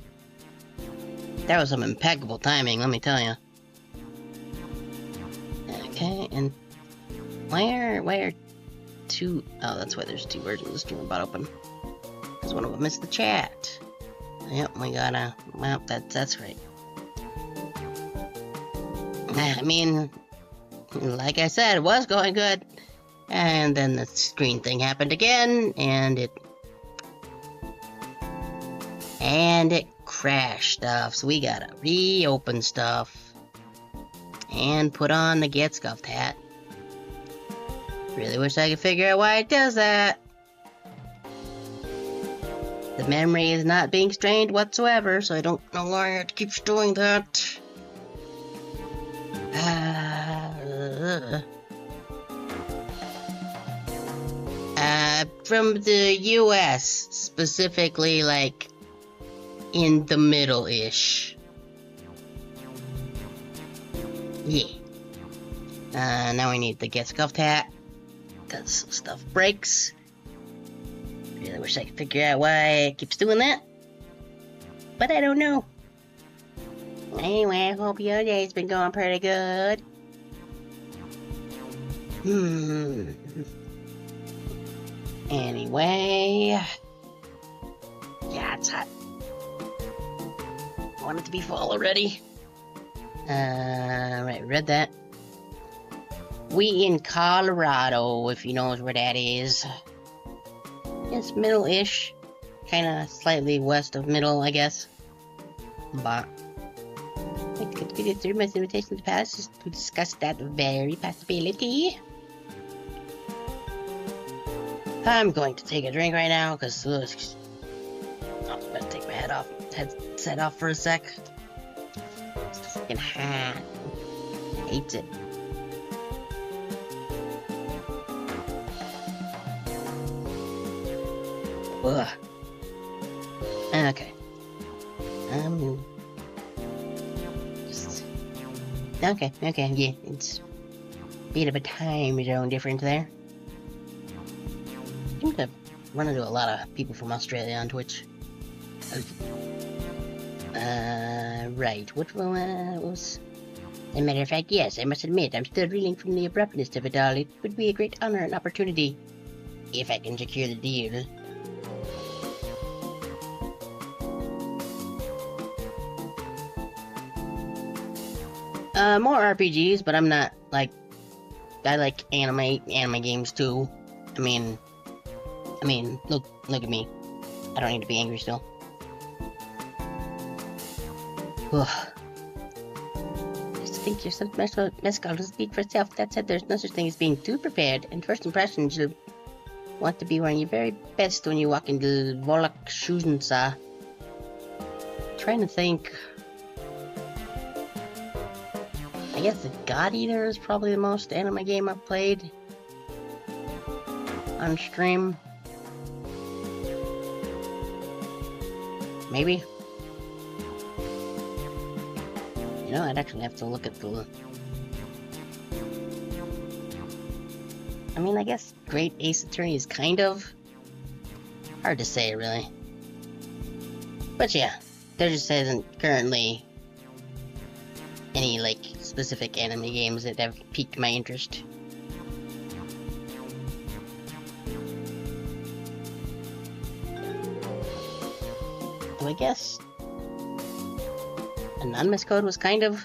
impeccable timing, let me tell you. Okay, and where two? Oh, that's why there's two versions of the stream about open. Because one of them is the chat. Yep, we gotta. Well, that's right. I mean, like I said, it was going good, and then the screen thing happened again, and it crashed stuff. So we gotta reopen stuff. And put on the Get Scuffed hat. Really wish I could figure out why it does that. The memory is not being strained whatsoever, so I don't no longer have to keep doing that. From the US, specifically, like, in the middle-ish. Yeah. Now we need the Get Scuffed hat, because stuff breaks. Really wish I could figure out why it keeps doing that, but I don't know. Anyway, I hope your day's been going pretty good. Anyway. Yeah, it's hot. I want it to be fall already. Right, read that. We in Colorado, if you know where that is. It's middle-ish. Kinda slightly west of middle, I guess. But I completed 3 months invitation to pass just to discuss that very possibility. I'm going to take a drink right now, because I'm gonna take my headset off for a sec. It's fucking hot. I hate it. Ugh. Okay. Okay, yeah, it's a bit of a time zone difference there. I seem to run into a lot of people from Australia on Twitch. Right, what was... As a matter of fact, yes, I must admit, I'm still reeling from the abruptness of it all. It would be a great honor and opportunity if I can secure the deal. More RPGs, but I'm not, like, I like anime games too. I mean, look at me. I don't need to be angry still. Ugh. I just think your sense mescal doesn't speak for itself. That said, there's no such thing as being too prepared, and first impressions, you'll want to be wearing your very best when you walk into Volok Shuzensa. Trying to think. I guess the God Eater is probably the most anime game I've played on stream. Maybe. You know, I'd actually have to look at the... I mean, I guess Great Ace Attorney is kind of... hard to say, really. But yeah, there just isn't currently any, like, specific anime games that have piqued my interest. So I guess Anonymous Code was kind of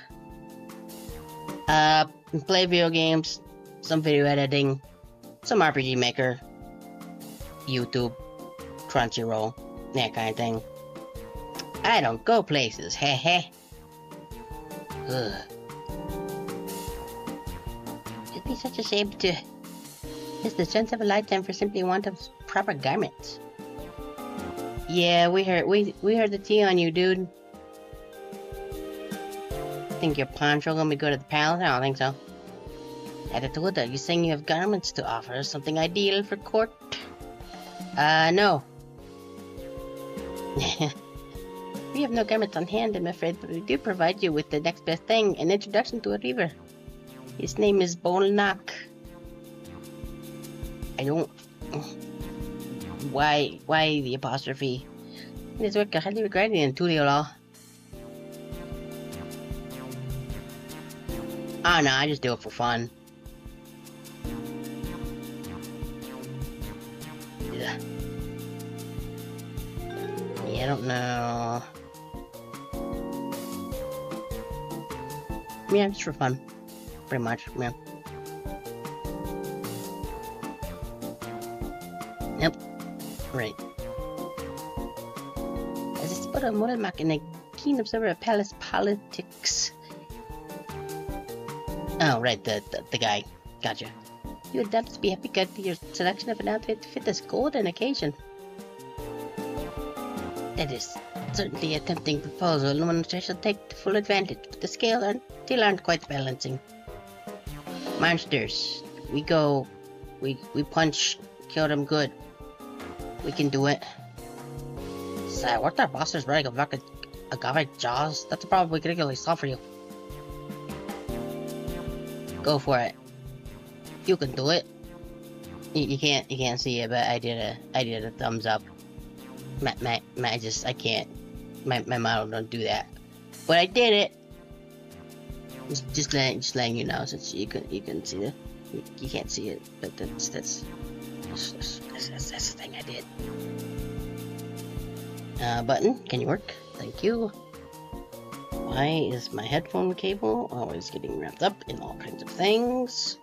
play video games, some video editing, some RPG Maker, YouTube, Crunchyroll, that kind of thing. I don't go places, heh heh. Ugh. It'd be such a shame to miss the chance of a lifetime for simply want of proper garments. Yeah, we heard the tea on you, dude. Think your poncho gonna be good at the palace? I don't think so. Attitude, you saying you have garments to offer? Something ideal for court? No. We have no garments on hand, I'm afraid, but we do provide you with the next best thing, an introduction to a reaver. His name is Bolnak. I don't... Why the apostrophe? His work I highly regarded in Tulio Law. Oh no, I just do it for fun. Yeah, I don't know. Yeah, just for fun. Pretty much, yeah. Yep. Right. As a spot of Modelmark and a keen observer of palace politics. Oh, right, the guy. Gotcha. You would doubtless be happy to your selection of an outfit to fit this golden occasion. That is certainly a tempting proposal, and one which I shall take to full advantage, but the scales still aren't quite balancing. Monsters. We punch, kill them good. We can do it. So, what our bosses running a agave jaws? That's probably ridiculously soft for you. Go for it. You can do it. You can't see it, but I did a thumbs up. I can't. My model don't do that. But I did it. Just letting you know, since you can see it. You can't see it, but that's the thing I did. Button, can you work? Thank you. Why is my headphone cable always getting wrapped up in all kinds of things?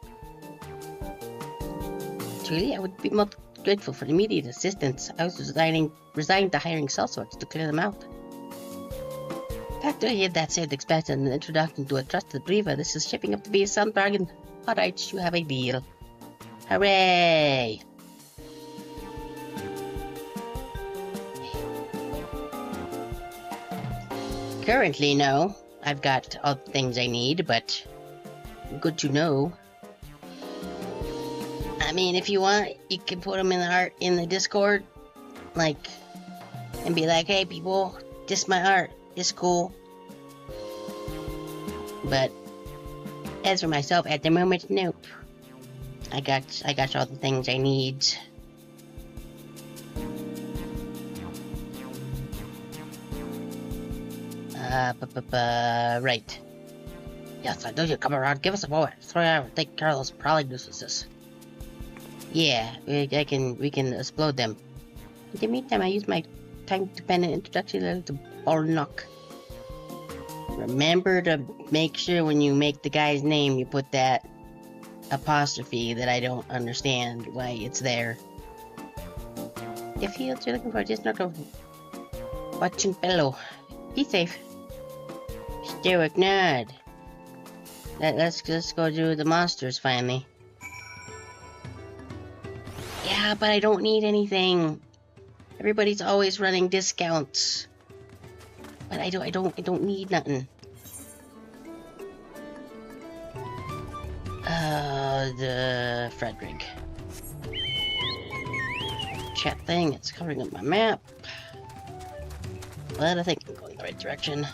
Truly, I would be most grateful for immediate assistance. I was resigned to hiring sellswords to clear them out. After I heard that said expansion and introduction to a trusted briefer, this is shaping up to be a sound bargain. Alright, you have a deal. Hooray! Currently, no. I've got all the things I need, but good to know. I mean, if you want, you can put them in the Discord, like, and be like, "Hey, people, this is my art. It's cool." But as for myself, at the moment, nope. I got all the things I need. Right. Yes, I know you come around. Give us a moment. 3 hours. Take care of those prolly nuisances. Yeah, we can explode them. In the meantime, I use my time-dependent introduction letter to Barnock. Remember to make sure when you make the guy's name, you put that apostrophe that I don't understand why it's there. The fields you're looking for just not a watching fellow. Be safe. Stoic nod. Let's just go do the monsters finally. Yeah, but I don't need anything. Everybody's always running discounts. But I don't need nothing. The Frederick. Chat thing, it's covering up my map. But I think I'm going the right direction.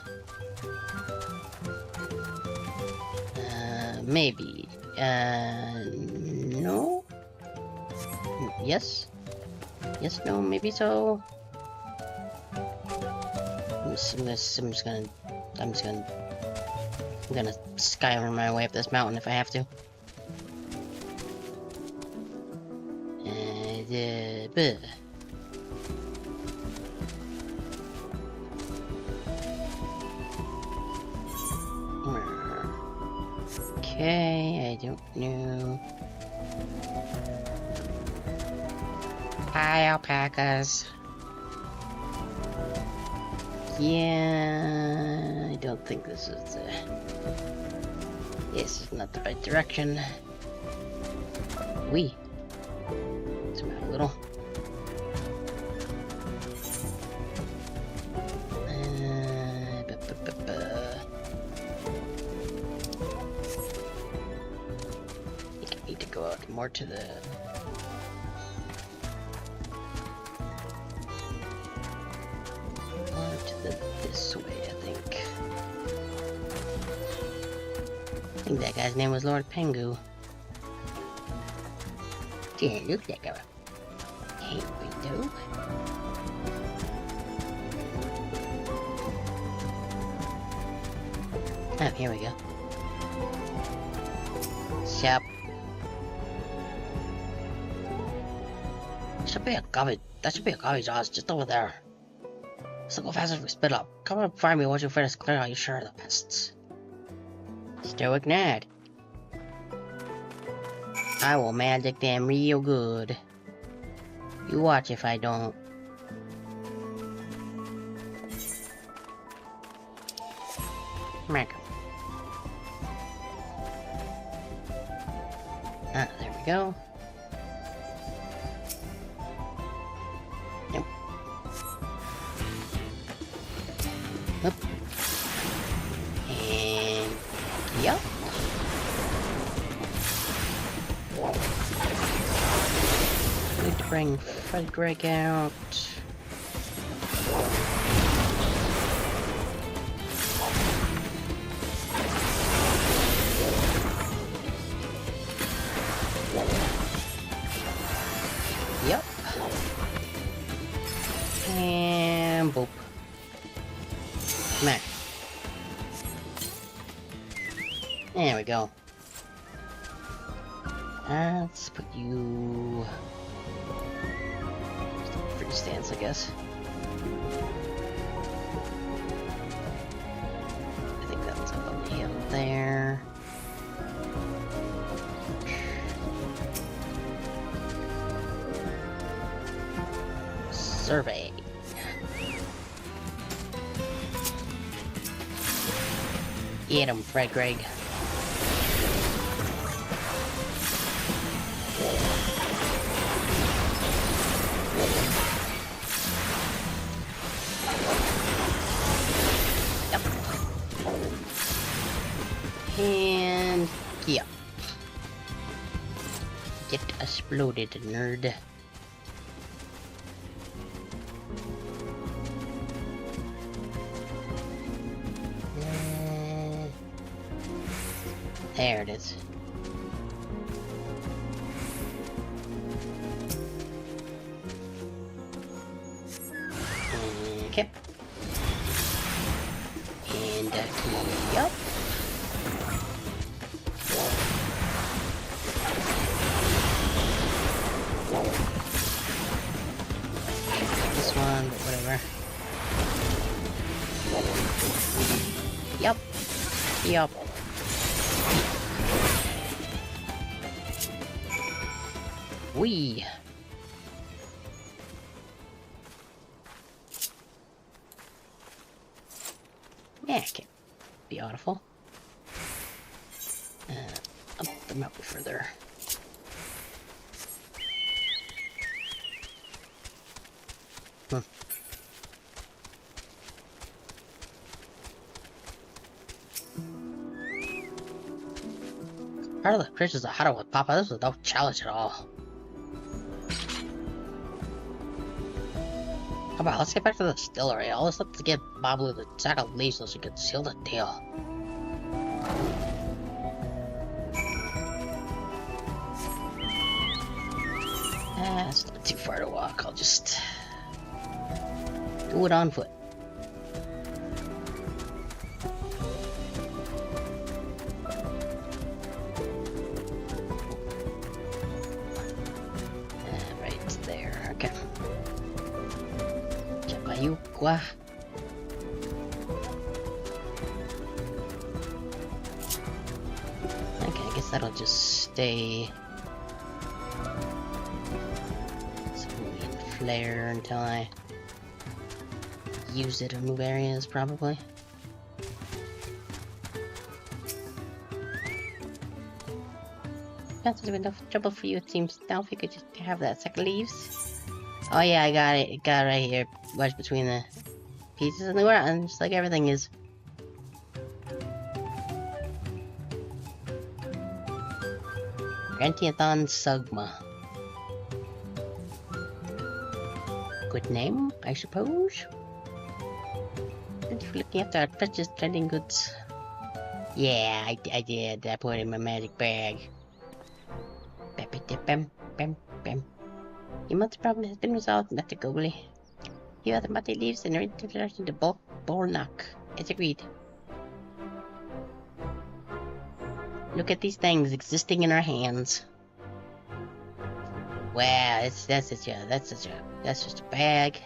Maybe. No? Yes? Yes, no, maybe so. I'm gonna Skyrim my way up this mountain if I have to. Okay, I don't know. Hi, alpacas. Yeah, I don't think this is this is not the right direction. Zoom out a little. I think I need to go out more to the this way, I think. I think that guy's name was Lord Pengu. Yeah, look that guy. Hey, we do. Oh, here we go. Shop. That should be a garbage house just over there. So go fast as we split up. Come up find me once you finish clearing out your share of the pests. Stoic Ned. I will magic them real good. You watch if I don't. Mac. Ah, there we go. Yep. Up. And yep. Need to bring Frederick out. Yep. And boop. Smack. There we go. Let's put you... free stance, I guess. I think that's up on the hill there. Survey. Get him, Fred Greg. Yep. And yeah. Get exploded, nerd. There it is. Okay. And yup. Yup. Wee. Yeah, okay. Beautiful. Up the mountain further. Part of the creatures are harder with Papa. This was no challenge at all. How about let's get back to the distillery. All this let's get Babu the sack of leaves so she can seal the deal. It's not too far to walk. I'll just do it on foot. Right there. Okay. Japayukwa. Okay, I guess that'll just stay. Flare until I use it to move areas, probably. That's enough trouble for you, it seems. Now, if you could just have that second leaves. Oh yeah, I got it. It got it right here, wedged between the pieces in the ground, just like everything is. Grantiathon Sugma. Good name, I suppose. Thank you for looking after our precious trading goods. Yeah, I did. I put it in my magic bag. Your month's problem has been resolved, Mr. Gobley. You have the muddy leaves and are in direction to Bolnock. As agreed. Look at these things existing in our hands. Wow, that's just a bag.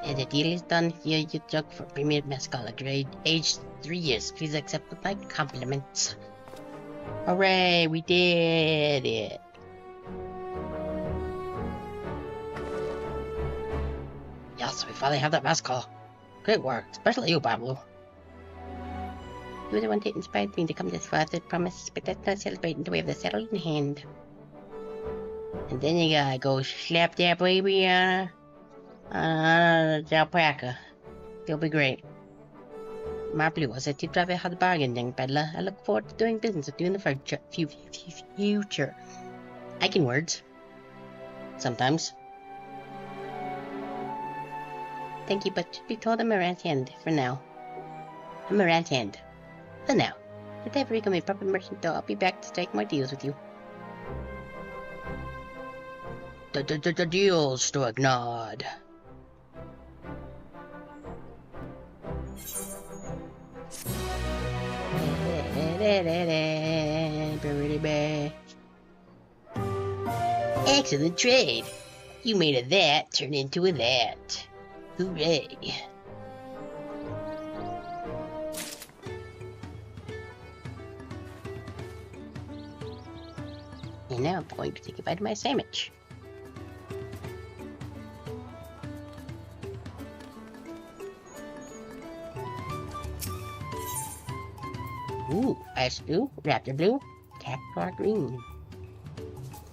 And the deal is done. Here you jug for premier mescal, grade aged 3 years. Please accept with my compliments. Hooray, we did it. Yes, we finally have that mescal. Great work, especially you, Pablo. You were the one that inspired me to come this far. I promise, but that's not celebrating until we have the saddle in hand. And then you gotta go slap that baby on the alpaca. It'll be great. My Blue, I said to drive a hard bargain, young peddler. I look forward to doing business with you in the future. I can words. Sometimes. Thank you, but be told I'm a rant hand for now. I'm a rant hand. For now. If I ever become a proper merchant, though, I'll be back to strike more deals with you. The deals, Storgnod. Excellent trade. You made a that turn into a that. Hooray. And now I'm going to take a bite of my sandwich. Ooh, ice blue, raptor blue, cactuar green.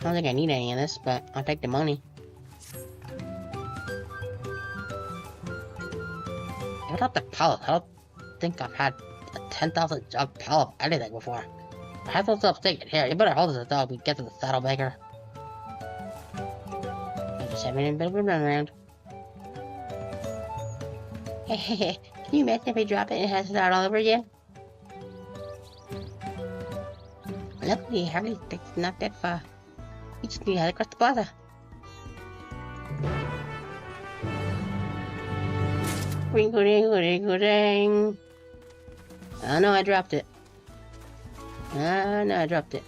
I don't think I need any of this, but I'll take the money. What about the pallet? I don't think I've had a 10,000 jug pallet of anything before. I have those upstate here. You better hold this until we get to the saddle maker. I'm just having a bit of a run around. Can you imagine if we drop it and it has to start all over again? Luckily, Harley's not that far. We just need to head across the plaza. Ring-a-ding-a-ding-a-ding. Oh no, I dropped it. Oh no, I dropped it.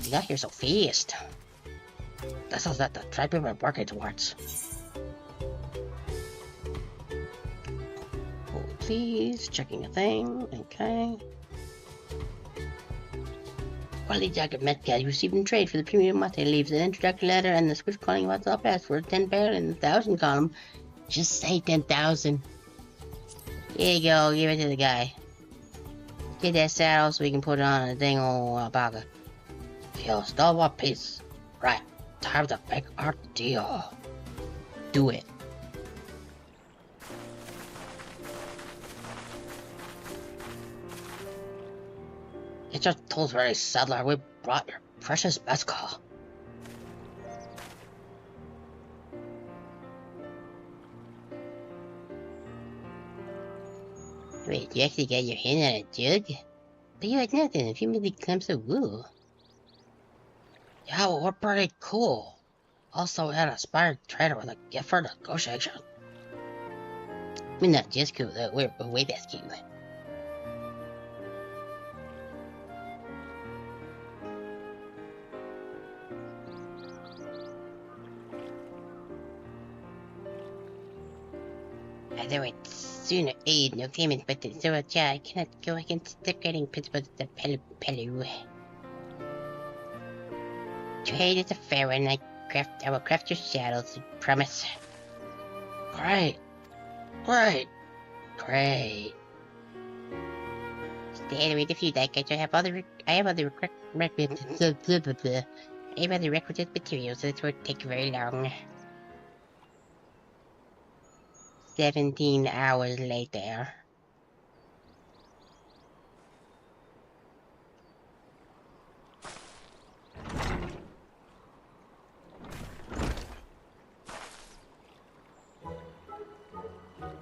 You got here so fast. This is not the tribe we were working towards. Hold please, checking a thing, okay. Quality jacket Metcalf you received in trade for the premium mate leaves an introductory letter and the switch calling what's up password 10 barrel in the 1,000 column. Just say 10,000. Here you go, give it to the guy. Get that saddle so we can put it on a dang old alpaca. Feel stalwart piece. Right, time to make our deal. Do it. Get your tools ready, saddler. We brought your precious mezcal. Wait, you actually got your hand on a jug? But you had nothing if you made the glimpse of woo. Yeah, well, we're pretty cool. Also, we had a aspired trader with a gift for negotiation. We're not just cool, though. We're way best cool. There would sooner aid no payment, but the zero I cannot go against the grading principles of the Pelu. Trade is a fair one. I will craft your shadows, I promise. Great. Great. Great. Stay away if you like. I have other requisite materials, so this won't take very long. 17 hours later.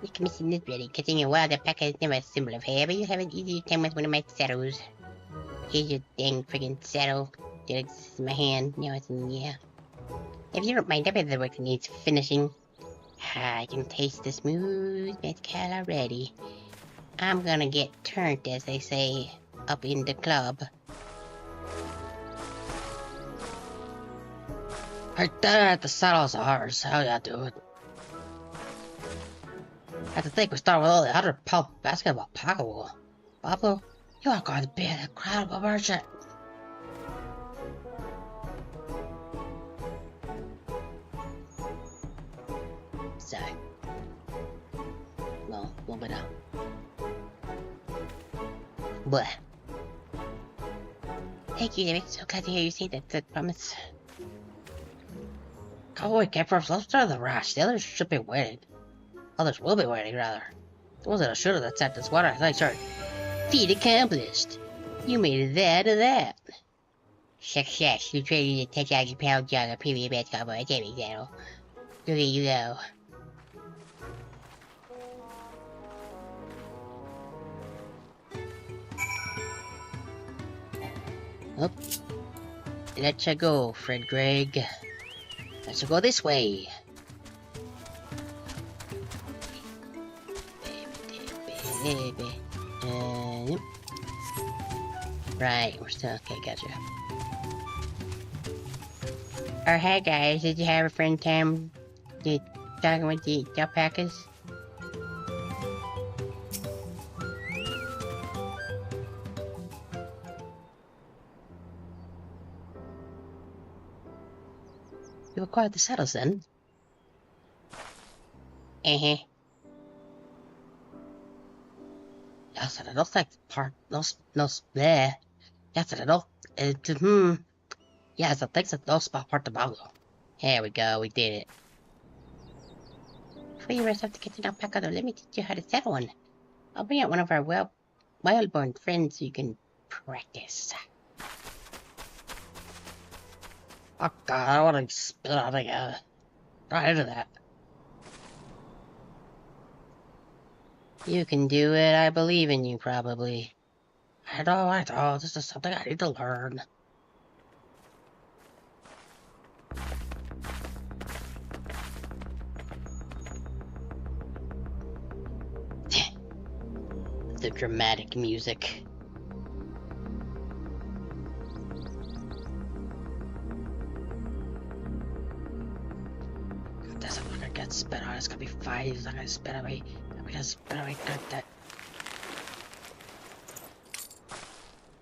The commission is ready. Continuing while the packer is never a symbol of hair, but you have an easier time with one of my saddles. Here's your dang friggin' saddle. This is my hand. Now it's in the air. If you don't mind, I bet the work needs finishing. I can taste the smooth mezcal already. I'm gonna get turned, as they say, up in the club. Right there, the saddle's ours. How y'all do it? I have to think we start with all the other pulp basketball pocket wool. Pablo, you are going to be an incredible merchant. So, no, a little bit up. But thank you, David. So glad to hear you say that. That promise. Cowboy campers, let's start the rush. The others should be waiting. Others will be waiting, rather. It wasn't a shooter that set this water. Thanks, sir. Feat accomplished. You made it that or that. Success. You traded a 10,000 pound jug of premium basketball for a gaming channel. There you go. Up. Let's go, Fred Gregg. Let's go this way. Right, we're still okay. Gotcha. Oh, hey guys, did you have a friend time talking with the alpacas? You acquired the saddles then? Uh-huh. Yes, I don't like part, no, there. Yes, I don't, Yes, I think it's no spot part of Pablo. Here we go, we did it. Before you rest off to get an alpaca, though, let me teach you how to saddle one. I'll bring out one of our wild-born friends so you can practice. Oh god, I don't want to spit out again. Right into that. You can do it, I believe in you, probably. I know, this is something I need to learn. The dramatic music. That's not gonna get spit on. It's gonna be fine. It's not gonna spit on me. I'm gonna spit on me. Got that.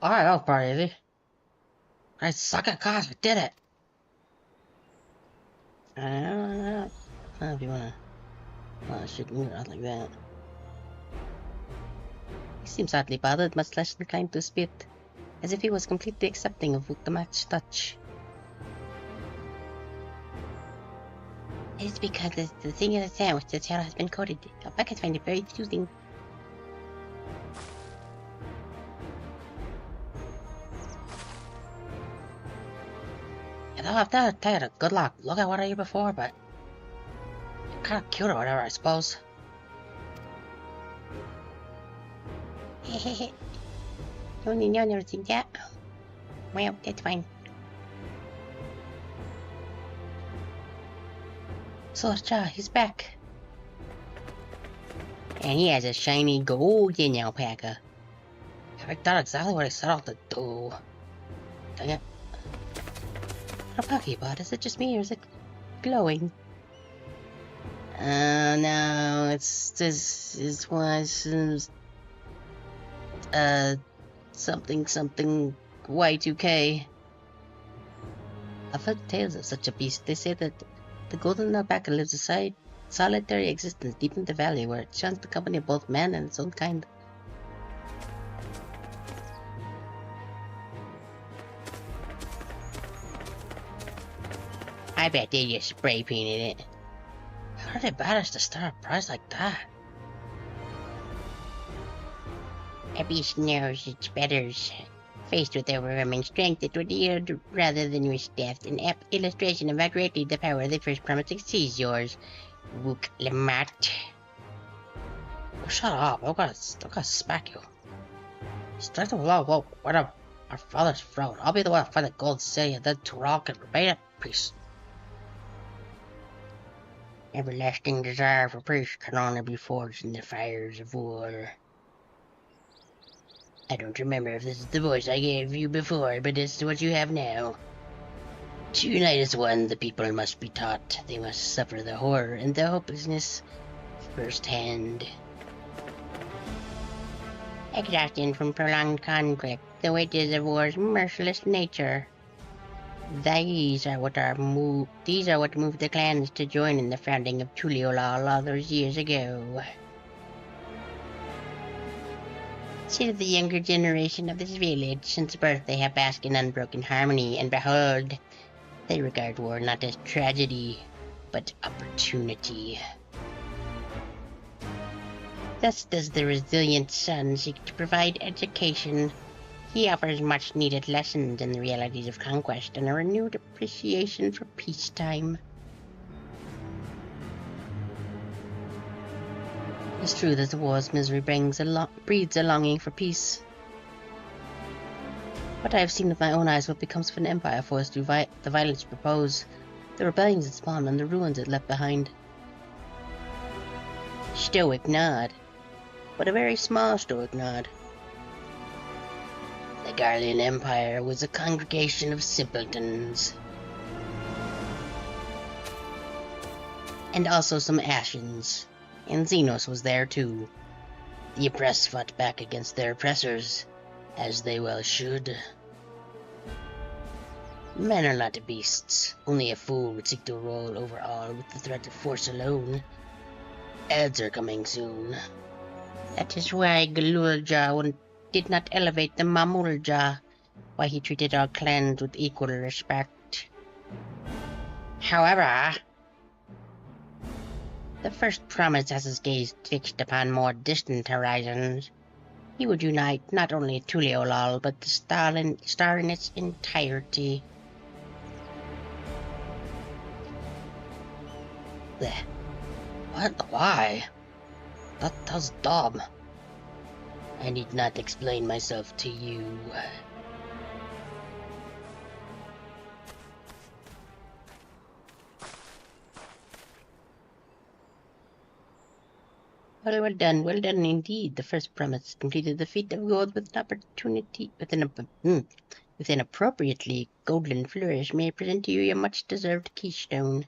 Alright, that was pretty easy. I suck at cars. I did it. I don't know if you wanna shoot me out like that. He seems oddly bothered, much less inclined to spit, as if he was completely accepting of Wukdamat's touch. It's because the thing in the sandwich, the tail has been coated. Alpacas find it very soothing. You know, I've done a good luck. Look at what I did before, but you're kind of cute or whatever, I suppose. Hehehe. You never seen that? Well, that's fine. Sorcha, he's back. And he has a shiny golden alpaca. I done exactly what I set out to do. Dang it. What a Pokebot? Is it just me or is it glowing? No, this was something Y2K. I've heard tales of such a beast. They say that the golden alpaca lives a solitary existence deep in the valley where it shuns the company of both man and its own kind. I bet they just spray painted it. How did they manage to start a prize like that? A beast knows its betters. Faced with overwhelming strength, it would yield rather than resist. An apt illustration of how greatly the power of the first promise exceeds yours, Wook Lamat. Oh, shut up! I'm gonna smack you. Strike the blow. What up? Our father's throne. I'll be the one to find the gold city and then Turok and remain at peace. Everlasting desire for peace can only be forged in the fires of war. I don't remember if this is the voice I gave you before, but this is what you have now. To unite as one, the people must be taught. They must suffer the horror and the hopelessness firsthand. Exhaustion from prolonged conflict, the wages of war's merciless nature. These are what moved the clans to join in the founding of Tuliolal all those years ago. To the younger generation of this village, since birth they have basked in unbroken harmony, and behold, they regard war not as tragedy, but opportunity. Thus does the resilient son seek to provide education. He offers much-needed lessons in the realities of conquest and a renewed appreciation for peacetime. It's true that the war's misery breeds a longing for peace. What I have seen with my own eyes what becomes of an empire forced through the violence you propose, the rebellions it spawned and the ruins it left behind. Stoic nod, but a very small stoic nod. The Garlean Empire was a congregation of simpletons. And also some Ashians. And Xenos was there too. The oppressed fought back against their oppressors, as they well should. Men are not beasts. Only a fool would seek to rule over all with the threat of force alone. Ads are coming soon. That is why Galulja did not elevate the Mamulja, why he treated all clans with equal respect. However, the first promise has his gaze fixed upon more distant horizons. He would unite not only Tuliolal, but the star in its entirety. Blech. What? Why? That was dumb. I need not explain myself to you. Well done indeed. The first promise completed the feat of gold with an appropriately golden flourish may present to you your much-deserved keystone.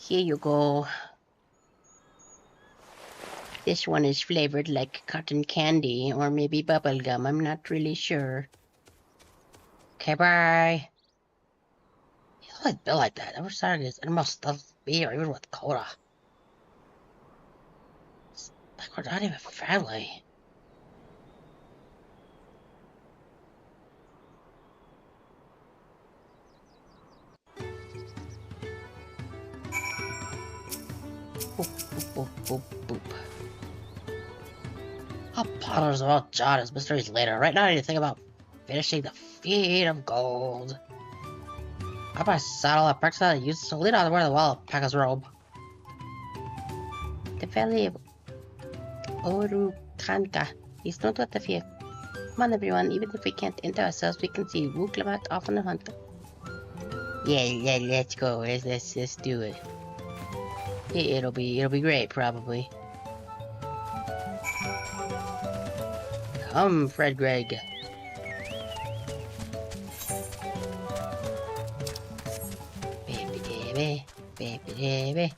Here you go. This one is flavored like cotton candy or maybe bubble gum. I'm not really sure. Okay, bye. You like Bill like that. I never started this. Animal stuff beer, even with cola. Like we're not even friendly. Boop, boop, boop, boop, boop. I'll ponder about John's mysteries later. Right now I need to think about finishing the feat of gold. I'll buy a saddle that perks out and use to lead on to wear the wall of Pekka's robe. The valley of Orukanka is not what I fear. Come on everyone, even if we can't enter ourselves, we can see Wuklamat off on the hunt. Yeah, let's go. Let's do it. It'll be great, probably. Come, Fred Greg. Baby.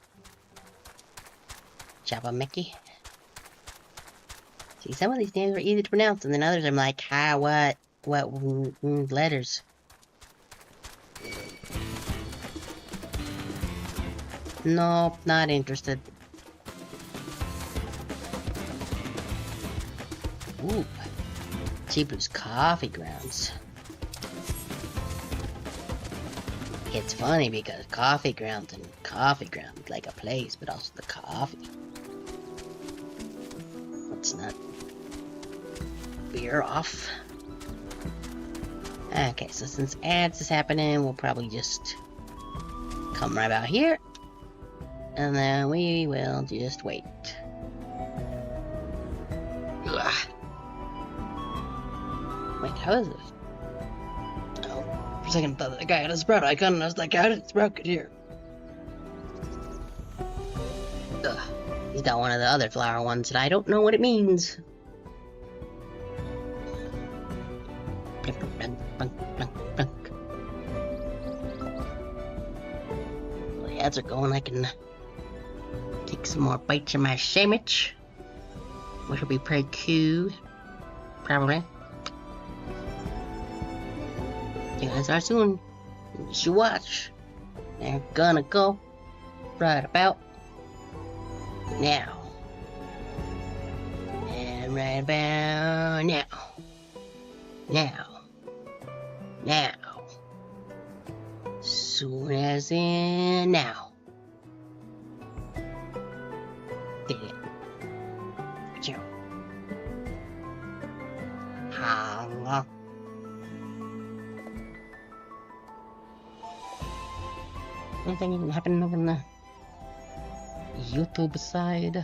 Jabba Mickey. See, some of these names are easy to pronounce, and then others I'm like, what letters? Nope, not interested. Ooh, Chibu's coffee grounds. It's funny because coffee grounds like a place, but also the coffee. Let's not veer off. Okay, so since ads is happening, we'll probably just come right out here. And then we will just wait. Ugh. Wait, how is this? Oh, for a second I thought the guy had a sprout icon, and I was like, how did the sprout get here? Ugh. He's got one of the other flower ones, and I don't know what it means. Blunk, blunk, blunk, blunk, blunk. Well, the ads are going, I can take some more bites of my sandwich, which will be pretty cool, probably. You guys are soon. You should watch. They're gonna go right about now. And right about now. Now. Soon as in now. Did it. Achoo. How? Anything even happen over on the YouTube side?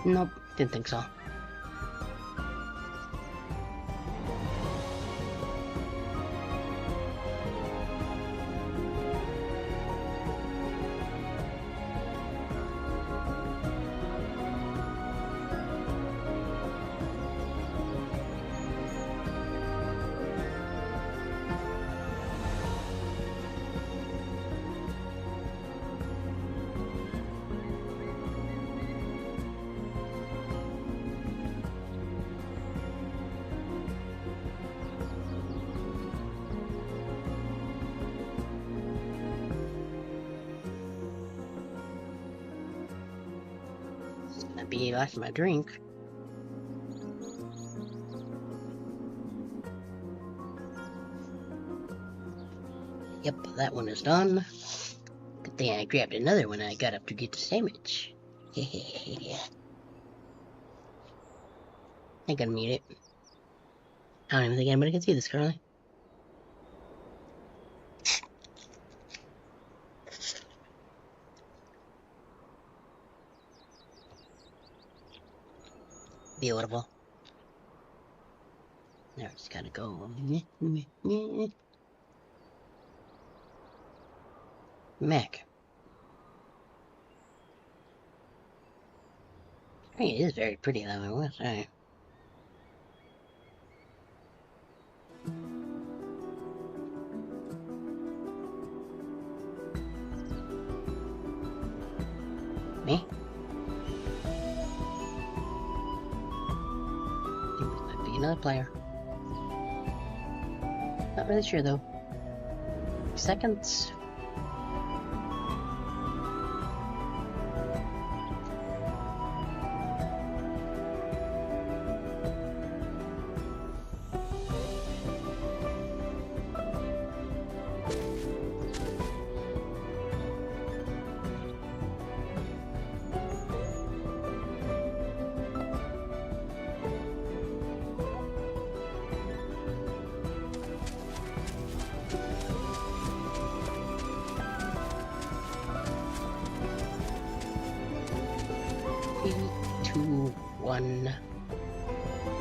Nope, didn't think so. Be last my drink. Yep, that one is done. Good thing I grabbed another when I got up to get the sandwich. I think I'm muted. I don't even think anybody can see this currently. Beautiful. Now just gotta go. Mac. I mean, it is very pretty though, I will say. Me? Might be another player. Not really sure though. Seconds.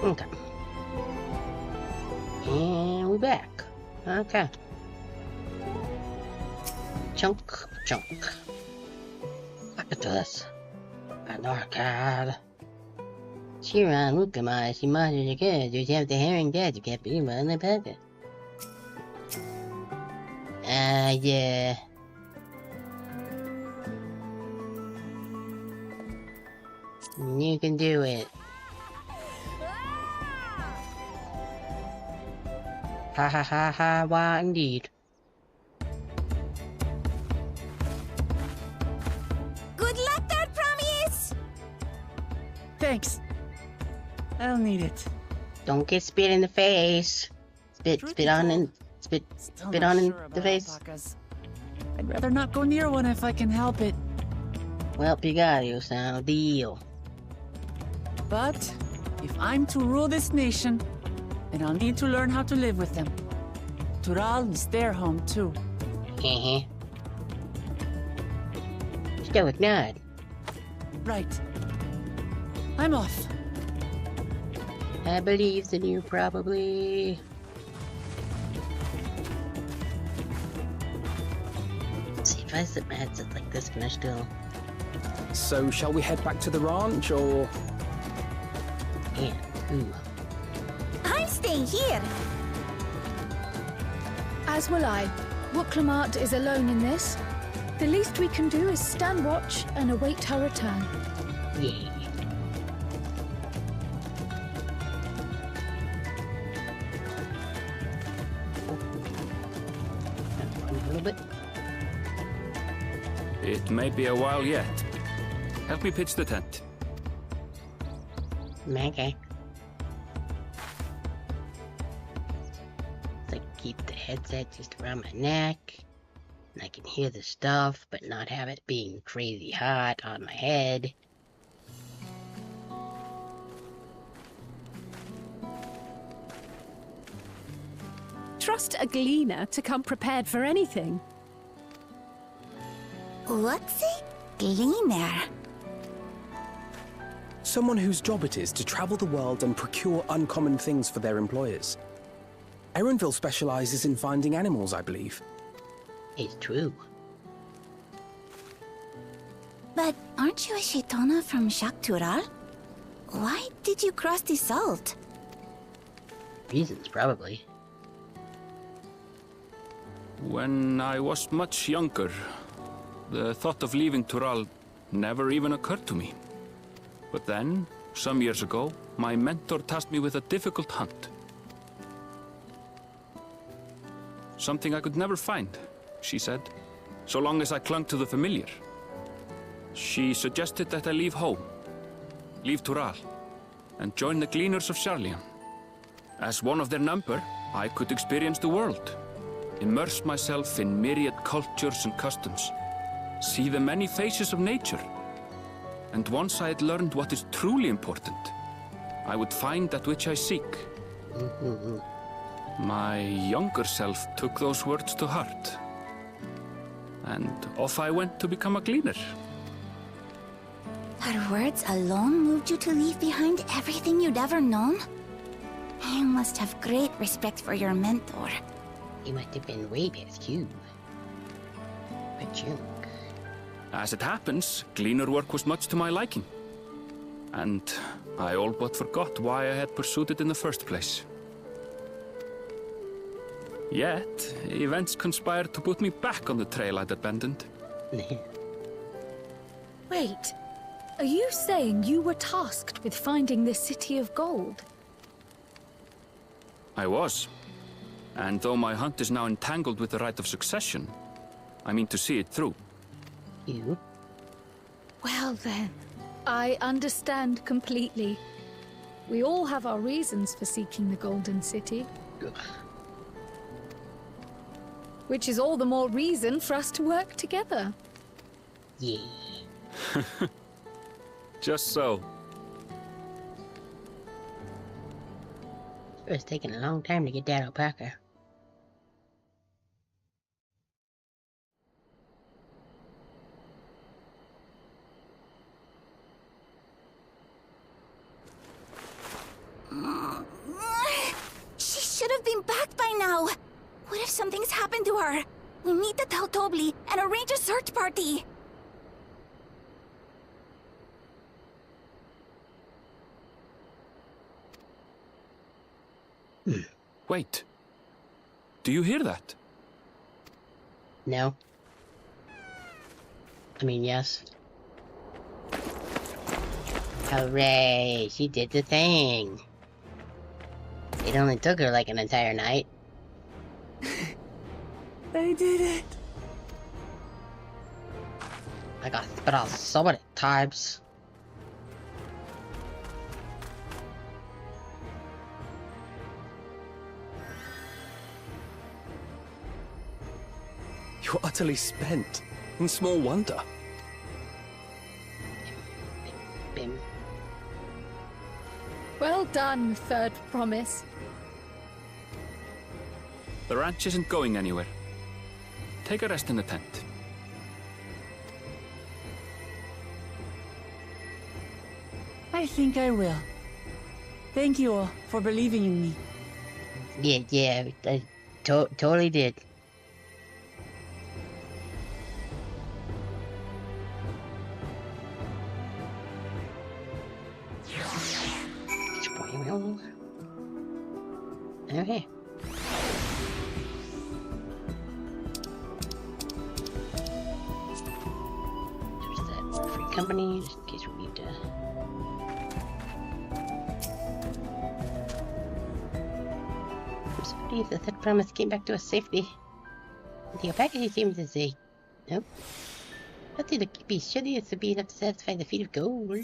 Okay. And we're back. Okay. Chunk. Look at this. An arcade. Shiran, look at my, she might have good. You have the herring dead, you can't be in the packet. Yeah. You can do it. Ha ha ha ha, why indeed. Good luck there, Promise! Thanks. I'll need it. Don't get spit in the face. Spit on in the face. Alpacas. I'd rather not go near one if I can help it. Well, Pigario sound deal. But if I'm to rule this nation, then I'll need to learn how to live with them. Tural is their home too. Stoic nod. Right. I'm off. I believe in you, probably. Let's see, if I set my headset like this, can I still... So, shall we head back to the ranch, or...? Yeah, ooh. I'm staying here. As will I. Wooklamart is alone in this. The least we can do is stand watch and await her return. Yeah. A little bit. It may be a while yet. Help me pitch the tent. Okay. So I can keep the headset just around my neck. And I can hear the stuff, but not have it being crazy hot on my head. Trust a gleaner to come prepared for anything. What's a gleaner? Someone whose job it is to travel the world and procure uncommon things for their employers. Erenville specializes in finding animals, I believe. It's true. But aren't you a Shaitana from Shak Tural? Why did you cross the salt? Reasons, probably. When I was much younger, the thought of leaving Tural never even occurred to me. But then, some years ago, my mentor tasked me with a difficult hunt. Something I could never find, she said, so long as I clung to the familiar. She suggested that I leave home, leave Tural, and join the Gleaners of Sharlayan. As one of their number, I could experience the world, immerse myself in myriad cultures and customs, see the many faces of nature. And once I had learned what is truly important, I would find that which I seek. My younger self took those words to heart. And off I went to become a gleaner. Her words alone moved you to leave behind everything you'd ever known? You must have great respect for your mentor. He must have been way past you. But you... As it happens, gleaner work was much to my liking. And I all but forgot why I had pursued it in the first place. Yet, events conspired to put me back on the trail I'd abandoned. Wait, are you saying you were tasked with finding this city of gold? I was. And though my hunt is now entangled with the right of succession, I mean to see it through. You? Well then, I understand completely. We all have our reasons for seeking the Golden City. Which is all the more reason for us to work together. Yeah. Just so. It's taking a long time to get that alpaca. She should have been back by now. What if something's happened to her? We need to tell Tobli and arrange a search party. Wait. Do you hear that? No. I mean, yes. Hooray! She did the thing. It only took her like an entire night. I did it. I got spit out so many times. You're utterly spent. And small wonder. Bim. Well done, Third Promise. The ranch isn't going anywhere. Take a rest in the tent. I think I will. Thank you all for believing in me. Yeah, I totally did. Okay. There's that free company, just in case we need to. I'm sorry if the Third Promise came back to us safely. The alpaca seems to say, nope. Nothing to be shitty is to be enough to satisfy the feat of gold.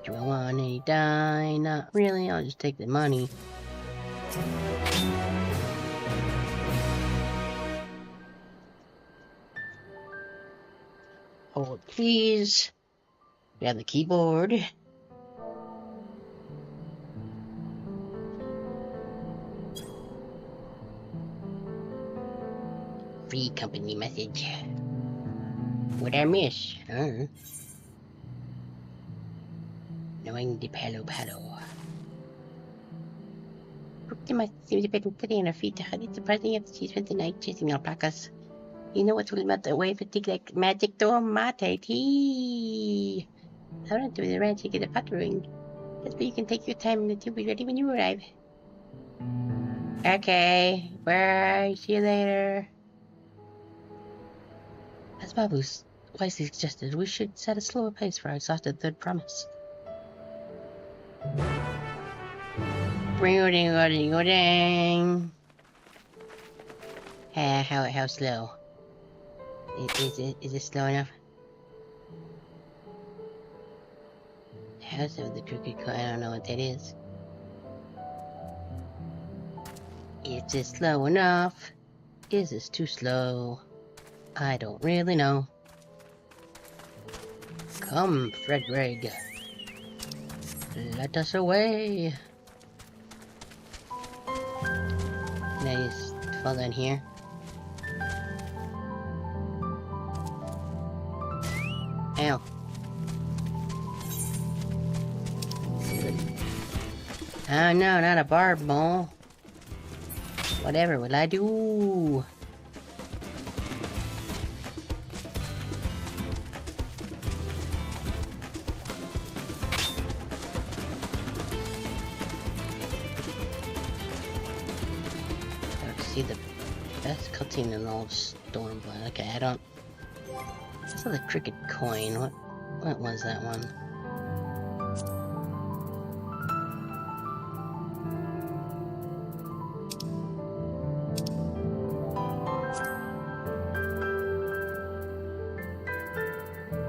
Do I want any dye? Not really, I'll just take the money. Hold, please. We have the keyboard. Free company message. What'd I miss? Huh? Knowing the palo. Optima seems a bit unsteady on her feet. It's surprising that she spent the night chasing alpacas. You know what will melt away fatigue like magic door mate tea. I went to the ranch to get a pot brewing. That's where you can take your time and it'll be ready when you arrive. Okay, bye. See you later. As Babu's wisely suggested, we should set a slower pace for our exhausted Third Promise. Ring-a-ding-a-ding-a-ding. How slow? Is it slow enough? House of the Crooked Coin, I don't know what that is. Is this slow enough? Is this too slow? I don't really know. Come, Fredrig. Let us away. Can I just fall down here? Ow. Oh no, not a barb ball. Whatever will I do? See the best cutscene in all Stormblood. Okay, I don't I saw the cricket coin. What was that one?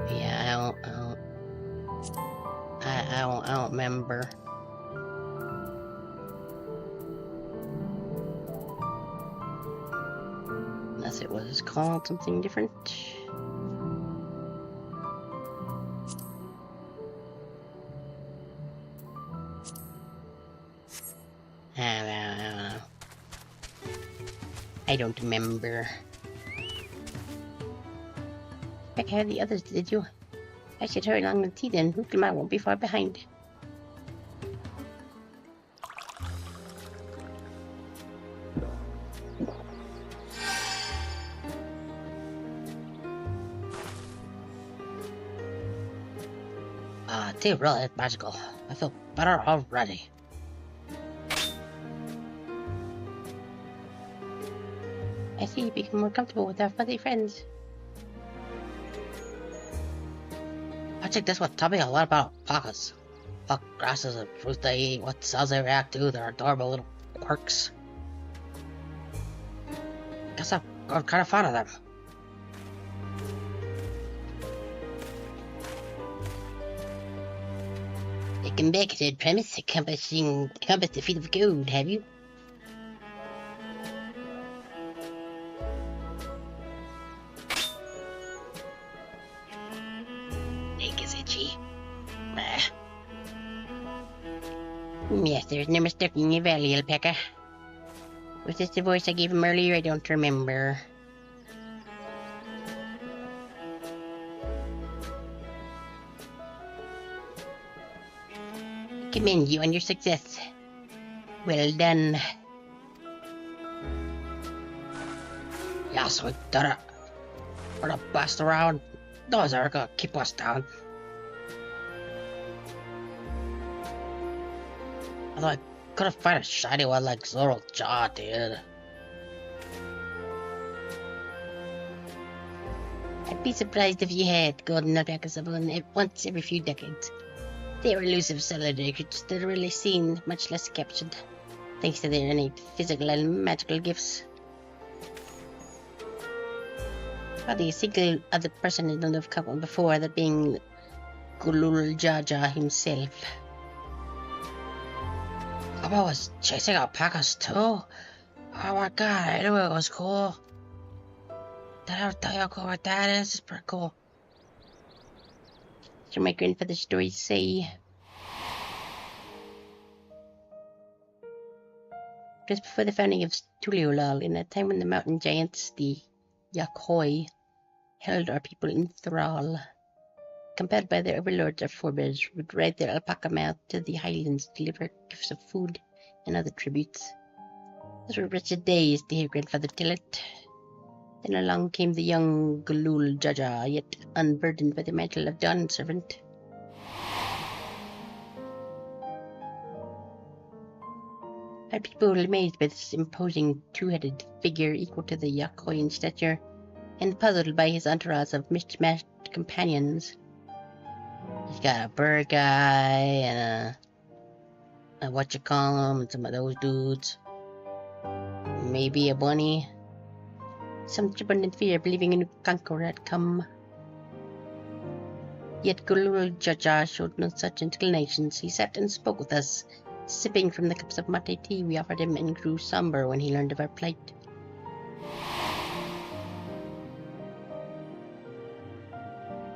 Yeah, I don't remember. Unless it was called something different. I don't know. I don't remember. Back how the others did you? I should hurry along the tea then. Hooklemar won't be far behind. Tea really is magical. I feel better already. I see you become more comfortable with our fuzzy friends. I think that's what taught me a lot about alpacas. What grasses and fruit they eat, what cells they react to, their adorable little quirks. Guess I'm kind of fond of them. You can make it premise encompassing the feet of gold, have you? Yes, there's no mistaking your value, alpaca. Was this the voice I gave him earlier? I don't remember. Commend you on your success. Well done. Yes, we did it. We're the best around. Those are gonna keep us down. Although I couldn't find a shiny one like Zoro Jaw did. I'd be surprised if you had golden alpacas once every few decades. They were elusive solitary creatures that are rarely seen, much less captured, thanks to their innate physical and magical gifts. Hardly a single other person in the Love Couple before, that being Gulul Jaja himself. I was chasing alpacas too. Oh my god, I knew it was cool. Did I ever tell you how cool my dad is? It's pretty cool. So my grandfather's stories say. Just before the founding of Tuliolal, in a time when the mountain giants, the Yakoi, held our people in thrall. Compelled by their overlords, our forebears would ride their alpaca mouth to the highlands to deliver gifts of food and other tributes. Those were wretched days, to hear grandfather tell it. Then along came the young Gulul Jaja, yet unburdened by the mantle of Dawn servant. Our people were amazed by this imposing two-headed figure equal to the Yakoi in stature, and puzzled by his entourage of mismatched companions. He's got a bird guy and a whatchamacallit and some of those dudes. Maybe a bunny. Some trembled in fear, believing a new conqueror had come. Yet Gulul Jaja showed no such inclinations. He sat and spoke with us, sipping from the cups of mate tea we offered him, and grew somber when he learned of our plight.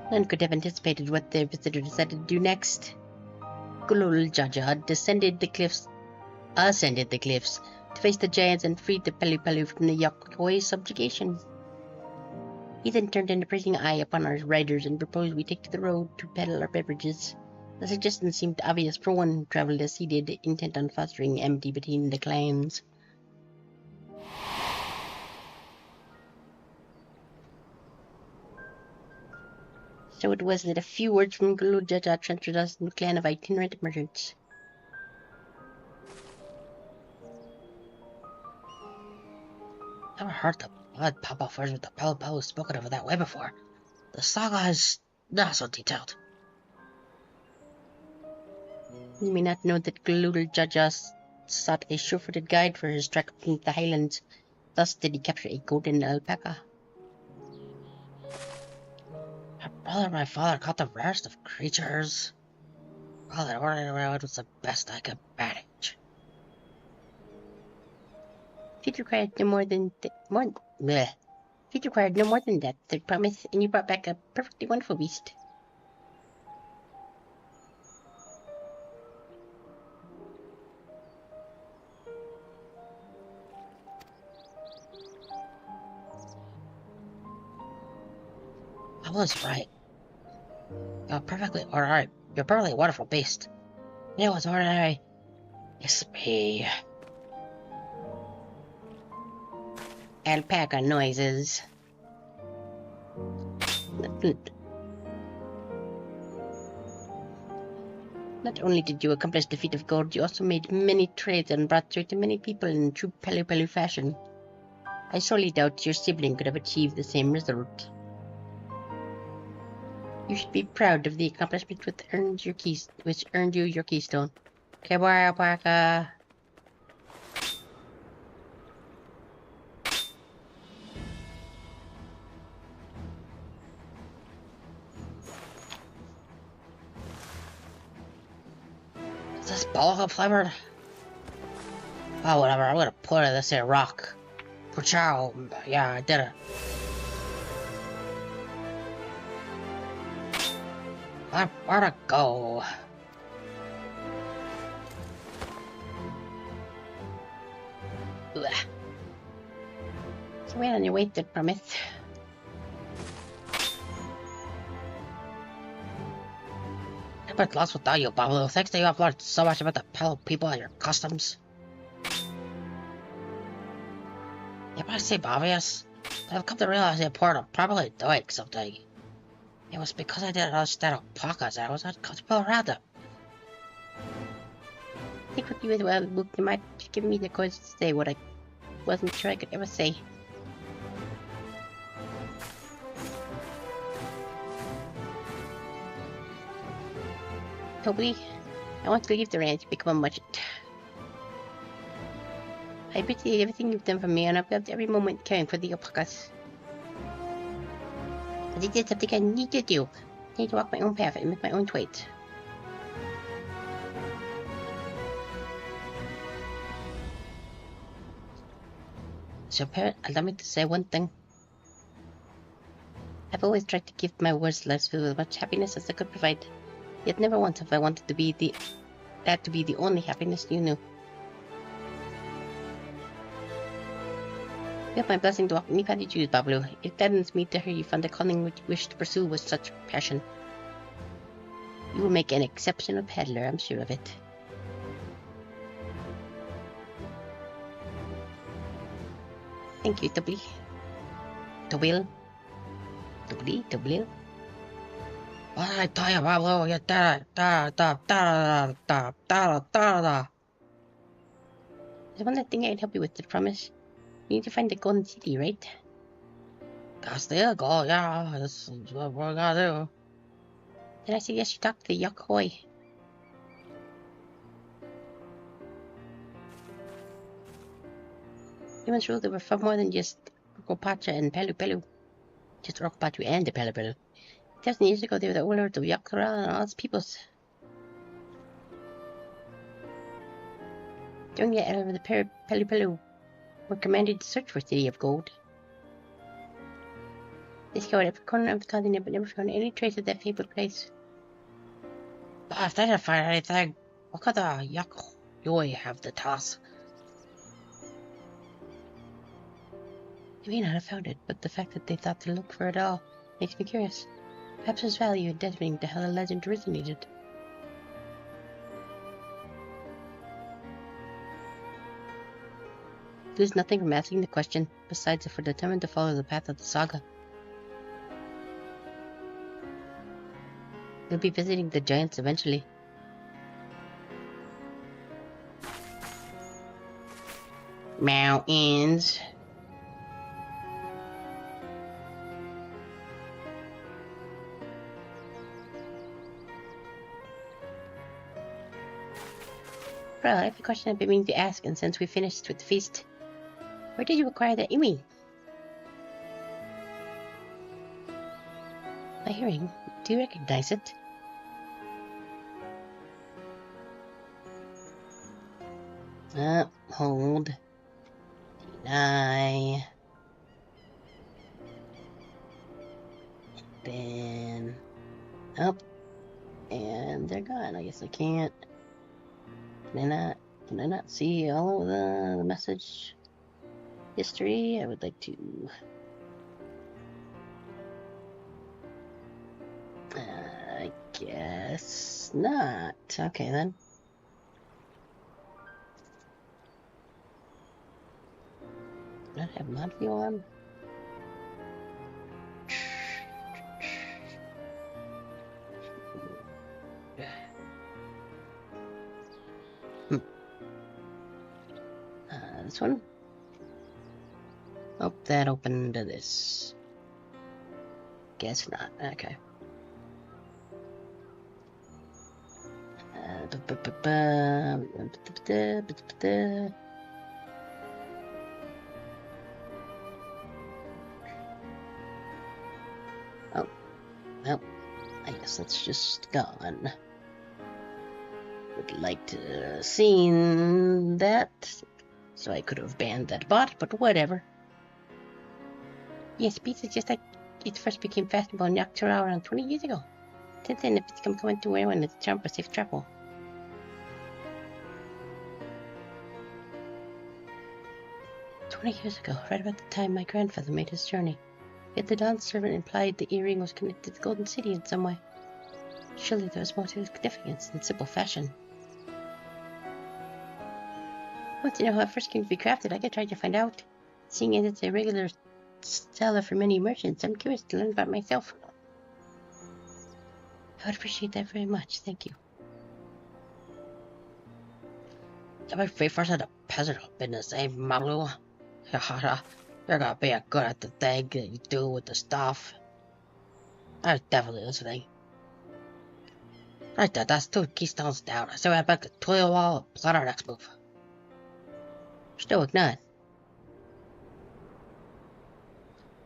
None could have anticipated what their visitor decided to do next. Gulul Jaja ascended the cliffs, to face the giants and freed the Palu Palu from the Yakoi subjugation. He then turned an appraising eye upon our riders and proposed we take to the road to peddle our beverages. The suggestion seemed obvious for one who travelled as he did, intent on fostering amity between the clans. So it was that a few words from Gulul Jaja transferred us to the clan of itinerant merchants. Never heard the blood pop off words with the Palu Palu spoken of that way before. The saga is not so detailed. You may not know that Gludel Jaja sought a sure-footed guide for his trek into the highlands. Thus did he capture a golden alpaca. My brother and my father caught the rarest of creatures. Well, the ordinary road was the best I could manage. If it required no more than that, I promise, and you brought back a perfectly wonderful beast. I was right. You're perfectly alright. You're perfectly wonderful beast. It was ordinary. It's me. Alpaca noises. Not only did you accomplish the feat of gold, you also made many trades and brought joy to many people in true Pelu fashion. I sorely doubt your sibling could have achieved the same result. You should be proud of the accomplishment which earned you your keystone. Goodbye, alpaca. Is this bubblegum flavored? Oh, whatever. I'm gonna put it in this here rock. Pachow. Yeah, I did it. Where'd it go? Blech. So wait on your way, did promise. I've lost without you, Pablo. Thanks to you, I've learned so much about the Palo people and your customs. If I seem obvious, I've come to realize the importance of properly doing something. It was because I didn't understand alpacas that I was uncomfortable around them. I think with you as well, Luke, you might give me the courage to say what I wasn't sure I could ever say. Toby, I want to leave the ranch and become a merchant. I appreciate everything you've done for me, and I've loved every moment caring for the alpacas. But I did something I need to do. I need to walk my own path and make my own trades. So, parent, allow me to say one thing. I've always tried to give my words lives filled with as much happiness as I could provide. Yet never once have I wanted to be that to be the only happiness you knew. You have my blessing to walk any path you choose, Bablu. It gladdens me to hear you found the calling which you wish to pursue with such passion. You will make an exceptional peddler, I'm sure of it. Thank you, Tobli. Tobil. Tobli, Tobil. What did I tell you, Pablo? You There's one thing I can help you with, I promise. You need to find the golden city, right? Still go, yeah, that's what we're gonna do. Then I suggest you talk to the Yokhoi. Humans ruled over far more than just Rokopacha and Pelu. Just Rokopacha and the Pelu. 1,000 years ago, they were the overlords of Yokthral and all its peoples. During the era of the Pelu were commanded to search for City of Gold. They scoured every corner of the continent but never found any trace of that fabled place. But if they didn't find anything, what could the Yokhoi have to tell us? They may not have found it, but the fact that they thought to look for it all makes me curious. Perhaps there's value in determining how the legend originated. Lose nothing from asking the question, besides if we're determined to follow the path of the saga. We'll be visiting the giants eventually. Mountains. Dawntrail, I have a question I've been meaning to ask, and since we finished with the feast, where did you acquire that earring? My hearing, do you recognize it? Hold. Deny. Then up. And they're gone. I guess I can't. Can I not see all of the message history? I would like to. I guess not. Okay then. Do I have mod view on? This one? Oh, that opened to this. Guess not. Okay. Oh, well, I guess that's just gone. Would like to seen that, so I could have banned that bot, but whatever. Yes, pizza just like it first became fashionable in Dawntrail around 20 years ago. Since then, it's become common to everyone as a term for safe travel. Years ago, right about the time my grandfather made his journey. Yet the Dawn servant implied the earring was connected to the Golden City in some way. Surely there was more to its significance than simple fashion. I want to know how it first came to be crafted. I could try to find out. Seeing as it's a regular seller for many merchants, I'm curious to learn about myself. I would appreciate that very much. Thank you. Am I first at the peasant business, eh, Malu? You're gonna be good at the thing that you do with the stuff. I was definitely listening. Right there, that's 2 keystones down. I say we're back to toil wall and plan our next move. Still with none.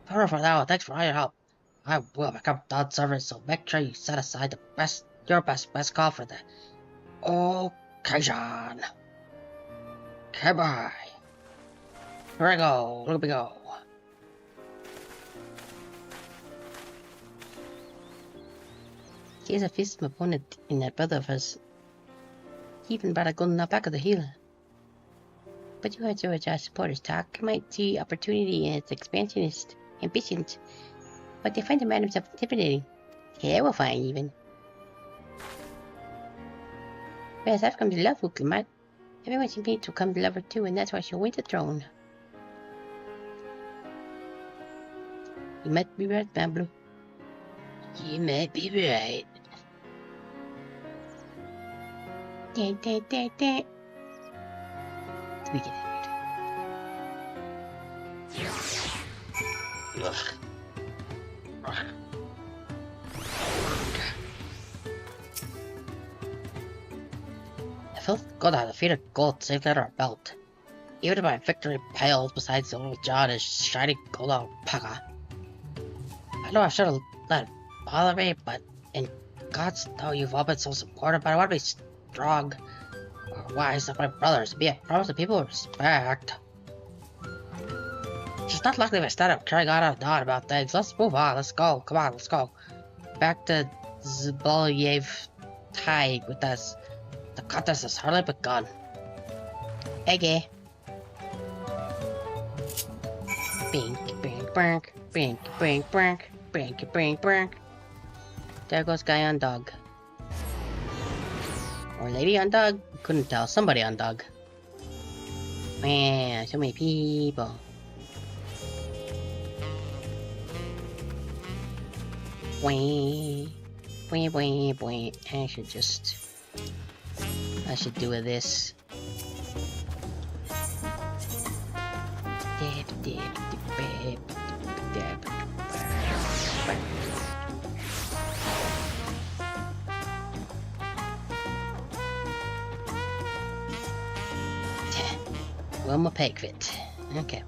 For now, thanks for all your help. I will become Dawn servant, so make sure you set aside your best call for the occasion. Okay, bye. Here I go. Look at me go. Here's a feast of my opponent in that brother of his. He even brought a golden back of the heel. But you heard George supporters talk. You might see opportunity in its expansionist ambitions, but they find the man himself intimidating. Terrifying, even. Whereas I've come to love Wuklamat. Everyone seems to come to love her too, and that's why she'll win the throne. You might be right, Bamboo. You might be right. We get it. I felt good how the defeated gold saved out our belt. Even if my victory pales beside the little John is shiny gold alpaca. I know I should have let it bother me, but in God's know you've all been so supportive, but I want to be strong or wise like my brothers, be a promise to people with respect. It's not likely if I stand up carrying on about things. Let's move on, let's go, come on, let's go. Back to Zbolyev Tide with us. The contest has hardly begun. Okay. Bink, bink, brink, bink, brink, brink, brink, brink, brink. There goes guy on dog. Or lady on dog? Couldn't tell. Somebody on dog. Man, so many people. Wee. Wee, wee, wee. I should do with this. Wilma Pegfit. Okay.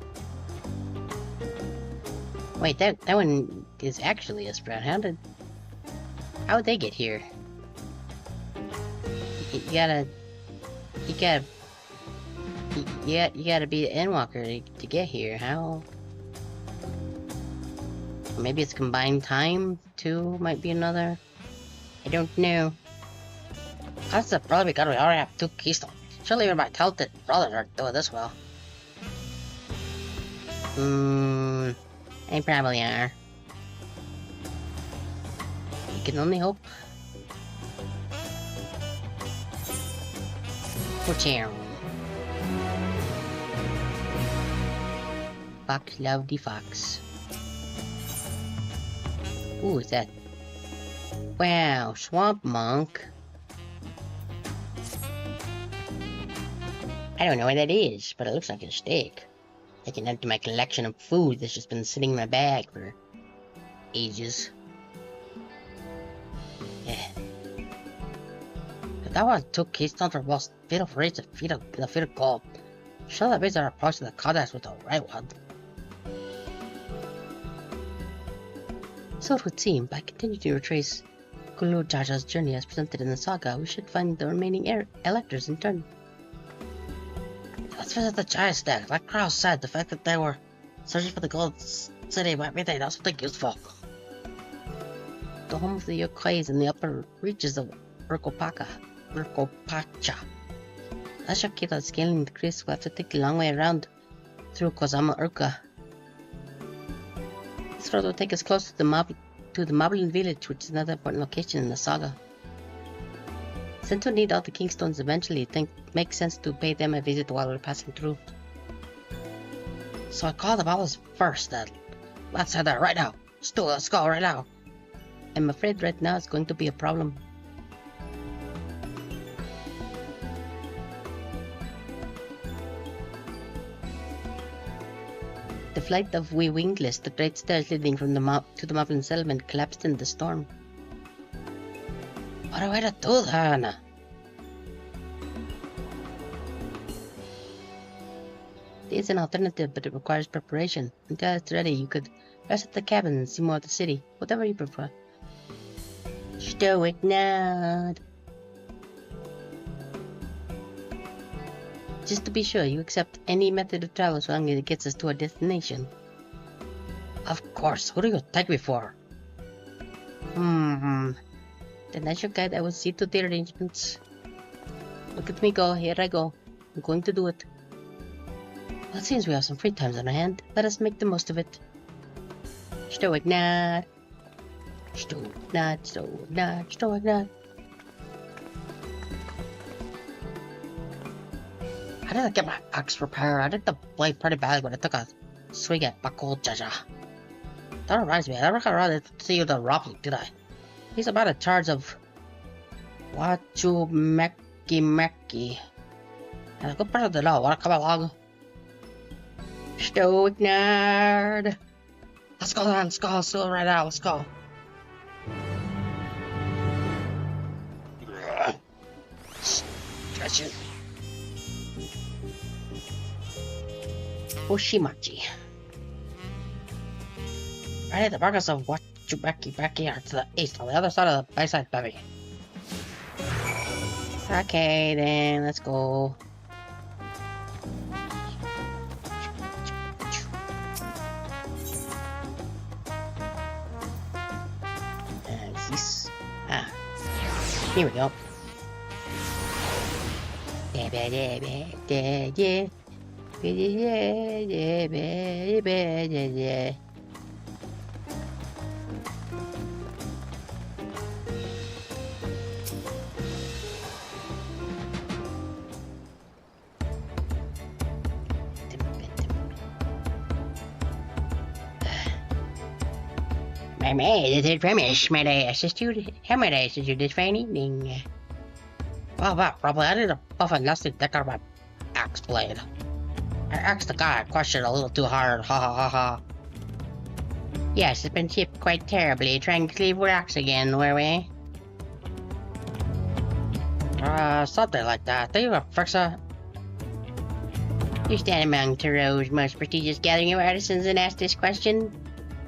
Wait, that one is actually a sprout. How'd they get here? You gotta be an Endwalker to get here. How? Maybe it's combined time too. Might be another. I don't know. That's the problem because we already have 2 keystones. Surely even my talented brothers aren't doing this well. They probably are. You can only hope. Pochow. Fox love the fox. Who is that? Wow, swamp monk. I don't know what that is, but it looks like a steak. I can add to my collection of food that's just been sitting in my bag for ages. Yeah. If that was 2 keystones for both fatal phrase and the fatal gold. Sure that means our approach to the contest with the right one. So it would seem, by continuing to retrace Kulu Jaja's journey as presented in the saga, we should find the remaining electors in turn. Let's visit the giant stack. Like Kraus said, the fact that they were searching for the gold city might mean they know something useful. The home of the Yokois in the upper reaches of Urkopacha. As your keep on scaling the crease, we'll have to take the long way around through Kozama Urka. This road will take us close to the Moblin village, which is another important location in the saga. Since we need all the Kingstones eventually, I think it makes sense to pay them a visit while we're passing through. So I called the Bobbles first. Let's head there right now. Stu, let's go right now. I'm afraid right now it's going to be a problem. The flight of Wee Wingless, the great stairs leading from the to the Moblin settlement, collapsed in the storm. What are we to do then? There is an alternative, but it requires preparation. Until it's ready, you could rest at the cabin and see more of the city. Whatever you prefer. Stoic nod. Just to be sure, you accept any method of travel as long as it gets us to our destination. Of course. Who do you take me for? Then as your guide, I will see to the arrangements. Look at me go. Here I go. I'm going to do it. Well, it seems we have some free times on our hand. Let us make the most of it. Stoic nod. Stoic nod. Stoic nod. Stoic nod. How did I get my axe prepared? I did the blade pretty badly when I took a swing at Buckle Jaja. That reminds me, I never got around to see you the Robley, did I? He's about in charge of Wachu Meki. And a good person to know. Wanna come along? Stoic nerd. Let's go then, let's go right now, let's go. Stretch it. Oshimachi. Right at the markers of Wachubeki are to the east, on the other side of the Bayside Bevy. Okay, then let's go. And this. Here we go. My maid is finished. May I assist you? How may I assist you this fine evening? Well, probably I need a buff and lusty deck on my axe blade. I asked the guy a question a little too hard, ha ha ha ha. Yes, it's been chipped quite terribly, trying to cleave rocks again, were we? Something like that. Do you fix it? We stand among Taro's most prestigious gathering of artisans and ask this question.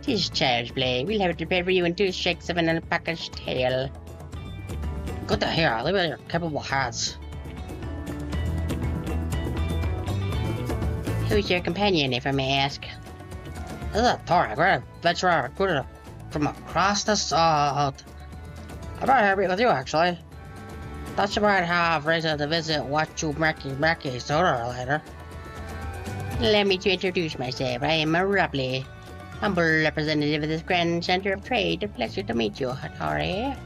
'Tis child's play. We'll have it prepared for you in 2 shakes of an alpaca's tail. What the hell? Look at your capable hats. Who's your companion, if I may ask? This is a Thor. We're an adventurer recruited from across the salt. I'm very happy with you, actually. Thought you might have reason to visit Wachu Maki sooner or later. Allow me to introduce myself. I am Ripley, humble representative of this grand center of trade. A pleasure to meet you, Hattori.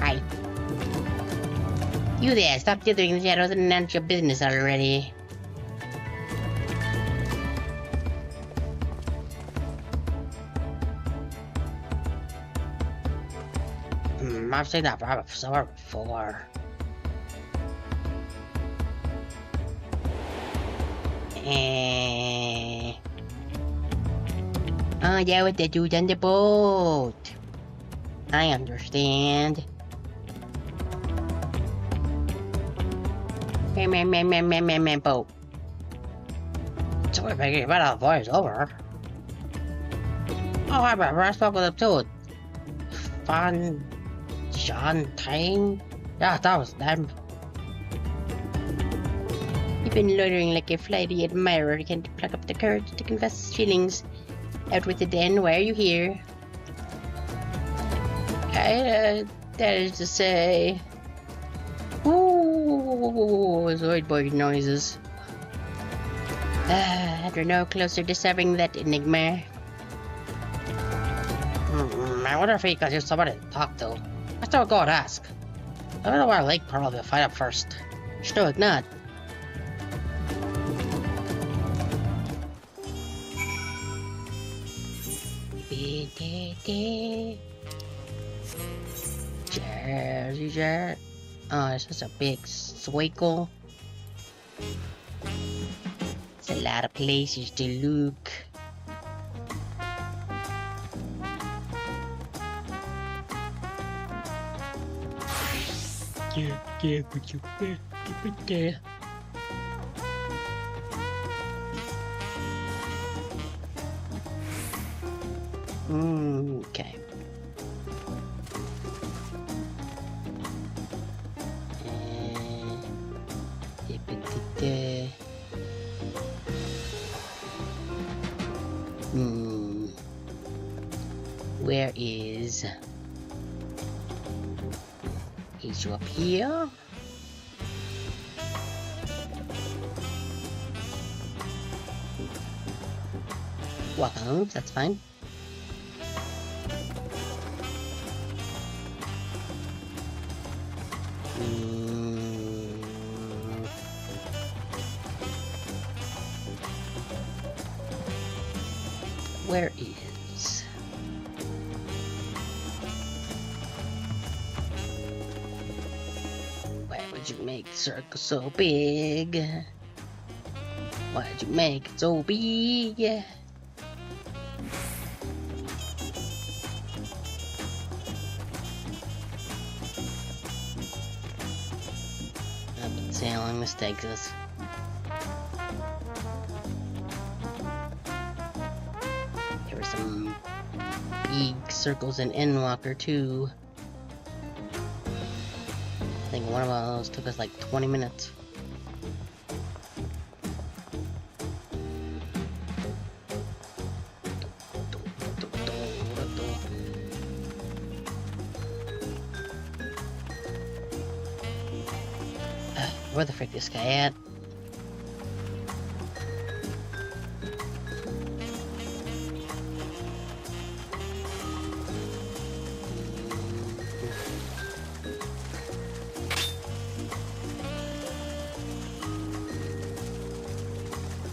Hi. You there, stop dithering in the shadows and announce your business already. I've seen that rabbit somewhere before. Oh, yeah, with the dude on the boat. I understand. Boat. So we're making about a voice over. Oh, I remember I spoke with him too. Fun. John Tyne? Yeah, that was them. You've been loitering like a flighty admirer. You can't pluck up the courage to confess his feelings. Out with the den, why are you here? That is to say... Ooh, Zoidberg noises. After no closer discovering that enigma. I wonder if he could use somebody to talk to. I still go and ask. I don't know where Lake Pearl will find out first. Sure, not. Jersey. Oh, it's just a big swiggle. It's a lot of places to look. Yeah, but you keep it there. Okay. Where is... Is you up here? Walk on, that's fine. Where is... Why would you make the circle so big? Why'd you make it so big? See how long this takes us. There were some big circles in Endwalker too. I think one of those took us like 20 minutes. Where the frick is this guy at?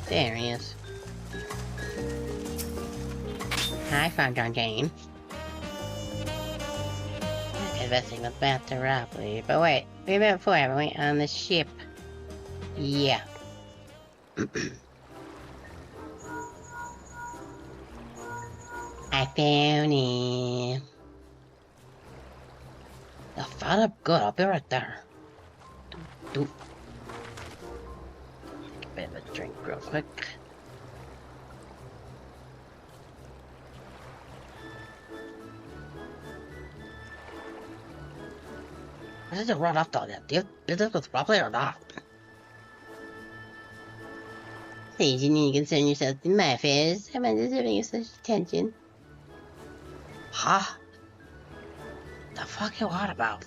There he is. I found John Jane. Investing with Bath to Ropley. But wait, we've been before, haven't we? On the ship. Yeah. I found him. I found him good. I'll be right there. bit of a drink real quick. What did you run up on that? Do you do this with properly or not? Please, you need to concern yourself with my affairs. I'm undeserving of such attention. Huh? The fuck you on about?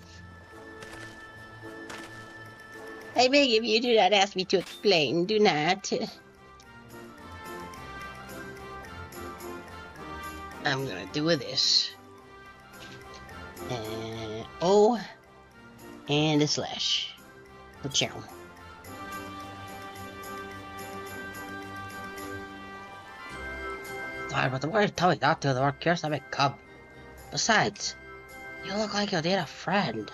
I beg of you, do not ask me to explain. Do not. I'm gonna do this. O and a slash. Channel. Sorry, but the word told me not to. The word curious, I'm a cub. Besides, you look like you need a friend.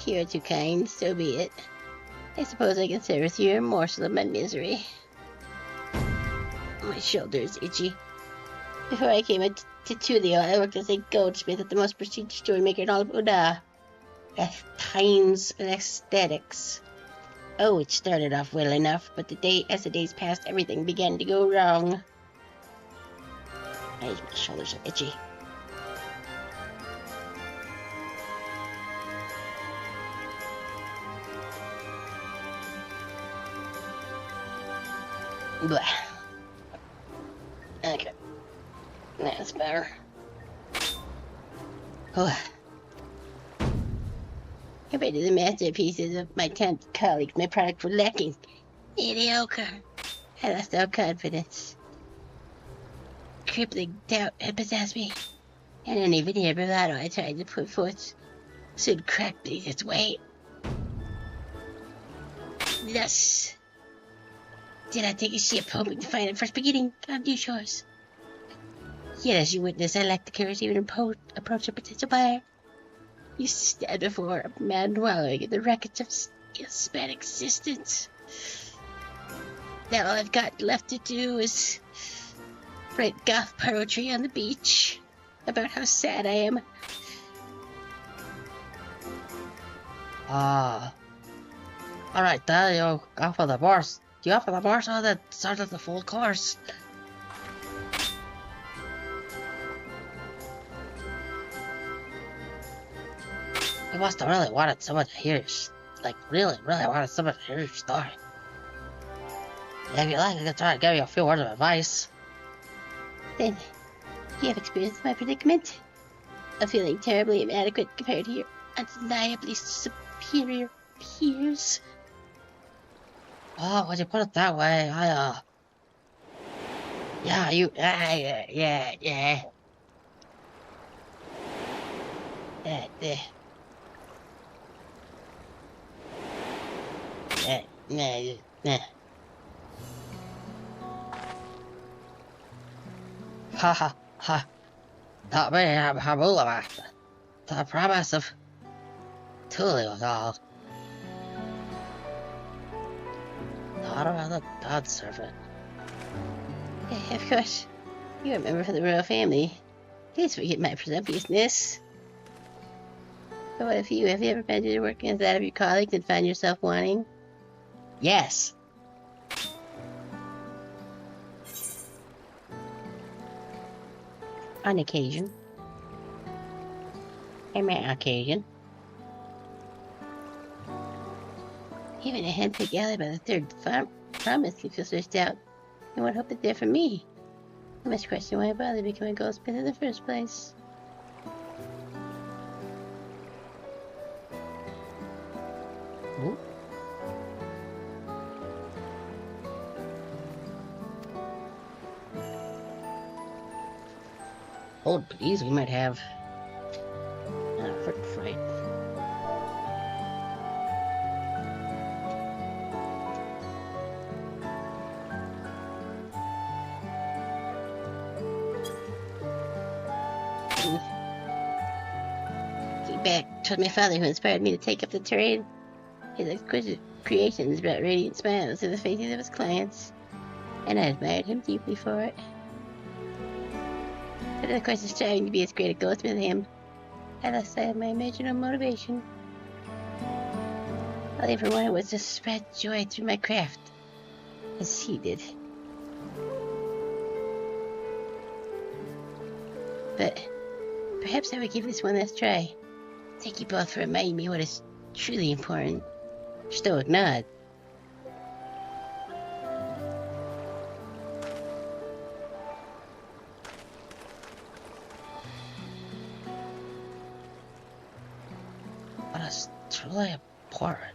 You're too kind, so be it. I suppose I can share with you a morsel of my misery. My shoulder is itchy. Before I came to Tulio, I worked as a goldsmith at the most prestigious jewelry maker in all of Oda. At times of aesthetics. Oh, it started off well enough, but as the days passed, everything began to go wrong. My shoulders are itchy. Blah. Okay. That's better. Oh. Compared to the masterpieces of my talented colleagues, my products were lacking. Mediocre. I lost all confidence. Crippling doubt had possessed me. And any veneer bravado I tried to put forth soon cracked beneath its weight. Thus, did I take a ship hoping to find a fresh beginning on new shores. Yet as you witness, I lacked the courage to even approach a potential buyer. You stand before a man wallowing in the wreckage of his bad existence. Now all I've got left to do is write goth poetry on the beach about how sad I am. Alright, there you offer the bars. Do you offer the bars or the start of the full course? You must have really wanted someone to hear really wanted someone to hear your story. If you like, I can try to give you a few words of advice. Then, you have experienced my predicament of feeling terribly inadequate compared to your undeniably superior peers. Oh, when you put it that way, yeah. Ha. Not me, I'm Hamulamat. The promise of Tulio all. Not around the God servant. Of course, you're a member of the royal family. Please forget my presumptuousness. But what if you? Have you ever imagined your working as that of your colleagues and found yourself wanting? Yes. On occasion. On occasion. Even a handpicked ally by the third promise can feel stressed out. And what hope is there for me? I must question why I bothered becoming a goldsmith in the first place. Ooh. Hold please, we might have fright. Back told my father who inspired me to take up the trade. His exquisite creations brought radiant smiles to the faces of his clients, and I admired him deeply for it. But in the course of striving to be as great a goldsmith as him, I lost sight of my original motivation. All I ever wanted was to spread joy through my craft, as he did. But perhaps I would give this one last try. Thank you both for reminding me what is truly important. Stoic nod. What is truly important?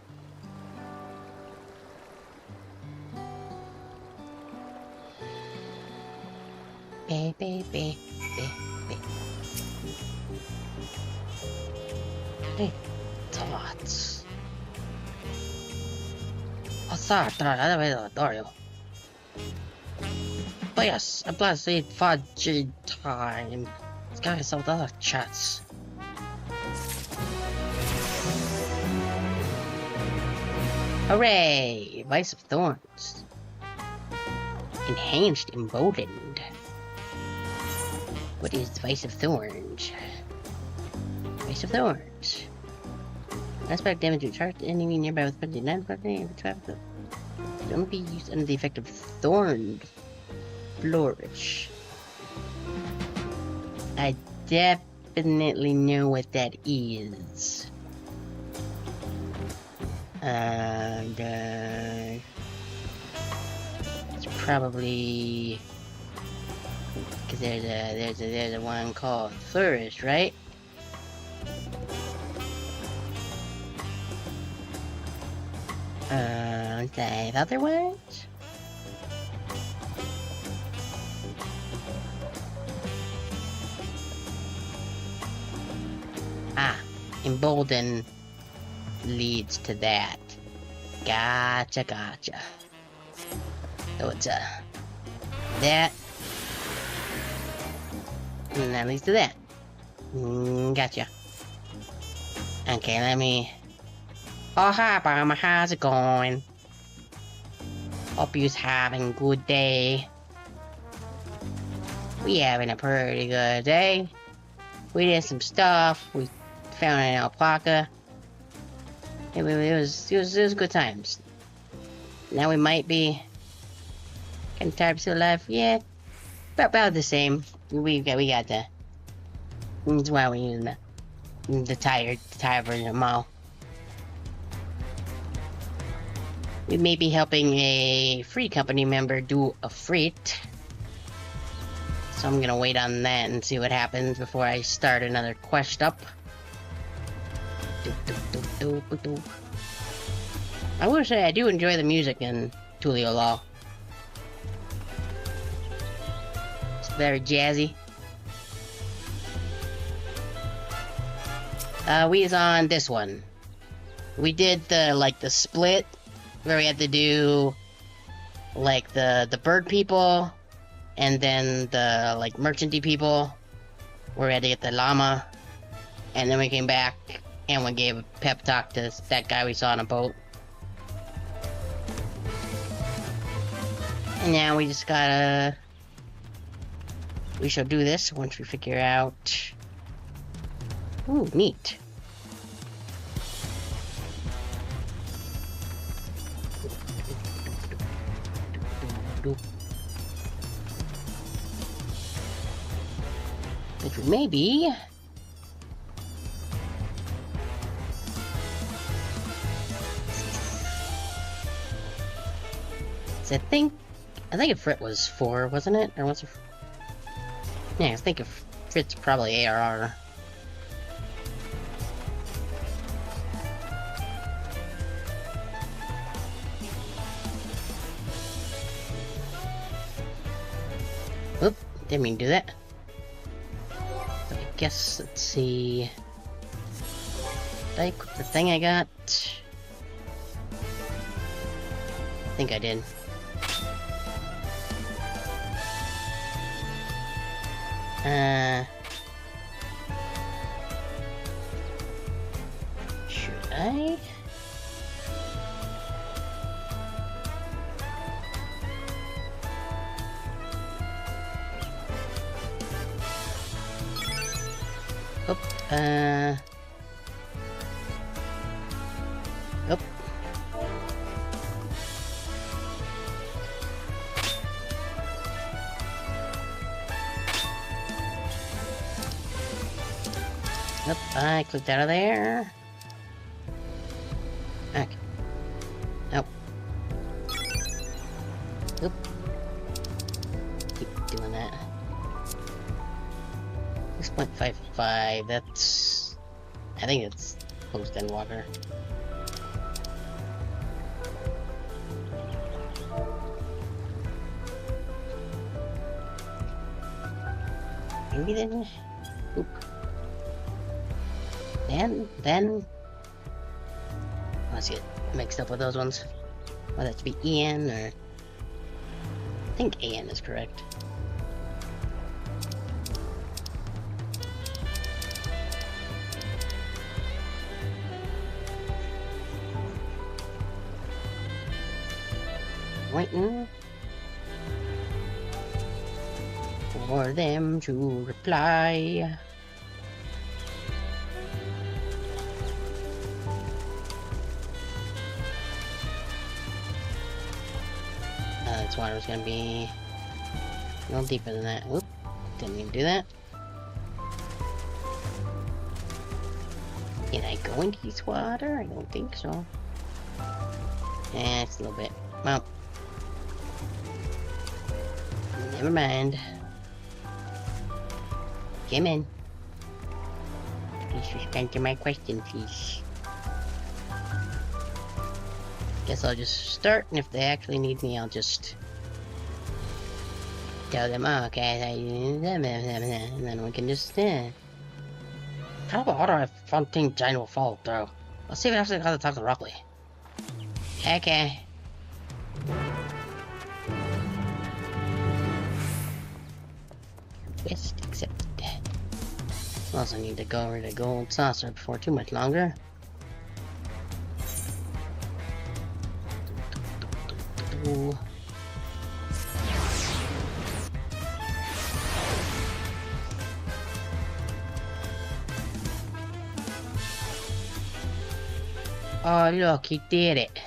Baby. Hey, thoughts. But yes, a blessed fudgy time. Let's get yourself other chats. Hooray! Vice of Thorns. Enhanced, emboldened. What is Vice of Thorns? Vice of Thorns. Aspect damage to charge enemy nearby with 59 don't be used under the effect of Thorn Flourish. I definitely know what that is. And it's probably because there's a one called Flourish, right? The other ones? Ah, embolden leads to that. Gotcha. So it's that, and that leads to that. Gotcha. Okay, let me. Oh, hi, Obama. How's it going? Hope you's having a good day. We having a pretty good day. We did some stuff. We found an alpaca. It was good times. Now we might be getting tired of life. Yeah, about the same. We got the. That's why we're using the tired version of Mao. We may be helping a free company member do a freight. So I'm gonna wait on that and see what happens before I start another quest up. I will say I do enjoy the music in Tulio Law. It's very jazzy. We is on this one. We did the split where we had to do like the bird people and then the like merchanty people where we had to get the llama, and then we came back and we gave a pep talk to that guy we saw on a boat. And now we just gotta... We shall do this once we figure out... Ooh, neat. Which maybe... I think if Frit was 4, wasn't it? Or was it? Yeah, I think if Frit's probably ARR. Oop, didn't mean to do that. So I guess, let's see. Did I equip the thing I got? I think I did. Should I? Oh, Nope, I clicked out of there. Okay. Nope. Oop. Keep doing that. 6.55, that's... I think it's post-end water. Maybe then... Oop. Then... Let's get mixed up with those ones. Whether it to be Ian or... I think Ian is correct. Waiting for them to reply. This water was gonna be a little deeper than that. Whoop, didn't mean to do that. Can I go into this water? I don't think so. It's a little bit. Well, never mind. Come in. Please respond to my question, please. Guess I'll just start, and if they actually need me, I'll just tell them, oh, okay, and then we can just, How about order a Fontaine Giant will follow through? Let's see if I actually got to talk to Rockley. Okay. Quest accepted. Also need to go over the gold saucer before too much longer. Oh look, he did it.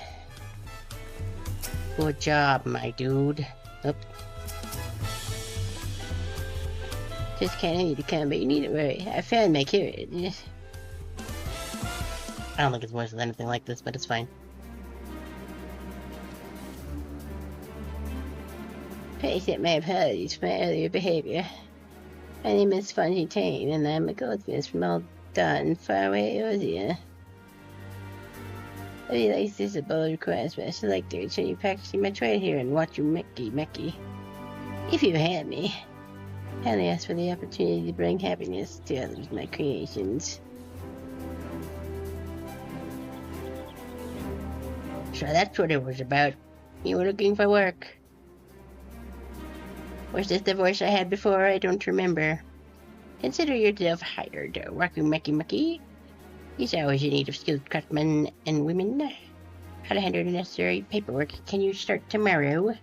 Good job, my dude. Oop. Just can't need to come, but you need it right. I found my carrot. I don't think it's worse than anything like this, but it's fine. I accept my apologies for my earlier behavior. My name is Fontaine, and I'm a goldsmith from All Dawn, far away Ozia. I realize this is a bold request, but I still like to return you packaging my trade here and watch you Mecky. If you had me, I only ask for the opportunity to bring happiness to others with my creations. So that's what it was about. You were looking for work. Was this the voice I had before? I don't remember. Consider yourself hired, Waku Mecky. He's always in need of skilled craftsmen and women. How to handle the necessary paperwork. Can you start tomorrow?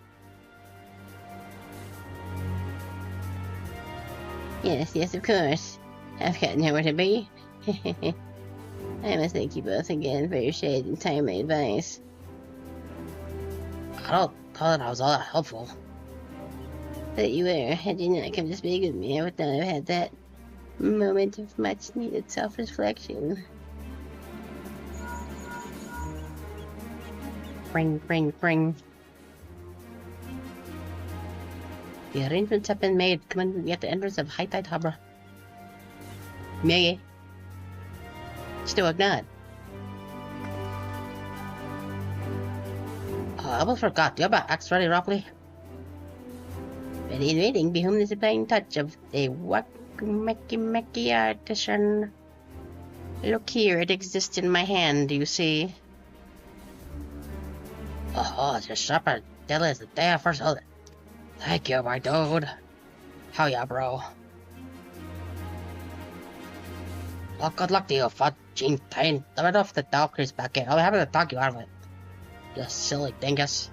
Yes, of course. I've got nowhere to be. I must thank you both again for your shade and timely advice. I don't thought I was all that helpful. But you were. Had you not come to speak with me, I would not have had that moment of much needed self-reflection. Bring. The arrangements have been made. Come on, at the entrance of High Tide Harbor. Maggie. Still ignored. Oh, I almost forgot. You're about axe ready, Rockley. Ready and waiting, behold the supplying touch of the Waku artisan. Look here, it exists in my hand, you see. Oh, it's just sharper deadly as the day I first held it. Thank you, my dude. Hell yeah, bro. Well, good luck to you, Fontaine. Let me know if the dog creeps back in. I'll be happy to talk you out of it. You silly dingus.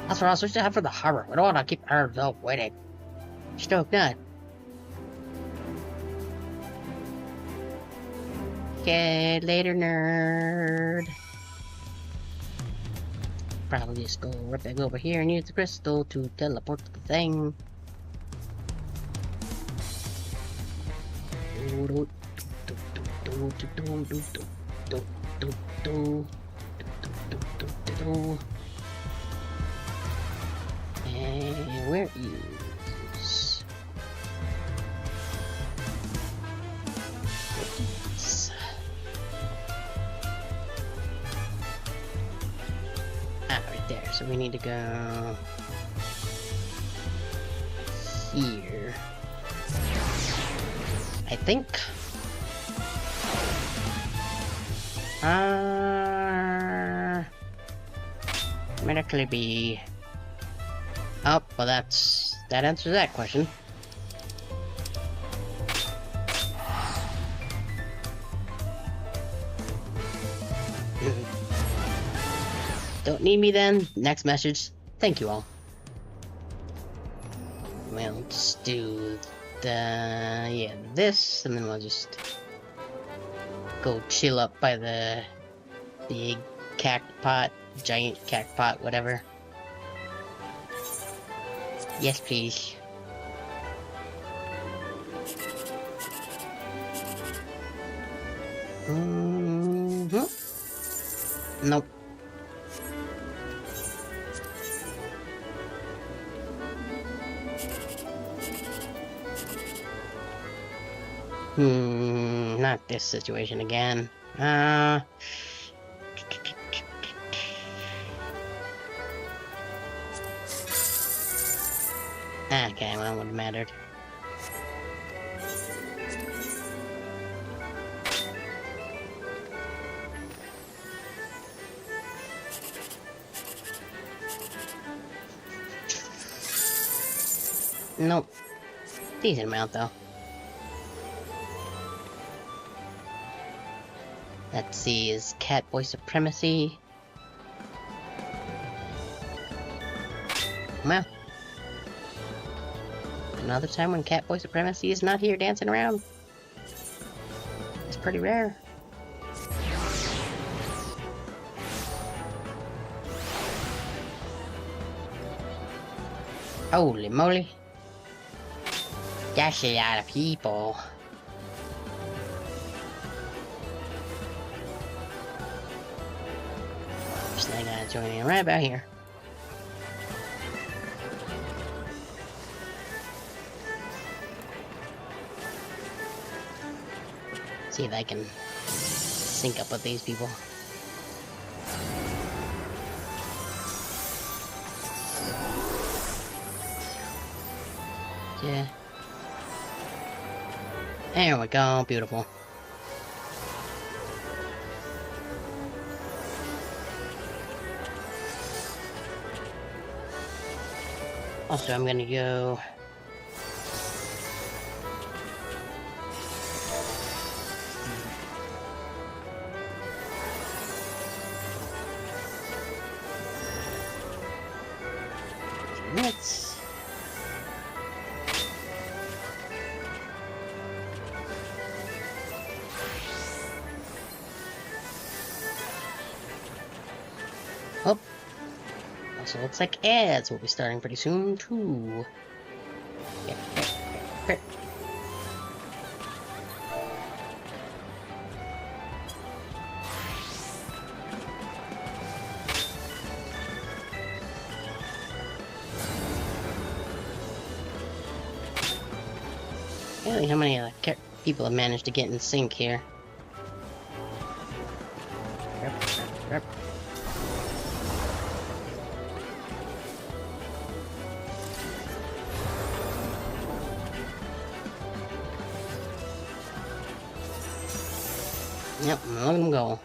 That's what I was supposed to have for the harbor. We don't want to keep Arabelle waiting. Still good. Okay, later, nerd. Probably just go right back over here and use the crystal to teleport to the thing. And where is... right there. So we need to go here. I think. Might actually be. Oh, well, that answers that question. Don't need me then. Next message. Thank you all. We'll just do this, and then we'll just go chill up by the cactpot, giant cactpot, whatever. Yes, please. Nope. Not this situation again. Okay, well, it wouldn't have mattered. Nope. Decent amount, though. Let's see, is Catboy Supremacy? Well. Another time when Catboy Supremacy is not here dancing around. It's pretty rare. Holy moly. That's a lot of people. Just I gotta join in right about here. See if I can sync up with these people. Yeah. There we go, beautiful. Also, I'm gonna go... Let's... Oh. Also looks like ads will be starting pretty soon, too. Yeah. Really, how many people have managed to get in sync here? Yep. Yep, look at them go.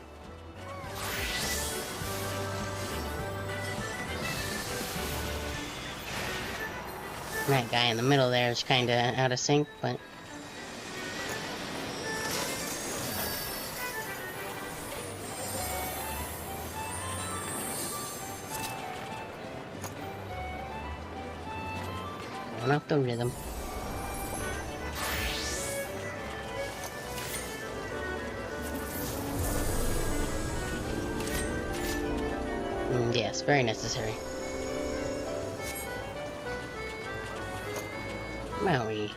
That guy in the middle there is kinda out of sync, but... going off the rhythm. Yes, very necessary. Maui.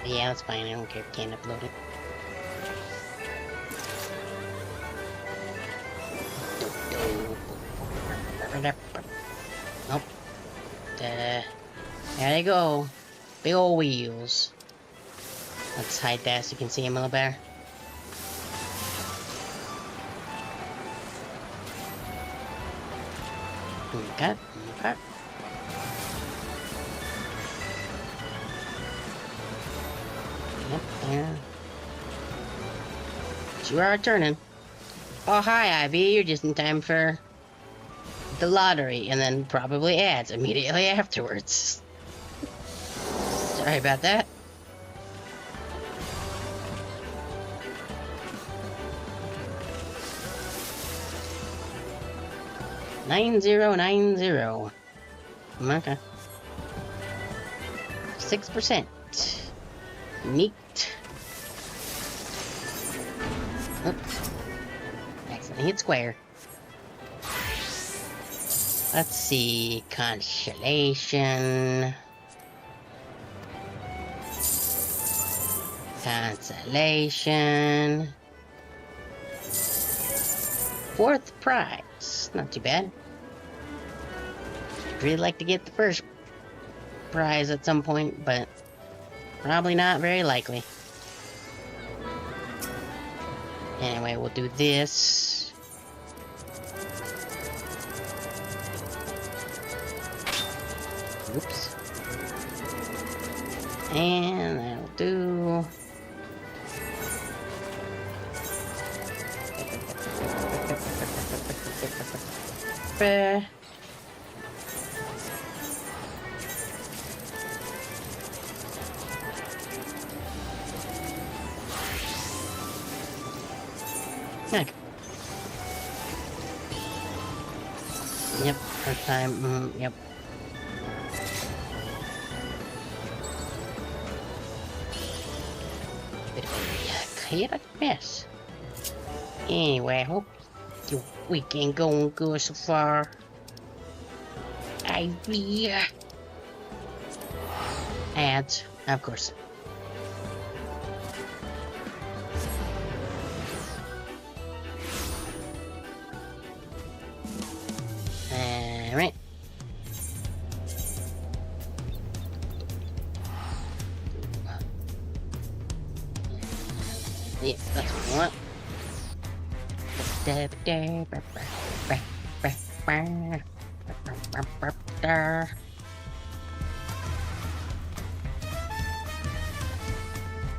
Yeah, that's fine. I don't care if you can't upload it. Nope. There they go. Big old wheels. Let's hide that so you can see him a little better. Okay, okay. Yep, there. You are turning. Oh, hi, Ivy. You're just in time for the lottery, and then probably ads immediately afterwards. Sorry about that. $9090. Okay. 6%. Neat. Oops. Accidentally hit square. Let's see. Constellation. Consolation. 4th prize. Not too bad. I'd really like to get the first prize at some point, but probably not very likely. Anyway, we'll do this. Oops. And that'll do. Okay. Yep, first time, yep. Bit of a chaotic mess. Anyway, I hope your weekend going good so far. Idea. Ads, of course. Alright. Yeah, that's what I want.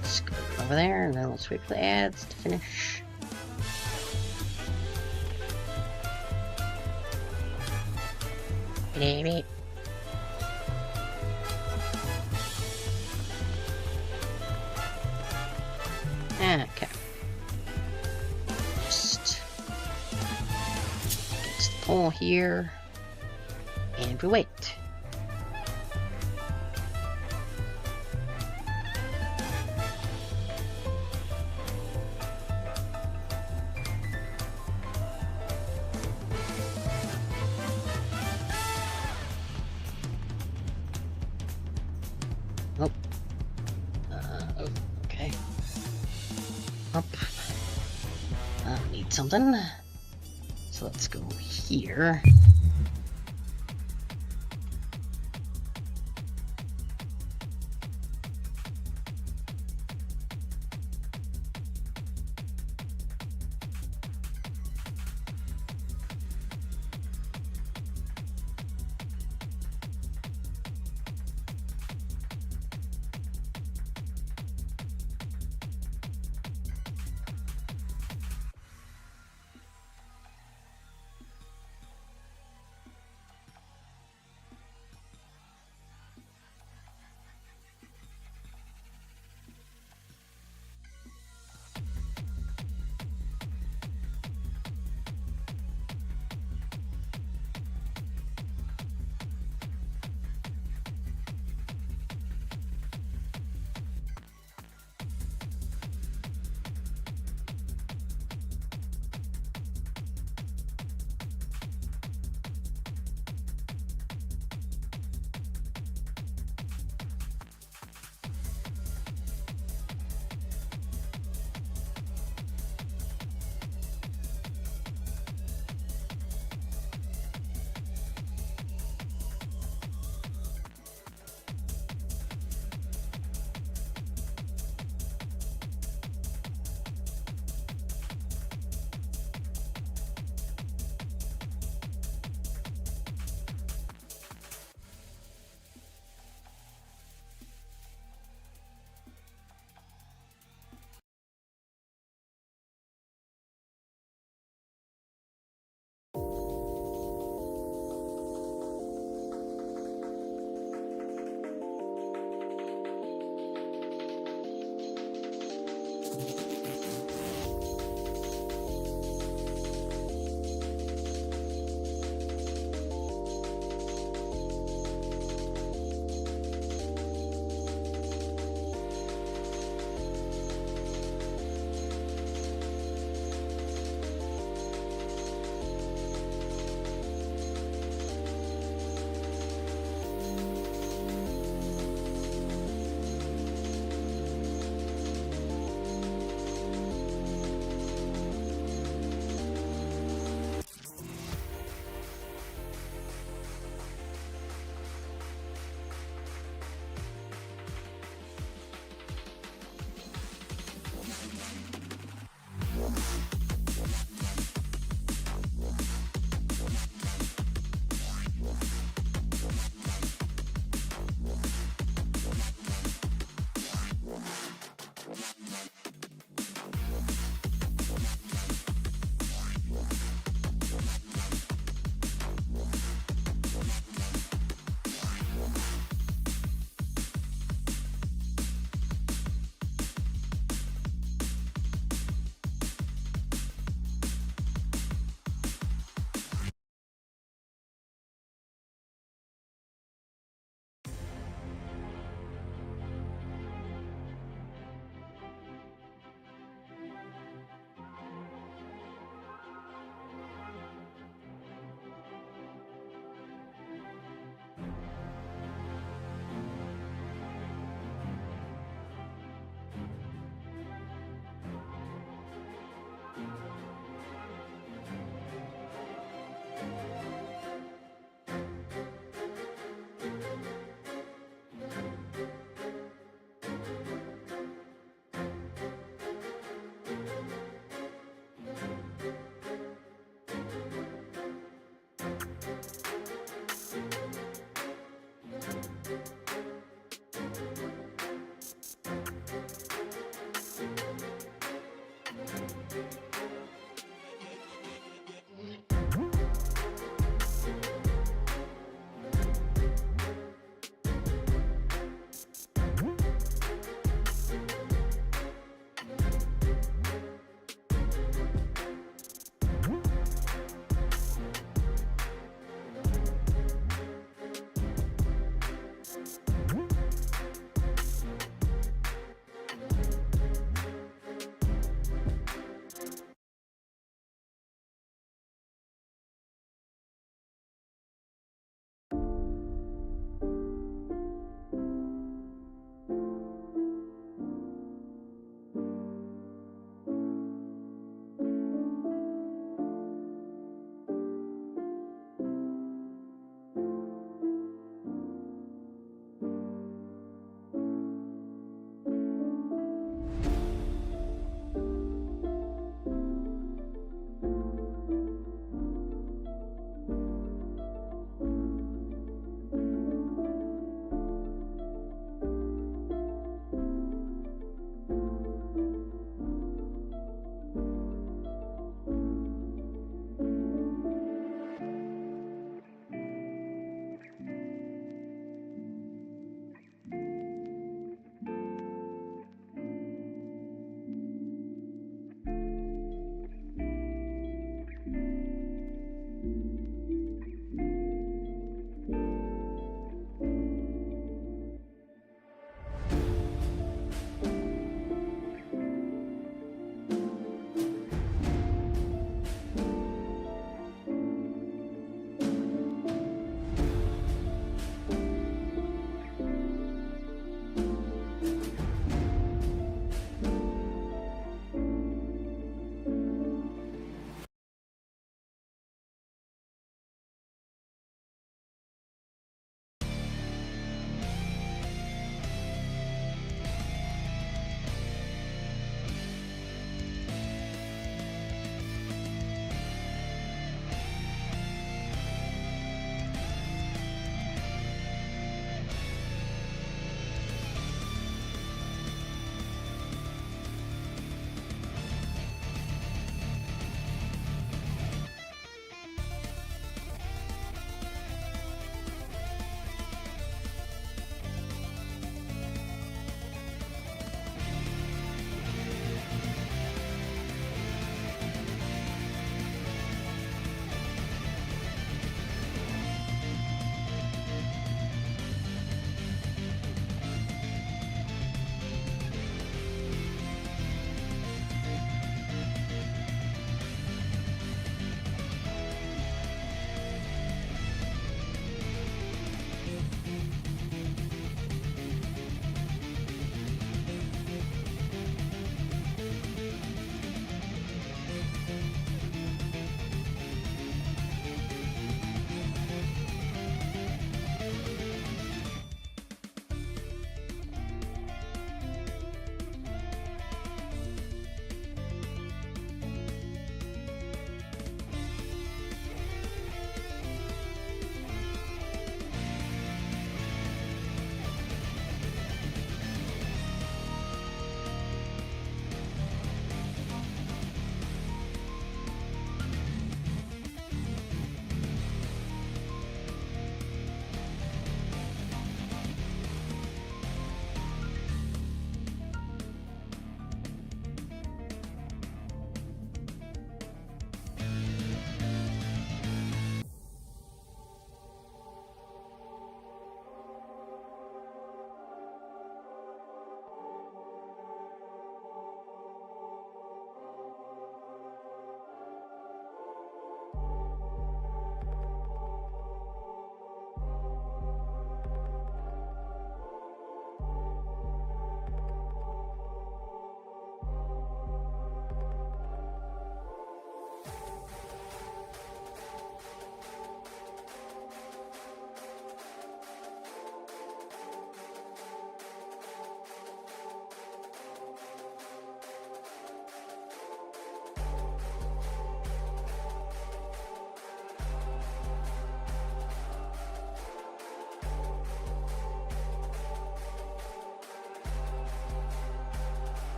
Let's go over there and then let's wait for the ads to finish. Baby. Okay. Just against the pole here. And we wait. Oh. Okay. Up. Need something. So let's go here.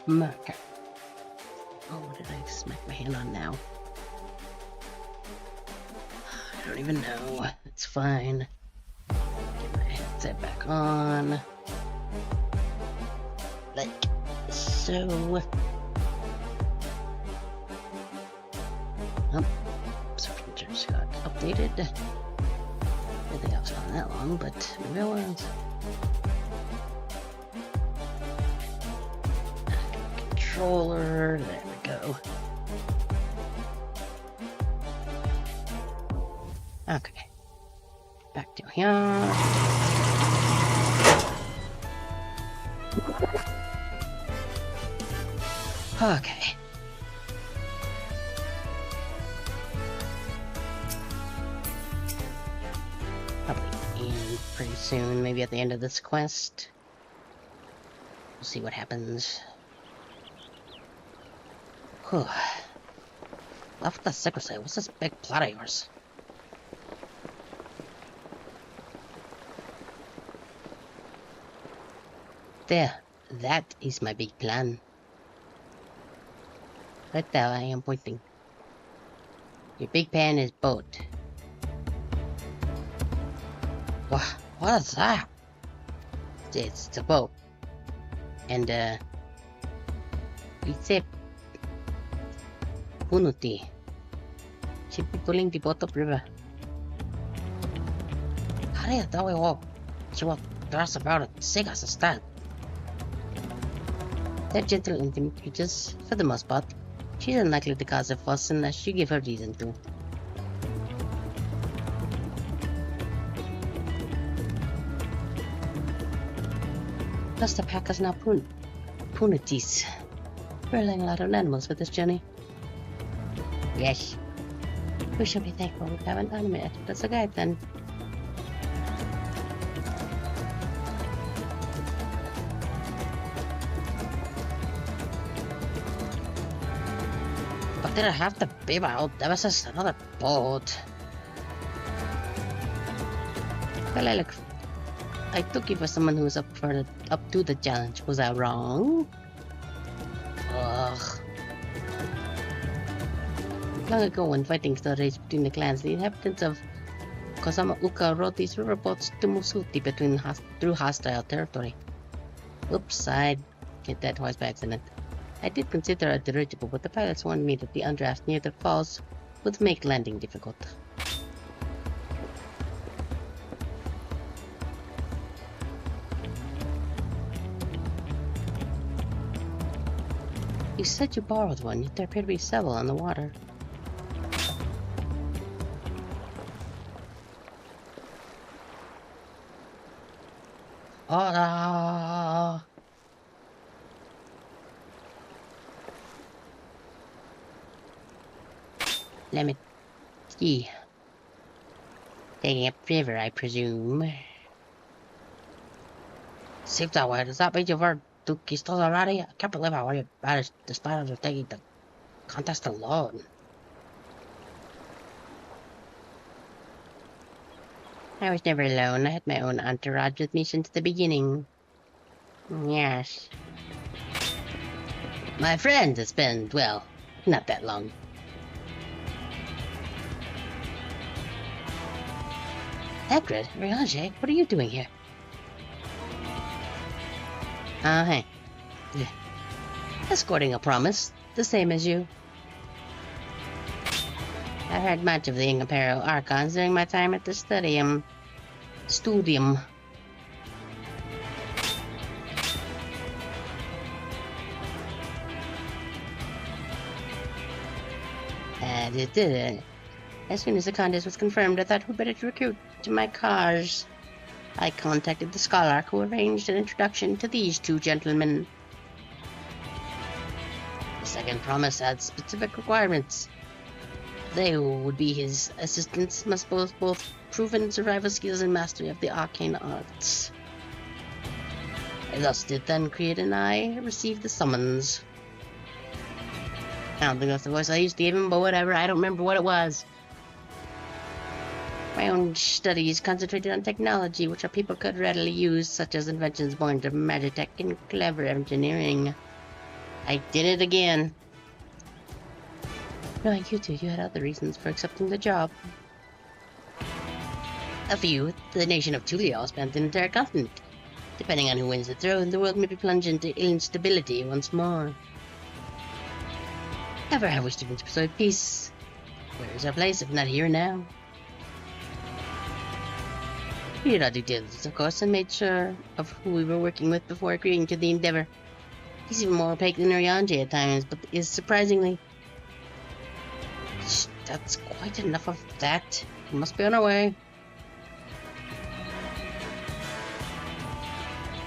Okay. Oh, what did I smack my hand on now? I don't even know. It's fine. Get my headset back on. Like so. Oh, subscriptions got updated. I didn't think I was on that long, but maybe I was. Controller, there we go. Okay. Back to here. Okay. Probably in pretty soon, maybe at the end of this quest. We'll see what happens. Whew. Left the secretary. What's this big plot of yours? There. That is my big plan. Right there, I am pointing. Your big plan is boat. What is that? It's a boat. And, it's a Punuti. Should be pulling the boat upriver. Hurry up, that way walk. She will tell us about it. Sing us a start. They're gentle, intimate creatures, for the most part. She's unlikely to cause a fuss unless you give her reason to. Plus the pack is now Punutis. We're relying a lot on animals for this journey. Yes. We should be thankful we have an anime expert as a guide then. But did I have to be out? There was just another boat. Well, I took you for someone who was up to the challenge. Was I wrong? Ugh. Long ago, when fighting still raged between the clans, the inhabitants of Kozama Uka rode these riverboats to Musuti through hostile territory. Oops, I did that twice by accident. I did consider a dirigible, but the pilots warned me that the undraft near the falls would make landing difficult. You said you borrowed one, yet there appear to be several on the water. Oh, let me see. Taking up river, I presume. Save that way. Does that mean you've heard Duke still already? I can't believe how you managed the stars are taking the contest alone. I was never alone. I had my own entourage with me since the beginning. Yes. My friend has been, well, not that long. Hagrid, Riage, what are you doing here? Hey. Escorting a promise, the same as you. I heard much of the Imperial Archons during my time at the Studium. As soon as the contest was confirmed, I thought who better to recruit to my cause. I contacted the Scholar who arranged an introduction to these two gentlemen. The second promise had specific requirements. They who would be his assistants must both proven survival skills and mastery of the arcane arts. I thus did then create and I received the summons. I don't think that's the voice I used to give him, but whatever, I don't remember what it was. My own studies concentrated on technology which our people could readily use, such as inventions born of magitech and clever engineering. I did it again. No, you two, you had other reasons for accepting the job. A few. The nation of Tulio spent an entire continent. Depending on who wins the throne, the world may be plunged into instability once more. Ever have wished to pursue peace? Where is our place, if not here now? We did our due diligence, of course, and made sure of who we were working with before agreeing to the endeavor. He's even more opaque than Urianji at times, but is surprisingly... That's quite enough of that. We must be on our way.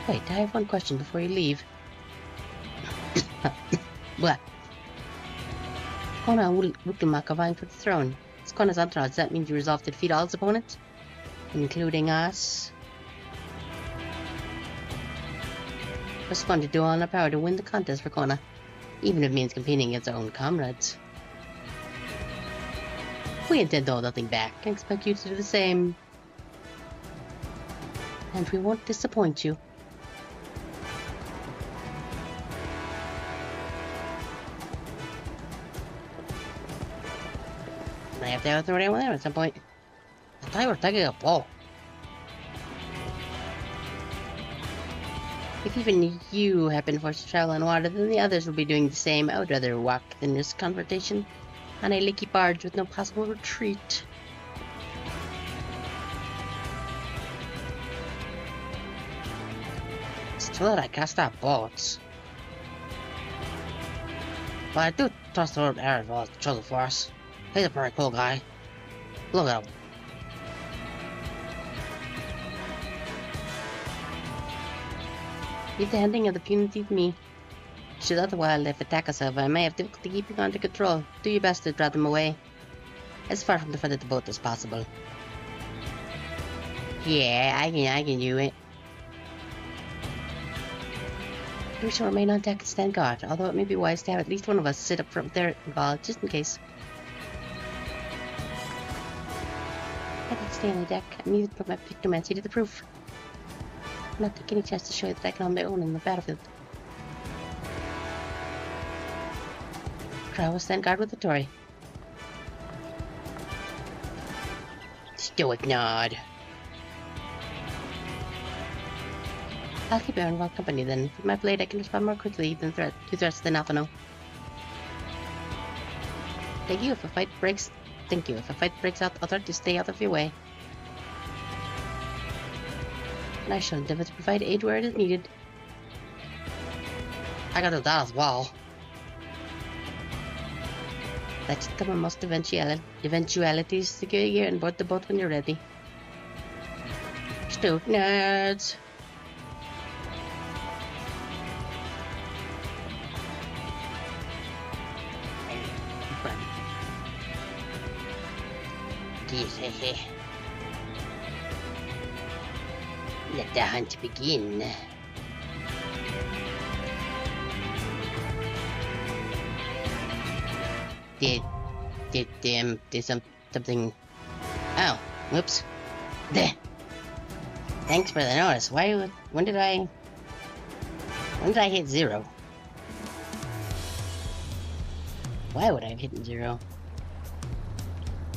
Wait, I have one question before you leave. What? Kona Wukimak are vying for the throne. It's Kona's entourage. Does that mean you resolve to defeat all its opponents? Including us? It's fun to do all in our power to win the contest for Kona, even if it means competing against our own comrades. We intend to hold nothing back and expect you to do the same. And we won't disappoint you. I have to have authority on them at some point. I thought you were taking a ball. If even you have been forced to travel on water, then the others will be doing the same. I would rather walk than risk confrontation on a leaky barge with no possible retreat. Still that I cast out boats. But I do trust the Lord Aaron will control the force. He's a pretty cool guy. Look at him. Leave the handling of the punity to me. Should other wildlife attack us, however, I may have difficulty keeping under control. Do your best to drive them away. As far from the front of the boat as possible. Yeah, I can do it. We shall remain on deck and stand guard, although it may be wise to have at least one of us sit up front there involved, just in case. I can stay on the deck. I need to put my diplomacy to the proof. I'm not taking any chance to show you that I can hold my own in the battlefield. I will stand guard with the Tory. Stoic nod. I'll keep Aaron well company then. With my blade I can respond more quickly than to threats than Alphano. Thank you. If a fight breaks out, I'll try to stay out of your way. And I shall endeavor to provide aid where it is needed. I gotta do that as well. Let's come on most eventualities. Secure your gear and board the boat when you're ready. Stoke nerds! Let the hunt begin. Did something... Oh, whoops. There. Thanks for the notice. When did I hit 0? Why would I have hit 0?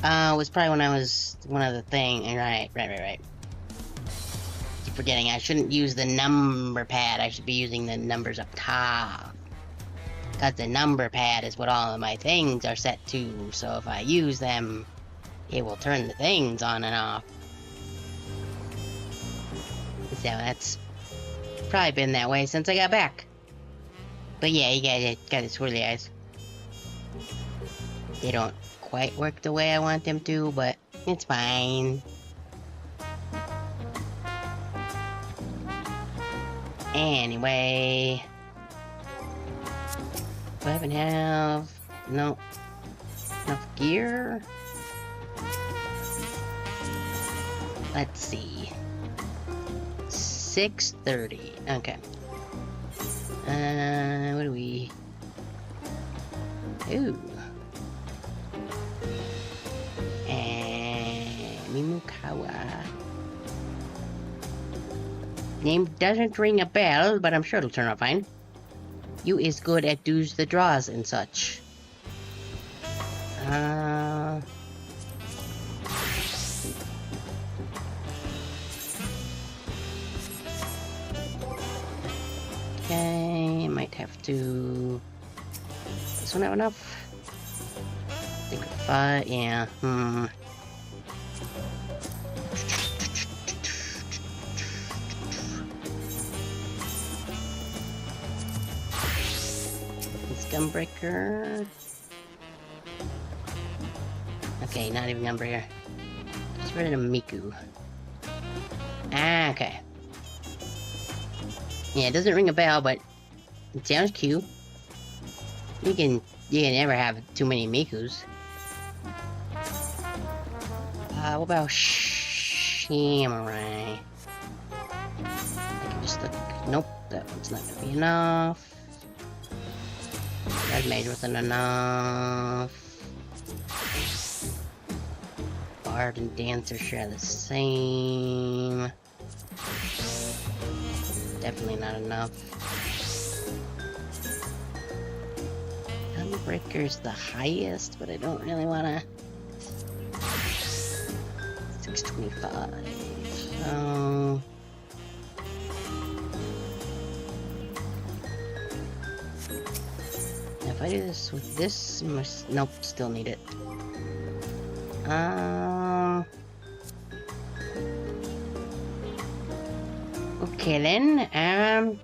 It was probably when I was one of the thing. Right. Keep forgetting I shouldn't use the number pad. I should be using the numbers up top. Because the number pad is what all of my things are set to, so if I use them, it will turn the things on and off. So that's probably been that way since I got back. But yeah, you guys got the swirly eyes. They don't quite work the way I want them to, but it's fine. Anyway... Do I even have... No. Enough gear? Let's see. 6:30. Okay. What do we... Ooh. Mimukawa. Name doesn't ring a bell, but I'm sure it'll turn out fine. You is good at do's the draws and such. Okay, might have to... This one have enough? I think 5, yeah, Gunbreaker. Okay, not even Gunbreaker. Just rid of Miku. Ah, okay. Yeah, it doesn't ring a bell, but it sounds cute. You can never have too many Mikus. What about Samurai? I can just look. Nope, that one's not gonna be enough. Red Mage wasn't enough. Bard and Dancer share the same. Definitely not enough. Gunbreaker's the highest, but I don't really wanna... 625. So... If I do this with this, nope, still need it. Okay then, how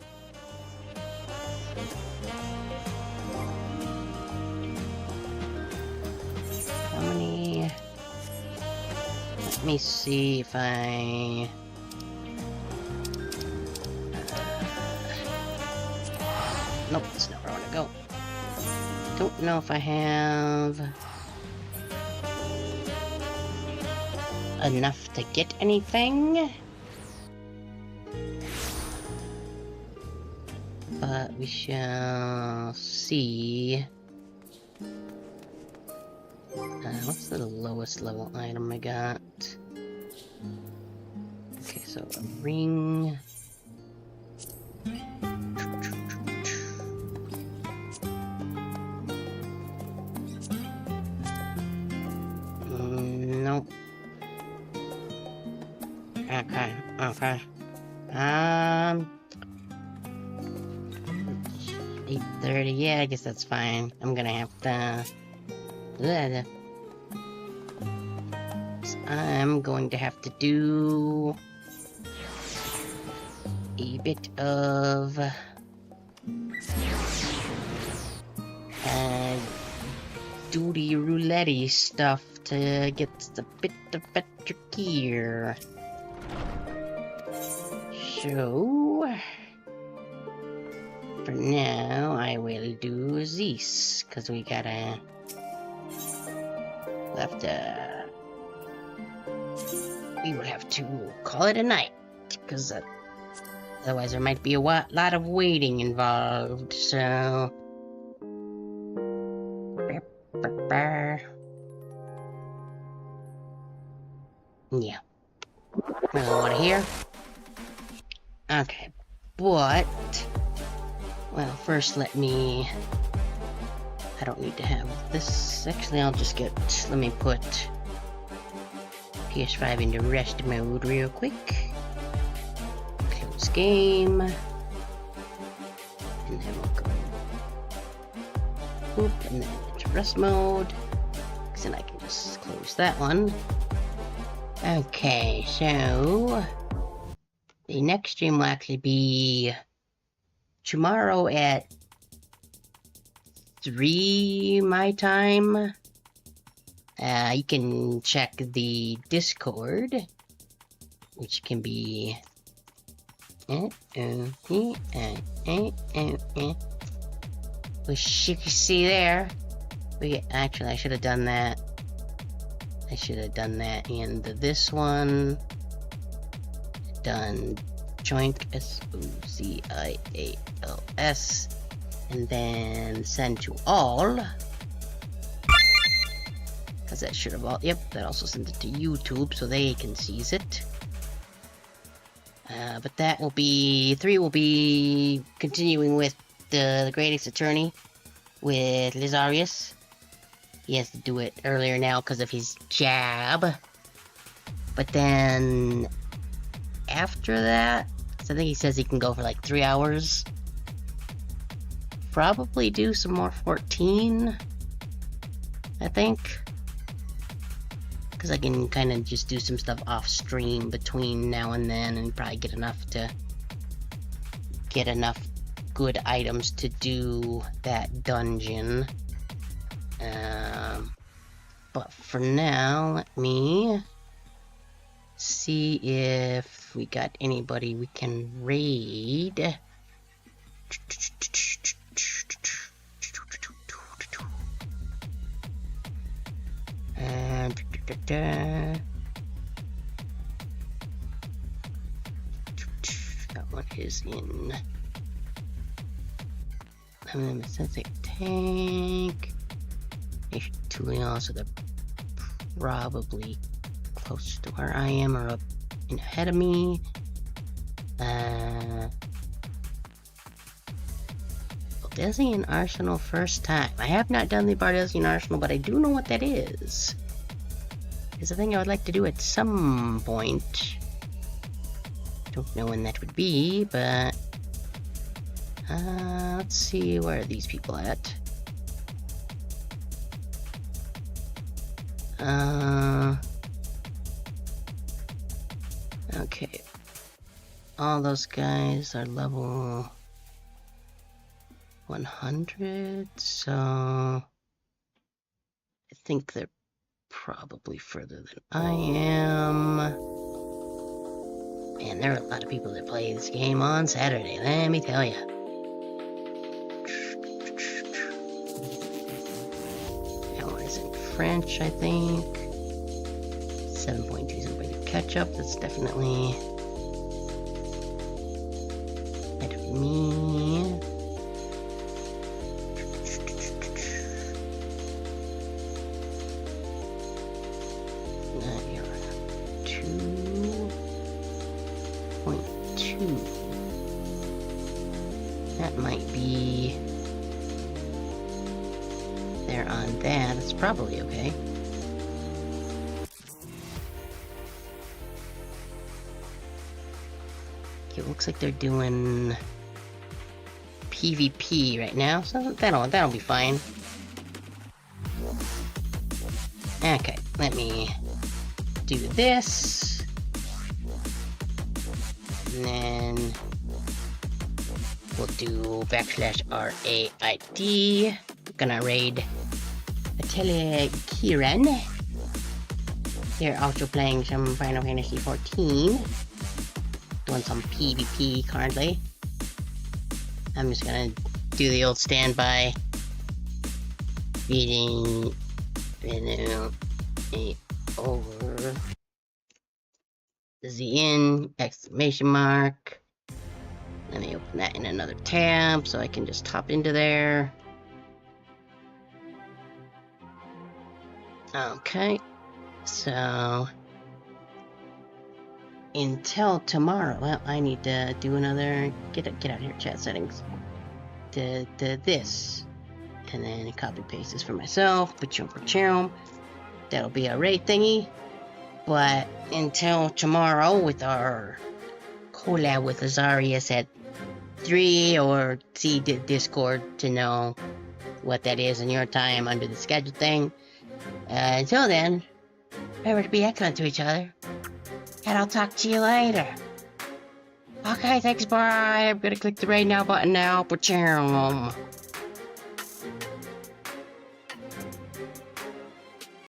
many... Let me see if I... Nope, that's not where I want to go. Don't know if I have enough to get anything, but we shall see. What's the lowest level item I got? Okay, so a ring. Nope. Okay, okay. 8:30, yeah, I guess that's fine. I'm gonna have to... So I'm going to have to do... a bit of... duty roulette stuff to get a bit of better gear. So, for now, I will do this, because we gotta... we will have to call it a night, because otherwise there might be a lot of waiting involved, so... Yeah. I don't want to hear. Okay, but... Well, first let me... I don't need to have this. Actually, I'll just get... Let me put PS5 into rest mode real quick. Close game. And then we'll go... Oop, and then into rest mode. Because then I can just close that one. Okay, so... The next stream will actually be... tomorrow at 3 my time. You can check the Discord, which can be which you can see there. Actually, I should have done that. I should have done that in this one. Done joint SOCIALS and then send to all, because that should have all, yep, that also sends it to YouTube so they can seize it. But that will be 3 will be continuing with the greatest attorney with Lizarius. He has to do it earlier now because of his job. But then after that, so I think he says he can go for like 3 hours. Probably do some more 14, I think. Because I can kind of just do some stuff off stream between now and then and probably get enough good items to do that dungeon. But for now, let me see if we got anybody we can raid. That one is in Sensei Tank. Tulion, so they're probably close to where I am or up in ahead of me. Bardesian Arsenal first time. I have not done the Bardesian Arsenal, but I do know what that is. It's a thing I would like to do at some point. Don't know when that would be, but let's see, where are these people at? Okay. All those guys are level 100, so I think they're probably further than I am. And there are a lot of people that play this game on Saturday, let me tell you. That one is in French, I think. 7.2 is everybody catch up. That's definitely ahead of me. Now you're on 2.2. That might be there on that. It's probably okay. It looks like they're doing PvP right now, so that'll be fine. Okay, let me do this, and then we'll do /RAID. Gonna raid Atelier Kiran. They're also playing some Final Fantasy XIV. Doing some PvP currently. I'm just gonna do the old standby. Reading over the in exclamation mark. Let me open that in another tab so I can just hop into there. Okay, so until tomorrow, well, I need to do another get out of here, chat settings. To this, and then copy paste this for myself. Pachum. That'll be a raid thingy. But until tomorrow, with our collab with Azarius at 3, or see Discord to know what that is in your time under the schedule thing. Until then, remember to be excellent to each other. And I'll talk to you later. Okay, thanks, bye. I'm gonna click the raid now button now. Pachum.